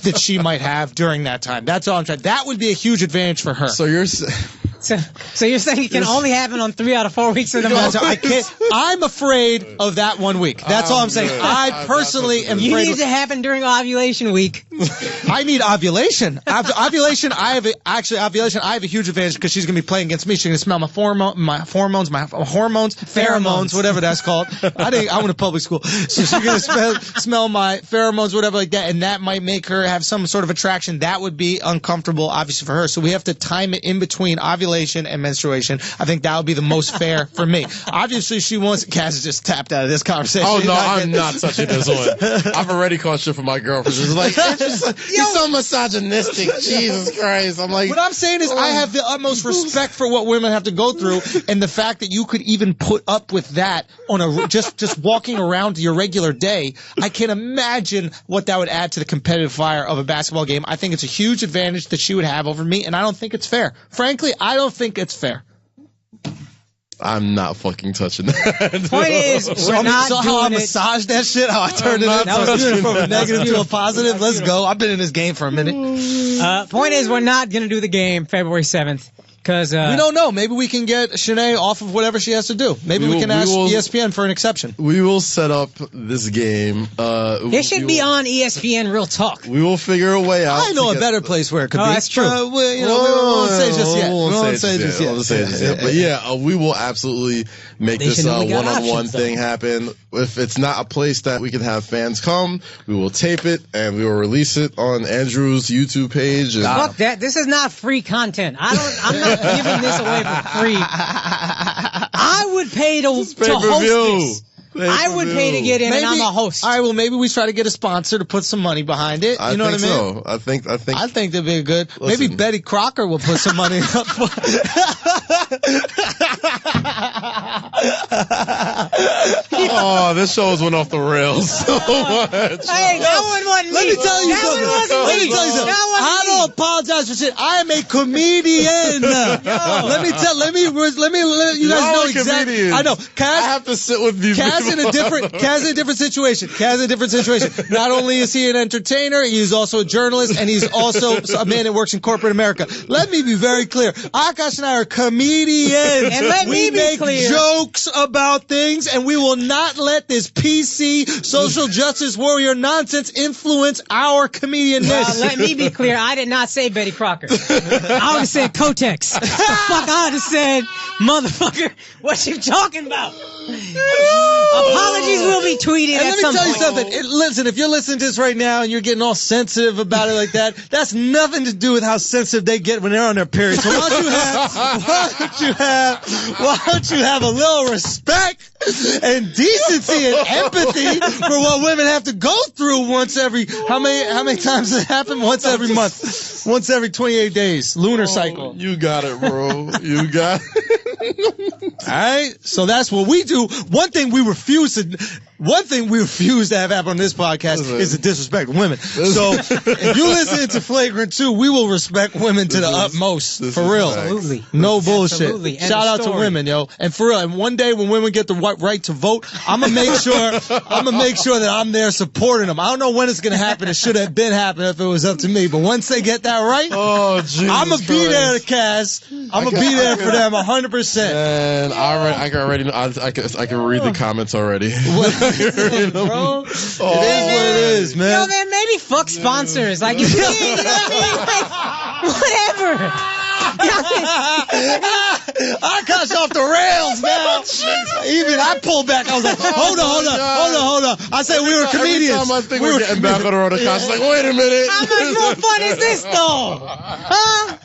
that she might have during that time. That's all I'm trying. That would be a huge advantage for her. So you're saying it can only happen on 3 out of 4 weeks of the month? I'm afraid of that 1 week. That's all I'm saying. I personally am afraid. You need to happen during ovulation week. I need ovulation. Ovulation. I have a huge advantage because she's going to be playing against me. She's going to smell my hormones, pheromones, whatever that's called. I went to public school, so she's going to smell my pheromones, whatever like that, and that might make her have some sort of attraction. That would be uncomfortable, obviously, for her. So we have to time it in between ovulation and menstruation. I think that would be the most fair for me. Obviously, she wants. Cass just tapped out of this conversation. Oh no, I'm not touching this one. I've already caught shit from my girlfriend. She's like, he's so misogynistic. Jesus Christ. I'm like, what I'm saying is, I have the utmost respect for what women have to go through, and the fact that you could even put up with that on a just walking around your regular day. I can imagine what that would add to the competitive fire of a basketball game. I think it's a huge advantage that she would have over me, and I don't think it's fair. Frankly, I don't think it's fair. I'm not fucking touching that. Point is, we're not doing how I massaged that shit, how I turned it from a negative to a positive. Let's go. I've been in this game for a minute. Point is, we're not going to do the game February 7th. Because we don't know. Maybe we can get Shanae off of whatever she has to do. Maybe we can ask ESPN for an exception. We will set up this game. It should be on ESPN Real Talk. We will figure a way out. I know a better place where it could be. That's true. We won't say just yet. We won't say just yet. But yeah, we will absolutely make this one-on-one thing happen. If it's not a place that we can have fans come, we will tape it and we will release it on Andrew's YouTube page. And fuck that. This is not free content. I'm not giving this away for free. I would pay to host this. I would pay to get in, and I'm a host. All right, well, maybe we try to get a sponsor to put some money behind it. You know what I mean? So. I think that'd be good. Listen. Maybe Betty Crocker will put some money up. Oh, this show's went off the rails so much. Hey, that one wasn't me. Let me tell you something. I don't apologize for shit. I am a comedian. Let me let you guys know exactly. I know. I have to sit with these people. Kaz in a different situation. Not only is he an entertainer, he is also a journalist, and he's also a man that works in corporate America. Let me be very clear. Akash and I are comedians. And let me be clear. We make jokes about things, and we will not let this PC social justice warrior nonsense influence our comedianness. Let me be clear. I did not say Betty Crocker. I would have said Kotex. The fuck I would have said, motherfucker, what you talking about? Apologies will be tweeted at some point. Let me tell you something. Listen, if you're listening to this right now and you're getting all sensitive about it like that, that's nothing to do with how sensitive they get when they're on their period. So why don't you have a little respect and decency and empathy for what women have to go through once every how many times does it happen? Once every month. Once every 28 days. Lunar cycle. You got it, bro. You got it. All right, so that's what we do. One thing we refuse to have happen on this podcast is to disrespect women. So if you listen to Flagrant 2, we will respect women to the utmost. For real. Absolutely. No bullshit. Absolutely. Shout out to women, yo. And for real, and one day when women get the right to vote, I'm gonna make sure that I'm there supporting them. I don't know when it's gonna happen. It should have been happening if it was up to me. But once they get that right, I'm gonna be there to Kaz. I'm gonna be there for them 100%. And I can read the comments already. Bro. It is what it is, man. Yo, man, maybe fuck sponsors. Like, you know what I mean? Like, whatever. I cut off the rails now. Even I pulled back. I was like, hold on. I said we were comedians. Every time I think we're getting back on the road, Akash like, wait a minute. How much more fun is this, though? Huh?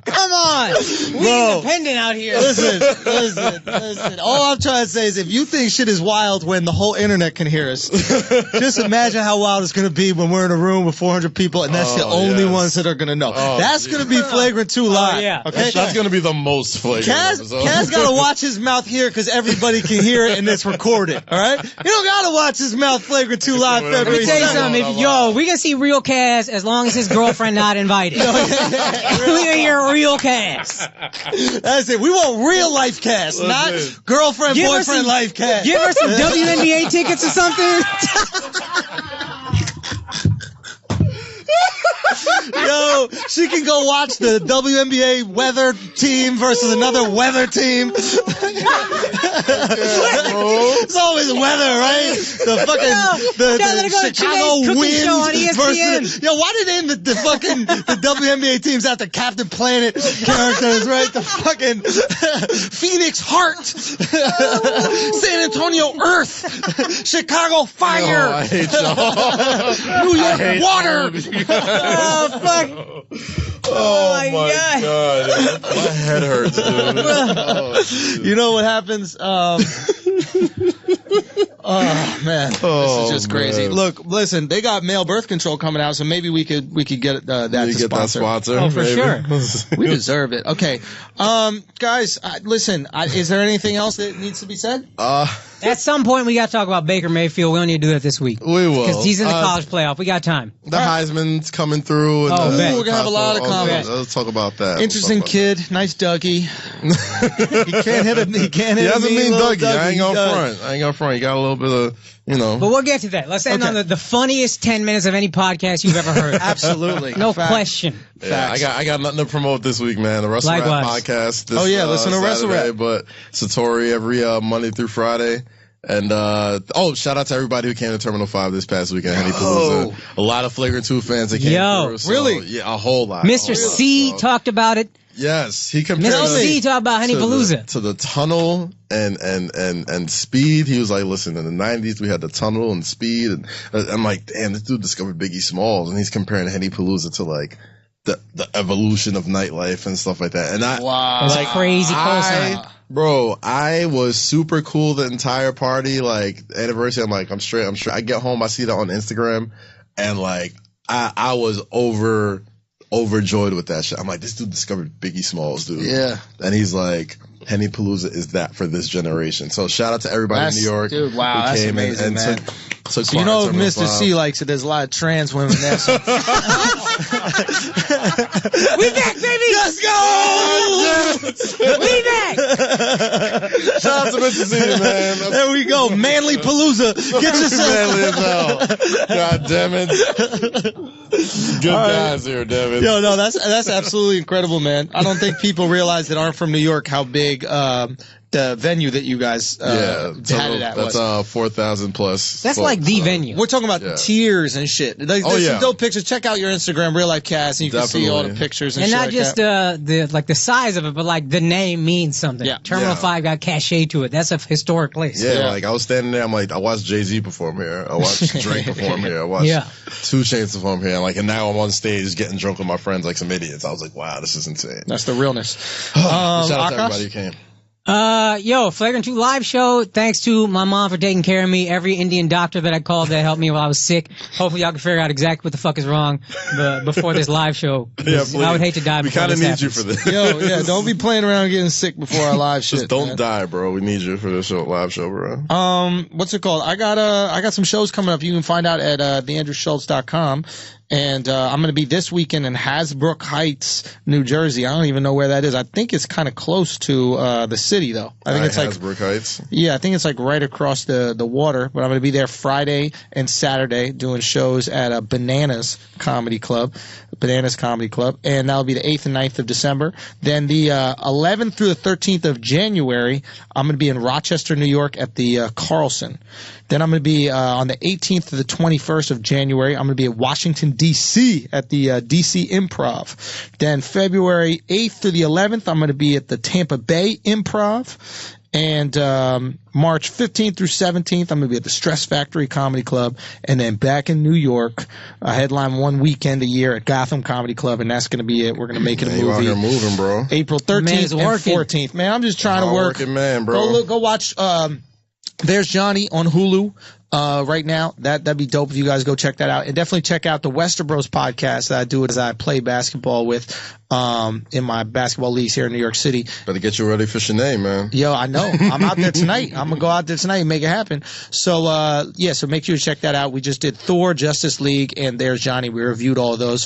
Come on. We're independent out here. Listen. All I'm trying to say is if you think shit is wild when the whole internet can hear us, just imagine how wild it's going to be when we're in a room with 400 people and that's the only ones that are going to know. That's going to be Flagrant 2 live. Yeah. Okay? That's going to be the most flagrant. Kaz got to watch his mouth here because everybody can hear it and it's recorded. All right? You don't got to watch his mouth Flagrant 2 live February 7th. Let me tell you something. We can see real Kaz as long as his girlfriend not invited. We can hear real Kaz. That's it. We want real life Kaz, not girlfriend, boyfriend life Kaz. Give her some WNBA tickets or something. Yo, she can go watch the WNBA weather team versus another weather team. It's always weather, right? The Chicago winds versus. Yo, why did they name the WNBA teams after Captain Planet characters, right? The fucking Phoenix Heart, San Antonio Earth, Chicago Fire, I hate y'all. New York Water. Oh, fuck. Oh, my God. My head hurts, dude. You know what happens? Oh man, this is just crazy. Man. Look, listen, they got male birth control coming out, so maybe we could get that sponsor. Oh, for sure. We deserve it. Okay, guys, listen. Is there anything else that needs to be said? At some point, we got to talk about Baker Mayfield. We don't need to do that this week. We will, because he's in the college playoff. We got time. The Heisman's coming through. And we're gonna have a lot of comments. Let's talk about that. Interesting kid, nice Dougie. He can't hit. He hasn't mean Dougie. I ain't gonna front. You got a little little bit of, But we'll get to that. Let's end on the funniest 10 minutes of any podcast you've ever heard. Absolutely. No question. Yeah, I got nothing to promote this week, man. The Wrestle Rap podcast. This, listen to Wrestle Rap. But Satori every Monday through Friday. And, shout out to everybody who came to Terminal 5 this past weekend. Henny Palooza. A lot of Flagrant 2 fans that came through. So, really? Yeah, a whole lot. Mr. C talked about it. Yes, he compared Mr. C talked about Henny Palooza. To the tunnel and speed. He was like, listen, in the 90s, we had the tunnel and speed. And I'm like, damn, this dude discovered Biggie Smalls. And he's comparing Henny Palooza to, like, the evolution of nightlife and stuff like that. And That's like crazy cosign. Bro, I was super cool the entire party, like anniversary. I'm like, I'm straight. I get home, I see that on Instagram, and like, I was overjoyed with that shit. I'm like, this dude discovered Biggie Smalls, dude. Yeah. And he's like, Henny Palooza is that for this generation. So shout out to everybody in New York. Dude, wow, who that's came amazing, and man. took You know, if Mr. C likes it, there's a lot of trans women there. So. We back, baby! Let's go! We back! Shout out to Mr. C, man. There we go. Manly Palooza. Get yourself. Manly as hell. God damn it. Good guys here, Devin. Yo, no, that's absolutely incredible, man. I don't think people realize that aren't from New York how big the venue that you guys had it at was. That's 4,000 plus. That's like the venue. We're talking about tiers and shit. There's some dope pictures. Check out your Instagram, Real Life Cast, and you can see all the pictures and shit. And not just the size of it, but like the name means something. Yeah. Terminal 5 got cachet to it. That's a historic place. Yeah, like I was standing there, I'm like, I watched Jay-Z perform here. I watched Drake perform here. I watched 2 Chainz perform here. And now I'm on stage getting drunk with my friends like some idiots. I was like, wow, this is insane. That's the realness. Shout out to everybody who came. Flagrant 2 live show. Thanks to my mom for taking care of me. Every Indian doctor that I called that helped me while I was sick. Hopefully y'all can figure out exactly what the fuck is wrong before this live show. Yeah, I would hate to die before this happens. We kind of need you for this. Yo, yeah, don't be playing around getting sick before our live shit. Just don't die, bro. We need you for this live show, bro. What's it called? I got some shows coming up. You can find out at theandrewschultz.com. And I'm going to be this weekend in Hasbrook Heights, New Jersey. I don't even know where that is. I think it's kind of close to the city, though. I think it's like Hasbrook Heights. Yeah, I think it's like right across the water. But I'm going to be there Friday and Saturday doing shows at Bananas Comedy Club, and that'll be the 8th and 9th of December. Then the 11th through the 13th of January, I'm going to be in Rochester, New York at the Carlson. Then I'm going to be on the 18th to the 21st of January. I'm going to be at Washington, D.C. at the D.C. Improv. Then February 8th to the 11th, I'm going to be at the Tampa Bay Improv. And March 15th through 17th, I'm going to be at the Stress Factory Comedy Club. And then back in New York, I headline one weekend a year at Gotham Comedy Club, and that's going to be it. We're going to make it a movie. You out here moving, bro. April 13th and 14th. Man, I'm just trying to work. Working man, bro. Go watch There's Johnny on Hulu right now. That'd be dope if you guys go check that out. And definitely check out the Westerbros podcast that I do as I play basketball with in my basketball leagues here in New York City. Better get you ready for Sinead, man. Yo, I know. I'm out there tonight. I'm going to go out there tonight and make it happen. So, so make sure you check that out. We just did Thor, Justice League, and There's Johnny. We reviewed all of those.